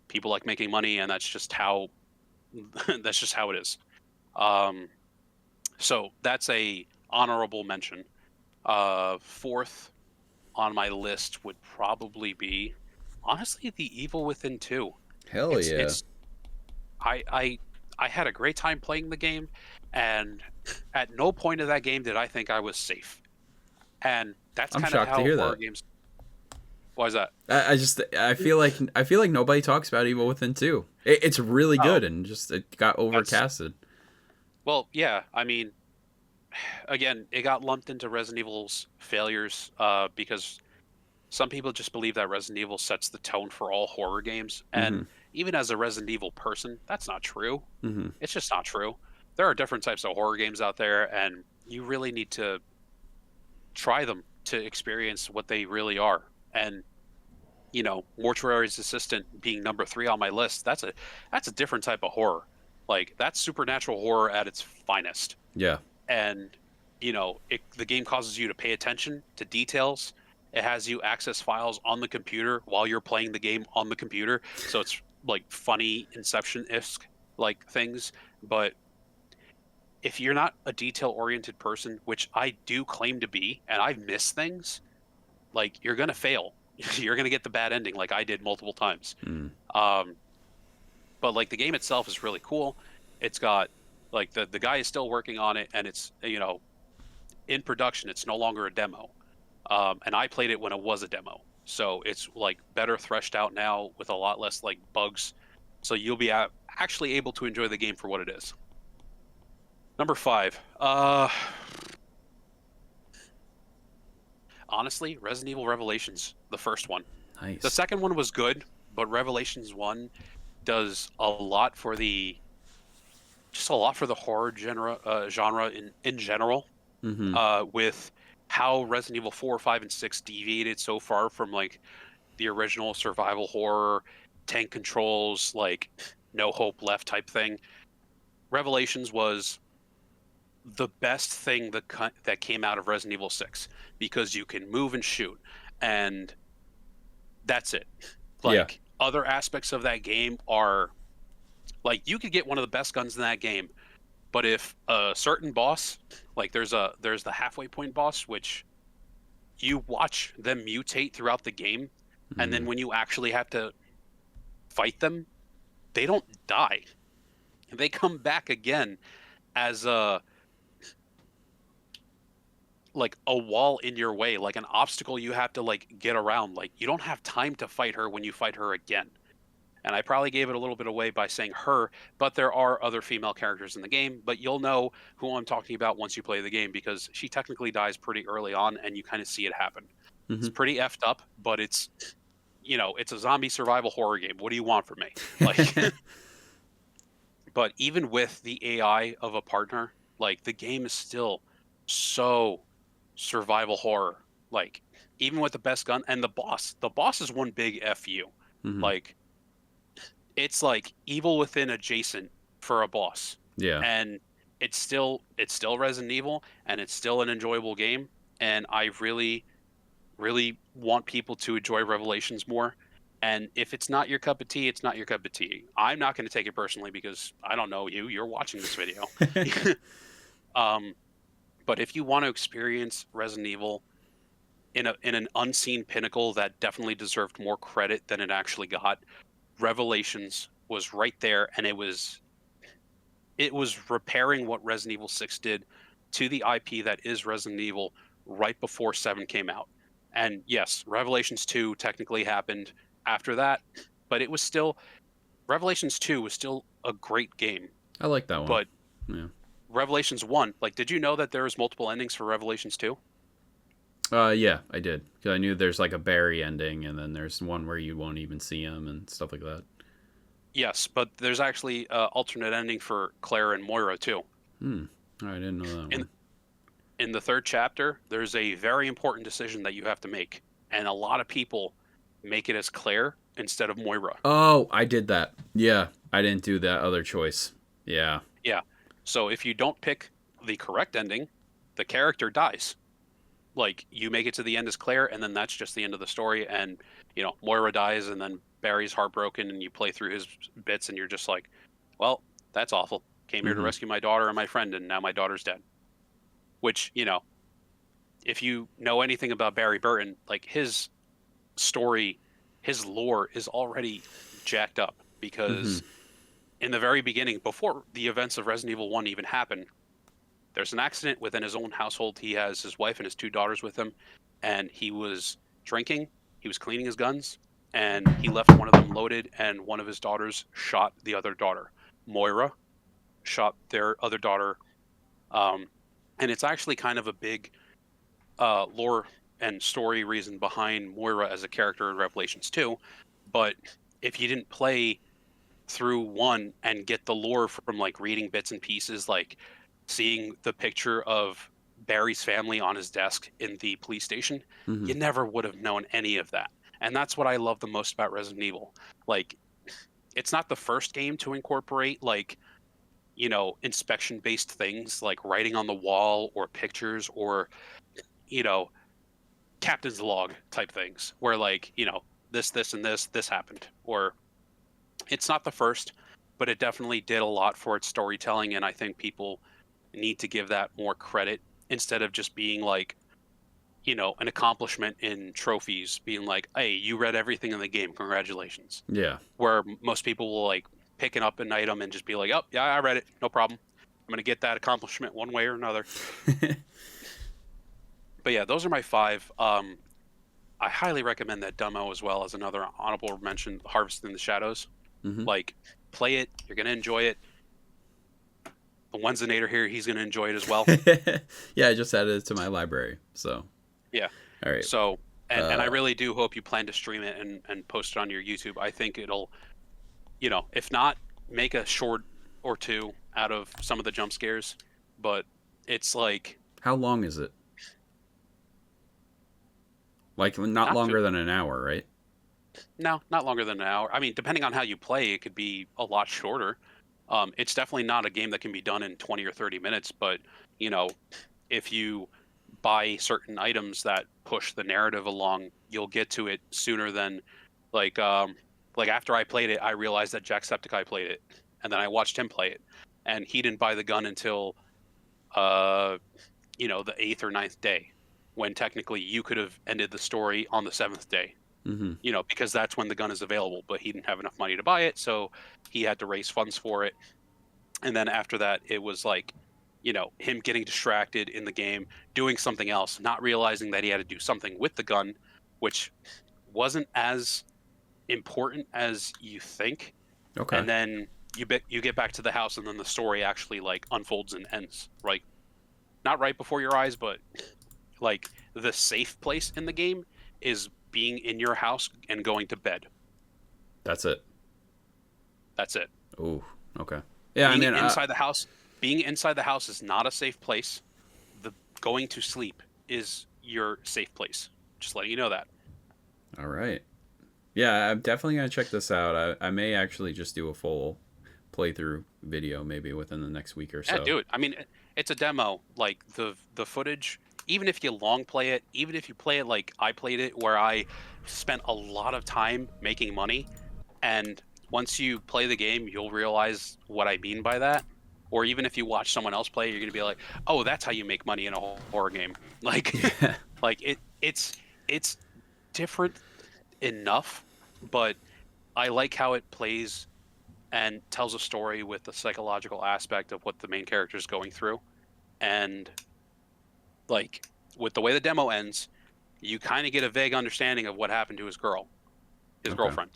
people like making money, and that's just how it is. So that's a honorable mention. Fourth on my list would probably be honestly The Evil Within 2. Hell yeah. It's I had a great time playing the game, and at no point of that game did I think I was safe. And that's I'm kind of shocked how to hear horror that. games. Why is that? I feel like nobody talks about Evil Within 2. It's really good, and just it got overcasted. Well, yeah. I mean, again, it got lumped into Resident Evil's failures because some people just believe that Resident Evil sets the tone for all horror games. And even as a Resident Evil person, that's not true. It's just not true. There are different types of horror games out there, and you really need to try them to experience what they really are. And Mortuary's Assistant being number 3 on my list, that's a different type of horror. Like, that's supernatural horror at its finest. Yeah. And the game causes you to pay attention to details. It has you access files on the computer while you're playing the game on the computer, so it's like funny Inception-esque like things. But if you're not a detail-oriented person, which I do claim to be, and I miss things, like, you're gonna fail. You're gonna get the bad ending, like I did multiple times. But like the game itself is really cool. It's got like the guy is still working on it, and it's in production. It's no longer a demo, and I played it when it was a demo, so it's like better threshed out now with a lot less like bugs. So you'll be actually able to enjoy the game for what it is. Number 5. Honestly, Resident Evil Revelations, the first one. Nice. The second one was good, but Revelations 1 does a lot for the horror genre in general. With how Resident Evil 4, 5, and 6 deviated so far from like the original survival horror, tank controls, like no hope left type thing. Revelations was the best thing that came out of Resident Evil 6 because you can move and shoot, and that's it. Like, other aspects of that game are like you could get one of the best guns in that game, but if a certain boss, like there's the halfway point boss, which you watch them mutate throughout the game, and then when you actually have to fight them, they don't die. They come back again as a wall in your way, like an obstacle you have to like get around. Like, you don't have time to fight her when you fight her again. And I probably gave it a little bit away by saying her, but there are other female characters in the game, but you'll know who I'm talking about once you play the game because she technically dies pretty early on and you kind of see it happen. It's pretty effed up, but it's a zombie survival horror game. What do you want from me? Like, but even with the AI of a partner, like, the game is still so survival horror. Like, even with the best gun and the boss is one big fu. Like, it's like Evil Within adjacent for a boss. And it's still Resident Evil, and it's still an enjoyable game, and I really want people to enjoy Revelations more. And if it's not your cup of tea, it's not your cup of tea. I'm not going to take it personally because I don't know you. You're watching this video. But if you want to experience Resident Evil in an unseen pinnacle that definitely deserved more credit than it actually got, Revelations was right there, and it was repairing what Resident Evil 6 did to the IP that is Resident Evil right before 7 came out. And yes, Revelations 2 technically happened after that, but it was still Revelations 2 was still a great game. I like that one. But yeah. Revelations 1, like, did you know that there was multiple endings for Revelations 2? Yeah, I did. 'Cause I knew there's like a Barry ending, and then there's one where you won't even see him and stuff like that. Yes, but there's actually an alternate ending for Claire and Moira too. I didn't know that one. In the 3rd chapter, there's a very important decision that you have to make, and a lot of people make it as Claire instead of Moira. Oh, I did that. Yeah, I didn't do that other choice. Yeah. Yeah. So if you don't pick the correct ending, the character dies. Like, you make it to the end as Claire, and then that's just the end of the story. And, you know, Moira dies, and then Barry's heartbroken, and you play through his bits, and you're just like, well, that's awful. Came here to rescue my daughter and my friend, and now my daughter's dead. Which, you know, if you know anything about Barry Burton, like, his story, his lore is already jacked up because in the very beginning, before the events of Resident Evil 1 even happen, there's an accident within his own household. He has his wife and his 2 daughters with him, and he was drinking, he was cleaning his guns, and he left one of them loaded, and one of his daughters shot the other daughter. Moira shot their other daughter, and it's actually kind of a big lore and story reason behind Moira as a character in Revelations 2, but if you didn't play through 1 and get the lore from, like, reading bits and pieces, like seeing the picture of Barry's family on his desk in the police station, you never would have known any of that. And that's what I love the most about Resident Evil. Like, it's not the first game to incorporate, like, you know, inspection-based things like writing on the wall or pictures or, you know, captain's log type things where, like, you know, this, and this happened. Or it's not the first, but it definitely did a lot for its storytelling, and I think people need to give that more credit instead of just being like, you know, an accomplishment in trophies, being like, hey, you read everything in the game, congratulations. Yeah. Where most people will, like, pick it up an item and just be like, oh, yeah, I read it, no problem. I'm going to get that accomplishment one way or another. But yeah, those are my 5. I highly recommend that demo as well as another honorable mention, Harvest in the Shadows. Like, play it, you're going to enjoy it. The WenzReviewz here, he's going to enjoy it as well. Yeah, I just added it to my library, so. Yeah. All right. So, and I really do hope you plan to stream it and post it on your YouTube. I think it'll, you know, if not, make a short or 2 out of some of the jump scares. But it's like... How long is it? Like, not longer than an hour, right? No, not longer than an hour. I mean, depending on how you play, it could be a lot shorter. It's definitely not a game that can be done in 20 or 30 minutes, but, you know, if you buy certain items that push the narrative along, you'll get to it sooner than, like after I played it, I realized that Jacksepticeye played it, and then I watched him play it, and he didn't buy the gun until, you know, the 8th or 9th day, when technically you could have ended the story on the 7th day. You know, because that's when the gun is available, but he didn't have enough money to buy it, so he had to raise funds for it. And then after that, it was like, you know, him getting distracted in the game, doing something else, not realizing that he had to do something with the gun, which wasn't as important as you think. Okay. And then you get back to the house, and then the story actually, like, unfolds and ends, right? Not right before your eyes, but, like, the safe place in the game is being in your house and going to bed. That's it. That's it. Ooh, okay. Yeah, being inside the house is not a safe place. The going to sleep is your safe place. Just letting you know that. All right. Yeah, I'm definitely gonna check this out. I may actually just do a full playthrough video maybe within the next week or so. Yeah, do it. I mean, it's a demo. Like, the footage, even if you long play it, even if you play it like I played it, where I spent a lot of time making money, and once you play the game, you'll realize what I mean by that. Or even if you watch someone else play, you're gonna be like, oh, that's how you make money in a horror game. Like, like it's different enough, but I like how it plays and tells a story with the psychological aspect of what the main character is going through. And, like, with the way the demo ends, you kind of get a vague understanding of what happened to his girlfriend.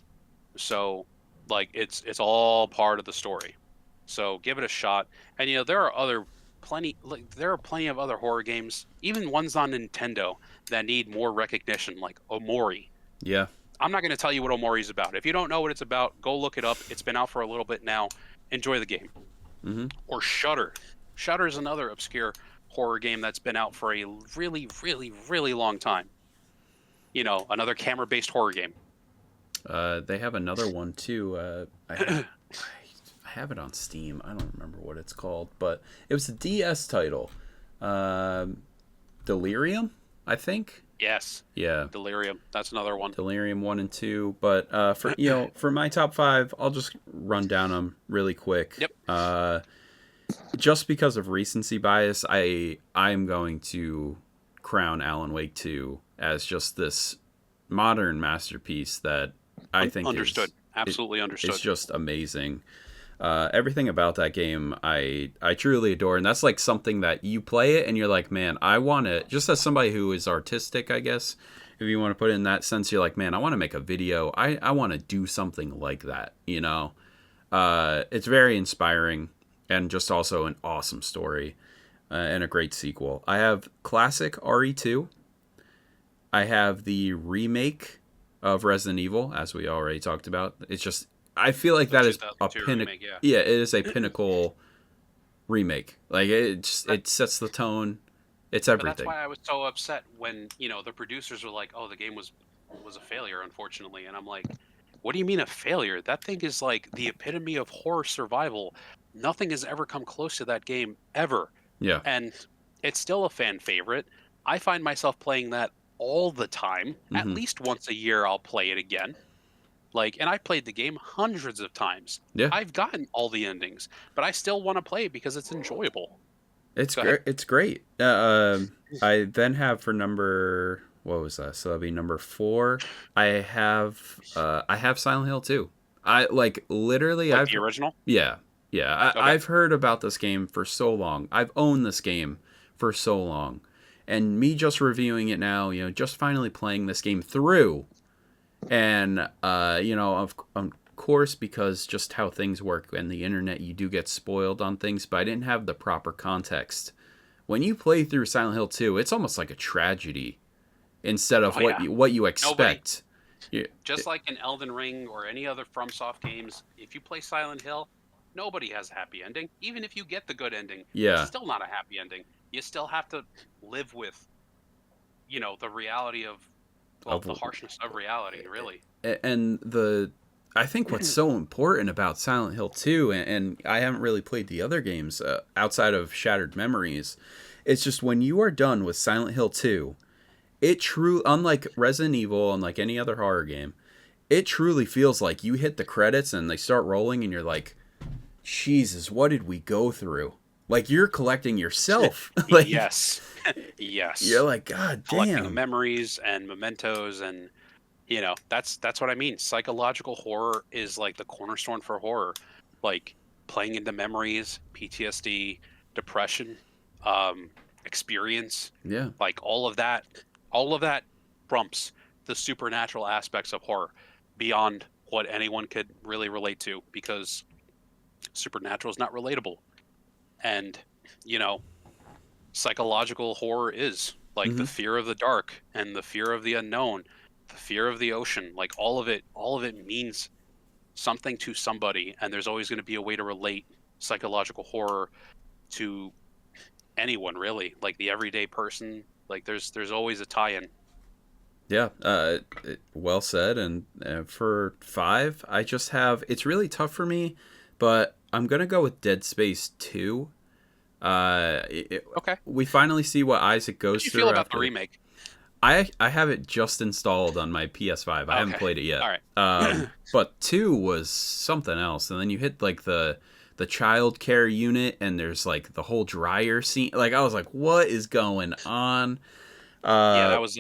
So, like, it's all part of the story. So give it a shot. And, you know, there are plenty of other horror games, even ones on Nintendo, that need more recognition, like Omori. Yeah. I'm not going to tell you what Omori's about. If you don't know what it's about, go look it up. It's been out for a little bit now. Enjoy the game. Or Shudder. Shudder is another obscure horror game that's been out for a really, really, really long time. You know, another camera-based horror game. They have another one too. I have it on Steam. I don't remember what it's called, but it was a DS title. Delirium, I think. Yes. Yeah. Delirium. That's another one. Delirium 1 and 2. But for my top 5, I'll just run down them really quick. Yep. Just because of recency bias, I'm going to crown Alan Wake 2 as just this modern masterpiece that I think understood. Absolutely understood. It's just amazing. Everything about that game I truly adore, and that's like something that you play it and you're like, man, I want to, just as somebody who is artistic, I guess, if you want to put it in that sense, you're like, man, I want to make a video. I want to do something like that, you know? It's very inspiring and just also an awesome story and a great sequel. I have classic RE2. I have the remake of Resident Evil, as we already talked about. It's just, I feel like that is a pinnacle. Yeah, it is a pinnacle remake. Like it sets the tone. It's everything. But that's why I was so upset when the producers were like, "Oh, the game was a failure, unfortunately," and I'm like, "What do you mean a failure? That thing is like the epitome of horror survival. Nothing has ever come close to that game ever." Yeah, and it's still a fan favorite. I find myself playing that all the time. At least once a year, I'll play it again. And I played the game hundreds of times. Yeah. I've gotten all the endings, but I still want to play it because it's enjoyable. It's great. It's great. I then have for number, what was that? So that'd be number 4. I have Silent Hill 2. I literally the original. Yeah. Okay. I've heard about this game for so long. I've owned this game for so long, and me just reviewing it now, just finally playing this game through. And, of course, because just how things work and the internet, you do get spoiled on things, but I didn't have the proper context. When you play through Silent Hill 2, it's almost like a tragedy instead of what you expect. Just like in Elden Ring or any other FromSoft games, if you play Silent Hill, nobody has a happy ending. Even if you get the good ending, it's still not a happy ending. You still have to live with, the reality of the harshness of reality, really. And I think what's so important about Silent Hill 2, and I haven't really played the other games outside of Shattered Memories, it's just when you are done with Silent Hill 2, unlike Resident Evil, unlike any other horror game, it truly feels like you hit the credits and they start rolling and you're like, Jesus, what did we go through? Like, you're collecting yourself. Yes. Yes. You're like, God damn. Collecting memories and mementos, and that's what I mean. Psychological horror is like the cornerstone for horror. Like playing into memories, PTSD, depression, experience. Yeah. Like all of that trumps the supernatural aspects of horror beyond what anyone could really relate to, because supernatural is not relatable. And psychological horror is like the fear of the dark and the fear of the unknown, the fear of the ocean. Like all of it means something to somebody, and there's always going to be a way to relate psychological horror to anyone, really, like the everyday person. Like there's always a tie-in. Yeah, well said. And for 5, I just have, it's really tough for me, but I'm gonna go with Dead Space 2. Okay. We finally see what Isaac goes through. How do you feel about the remake? I have it just installed on my PS5. I haven't played it yet. All right. But 2 was something else. And then you hit like the child care unit, and there's like the whole dryer scene. Like I was like, what is going on? That was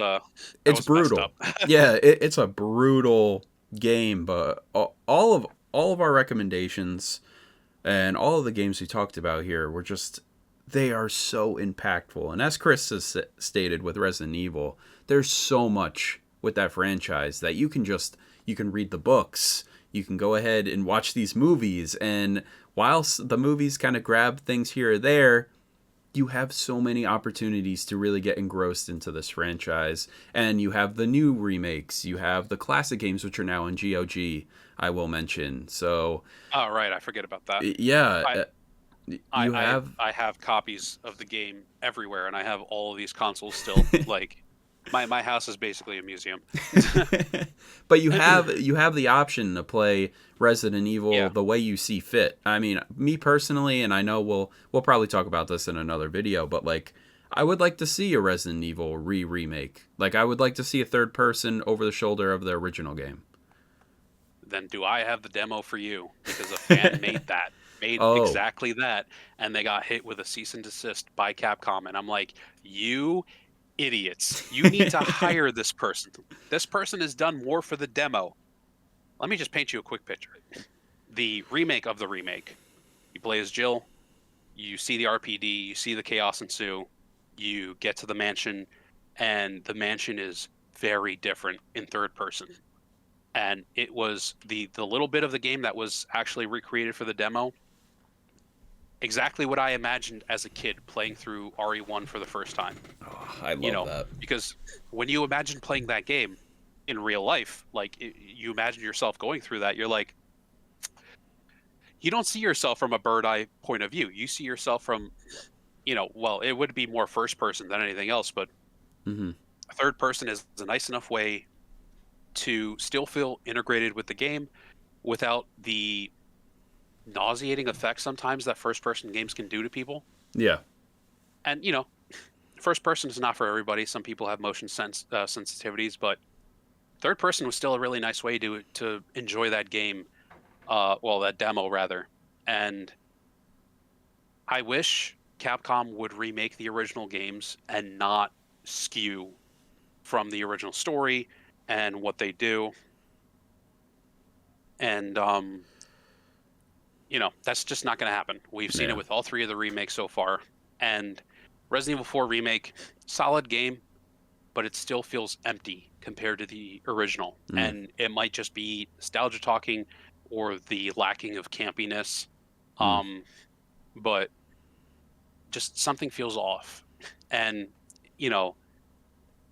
it's brutal. Yeah, it's a brutal game. But all of our recommendations and all of the games we talked about here were just, they are so impactful. And as Chris has stated with Resident Evil, there's so much with that franchise that you can read the books, you can go ahead and watch these movies, and whilst the movies kind of grab things here or there, you have so many opportunities to really get engrossed into this franchise. And you have the new remakes, you have the classic games, which are now on GOG, I will mention. So, oh right, I forget about that. Yeah, I have copies of the game everywhere, and I have all of these consoles still. Like, My house is basically a museum. But you have the option to play Resident Evil Yeah. the way you see fit. I mean, me personally, and I know we'll probably talk about this in another video, but like I would like to see a Resident Evil remake. Like I would like to see a third person over the shoulder of the original game. Then do I have the demo for you? Because a fan made Oh. exactly that, and they got hit with a cease and desist by Capcom. And I'm like, you idiots, you need to hire this person. This person has done more for the demo. Let me just paint you a quick picture. The remake of the remake. You play as Jill, you see the RPD, you see the chaos ensue, you get to the mansion, and the mansion is very different in third person. And it was the little bit of the game that was actually recreated for the demo, exactly what I imagined as a kid playing through RE1 for the first time. Oh, I love that. Because when you imagine playing that game in real life, like you imagine yourself going through that, you're like, you don't see yourself from a bird eye point of view. You see yourself from, well, it would be more first person than anything else, but third person is a nice enough way to still feel integrated with the game without the nauseating effect sometimes that first person games can do to people. Yeah. And first person is not for everybody. Some people have motion sensitivities, but third person was still a really nice way to enjoy that game, that demo rather. And I wish Capcom would remake the original games and not skew from the original story and what they do. And that's just not going to happen. We've seen it with all three of the remakes so far. And Resident Evil 4 remake, solid game, but it still feels empty compared to the original. And it might just be nostalgia talking or the lacking of campiness. But just something feels off. And,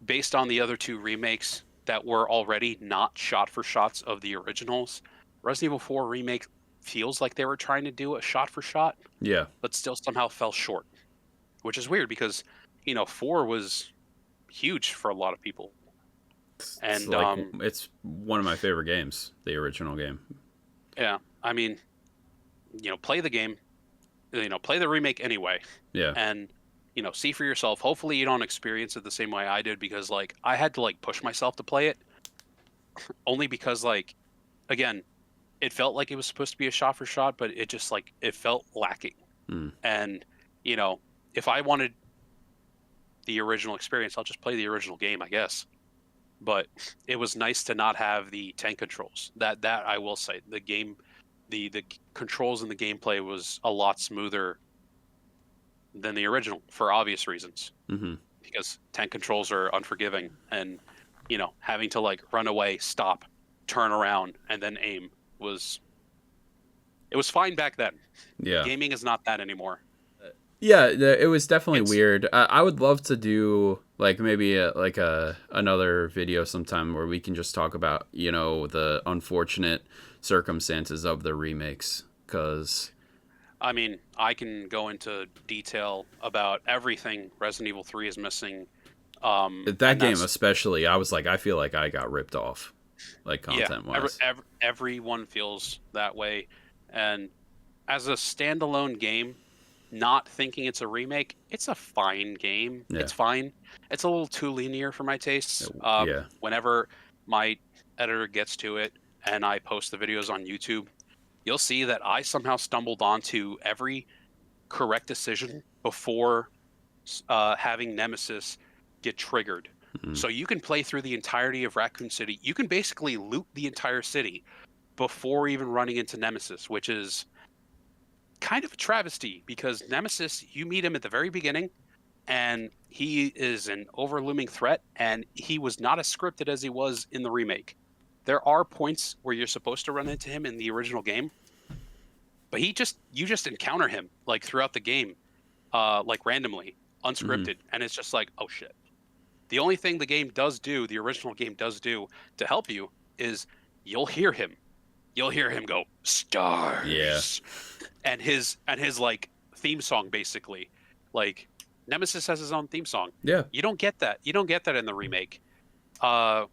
based on the other two remakes that were already not shot for shots of the originals, Resident Evil 4 remake feels like they were trying to do a shot for shot. Yeah. But still somehow fell short, which is weird because, 4 was huge for a lot of people. And it's one of my favorite games, the original game. Yeah. I mean, play the game, play the remake anyway. Yeah. And, see for yourself. Hopefully you don't experience it the same way I did because, I had to, push myself to play it. Only because, again, it felt like it was supposed to be a shot for shot, but it just, it felt lacking. And, if I wanted the original experience, I'll just play the original game, I guess. But it was nice to not have the tank controls. That I will say. The game, the controls in the gameplay was a lot smoother than the original for obvious reasons. Because tank controls are unforgiving, and having to run away, stop, turn around, and then aim was fine back then. Yeah, gaming is not that anymore. Yeah, it was definitely weird. I would love to do maybe another video sometime where we can just talk about the unfortunate circumstances of the remakes, because I mean, I can go into detail about everything Resident Evil 3 is missing. That game especially, I was I feel like I got ripped off, content-wise. Everyone feels that way. And as a standalone game, not thinking it's a remake, it's a fine game. Yeah. It's fine. It's a little too linear for my tastes. Whenever my editor gets to it and I post the videos on YouTube, you'll see that I somehow stumbled onto every correct decision before having Nemesis get triggered. So you can play through the entirety of Raccoon City. You can basically loot the entire city before even running into Nemesis, which is kind of a travesty because Nemesis, you meet him at the very beginning and he is an overlooming threat, and he was not as scripted as he was in the remake. There are points where you're supposed to run into him in the original game, but you just encounter him throughout the game, randomly, unscripted, and it's just oh shit. The only thing the original game does do to help you is you'll hear him go stars. Yeah. And his theme song basically, Nemesis has his own theme song. Yeah. You don't get that. You don't get that in the remake. But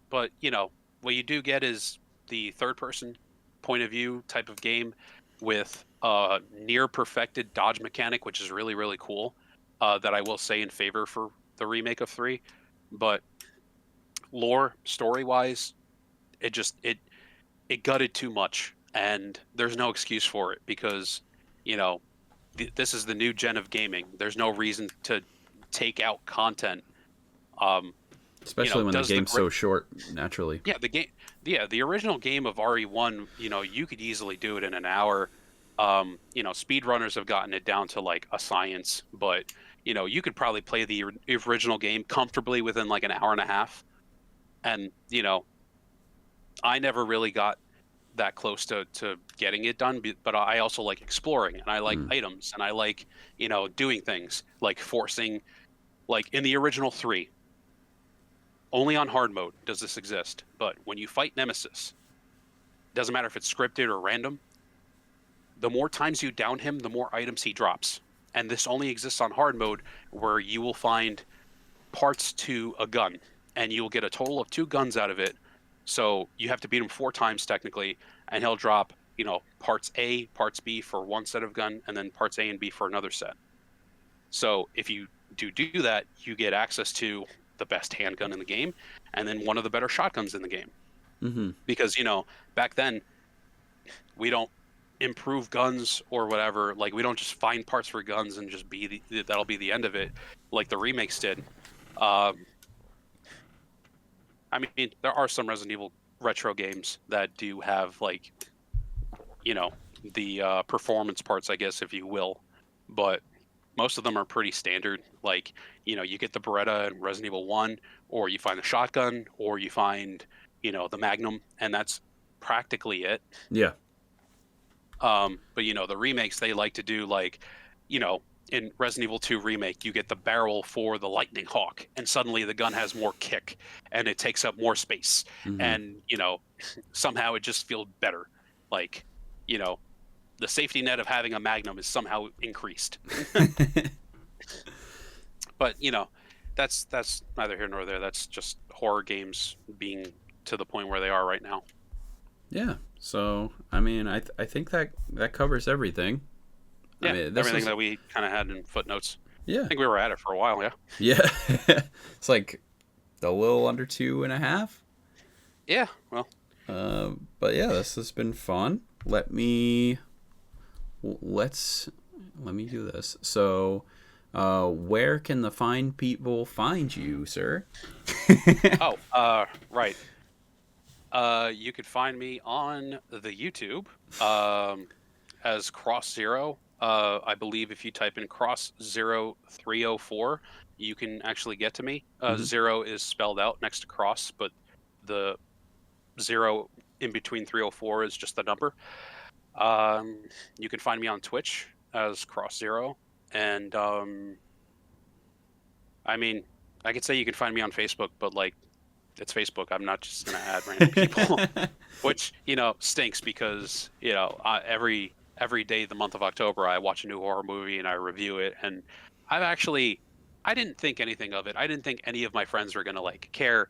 what you do get is the third-person point of view type of game with a near perfected dodge mechanic, which is really, really cool. That I will say in favor for the remake of 3. But lore, story-wise, it gutted too much, and there's no excuse for it because this is the new gen of gaming. There's no reason to take out content. Especially when the game's so short, naturally. Yeah, the original game of RE1, you could easily do it in an hour. Speedrunners have gotten it down to like a science, but you could probably play the original game comfortably within like an hour and a half. And I never really got that close to getting it done, but I also like exploring, and I like items, and I like doing things like forcing, like in the original 3. Only on hard mode does this exist, but when you fight Nemesis, doesn't matter if it's scripted or random, the more times you down him, the more items he drops. And this only exists on hard mode, where you will find parts to a gun, and you'll get a total of 2 guns out of it. So you have to beat him 4 times technically, and he'll drop, parts A, parts B for one set of gun, and then parts A and B for another set. So if you do that, you get access to the best handgun in the game, and then one of the better shotguns in the game. Mm-hmm. Because back then we don't improve guns or whatever. Like, we don't just find parts for guns and just that'll be the end of it, like the remakes did. I mean, there are some Resident Evil retro games that do have like the performance parts, I guess, if you will, but most of them are pretty standard. Like, you get the Beretta in Resident Evil 1, or you find the shotgun, or you find, the Magnum, and that's practically it. Yeah. But, the remakes, they like to do, like, in Resident Evil 2 Remake, you get the barrel for the Lightning Hawk, and suddenly the gun has more kick, and it takes up more space. Mm-hmm. And, somehow it just feels better. Like, the safety net of having a Magnum is somehow increased. But that's neither here nor there. That's just horror games being to the point where they are right now. Yeah. So I mean, I think that covers everything. Yeah, I mean, everything that we kind of had in footnotes. Yeah. I think we were at it for a while. Yeah. Yeah. It's like a little under 2.5. Yeah. Well. But yeah, this has been fun. Let me do this. So, where can the fine people find you, sir? Right. You could find me on the YouTube as CrossZero. I believe if you type in CrossZero 304, you can actually get to me. Zero is spelled out next to cross, but the 0 in between 304 is just the number. You can find me on Twitch as CrossZero, and I mean, I could say you can find me on Facebook, but like, it's Facebook. I'm not just gonna add random people, which stinks because every day the month of October I watch a new horror movie and I review it, and I didn't think anything of it. I didn't think any of my friends were gonna like care,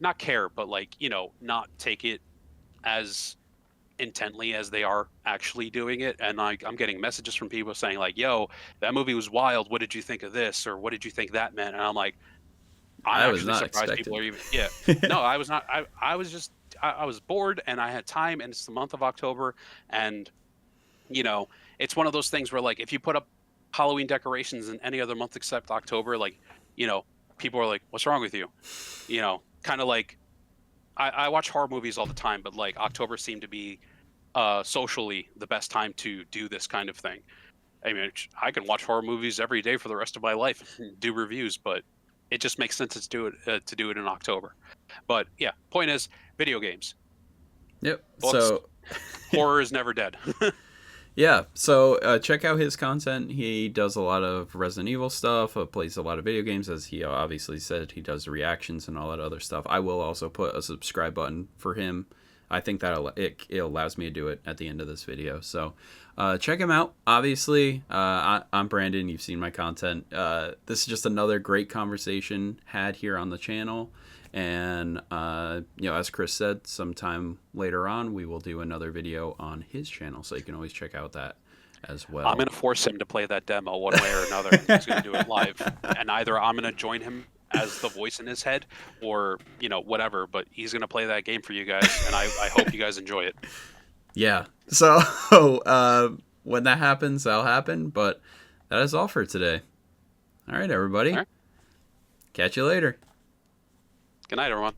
not care, but like not take it as intently as they are actually doing it. And I'm getting messages from people saying like, yo, that movie was wild, what did you think of this, or what did you think that meant? And I'm like, I was not surprised expecting. people are even no, I was not. I was just I was bored and I had time, and it's the month of October, and it's one of those things where like, if you put up Halloween decorations in any other month except October, like people are like, what's wrong with you? Kind of like, I watch horror movies all the time, but like October seemed to be socially the best time to do this kind of thing. I mean, I can watch horror movies every day for the rest of my life and do reviews, but it just makes sense to do it in October. But yeah, point is, video games. Yep. Books. So horror is never dead. yeah. So check out his content. He does a lot of Resident Evil stuff. Plays a lot of video games, as he obviously said. He does reactions and all that other stuff. I will also put a subscribe button for him I think that it allows me to do it at the end of this video. So check him out. Obviously, I'm Brandon. You've seen my content. This is just another great conversation had here on the channel. And, as Chris said, sometime later on, we will do another video on his channel. So you can always check out that as well. I'm going to force him to play that demo one way or another. He's going to do it live. And either I'm going to join him as the voice in his head or, whatever. But he's going to play that game for you guys. And I hope you guys enjoy it. Yeah. So when that happens, that'll happen. But that is all for today. All right, everybody. All right. Catch you later. Good night, everyone.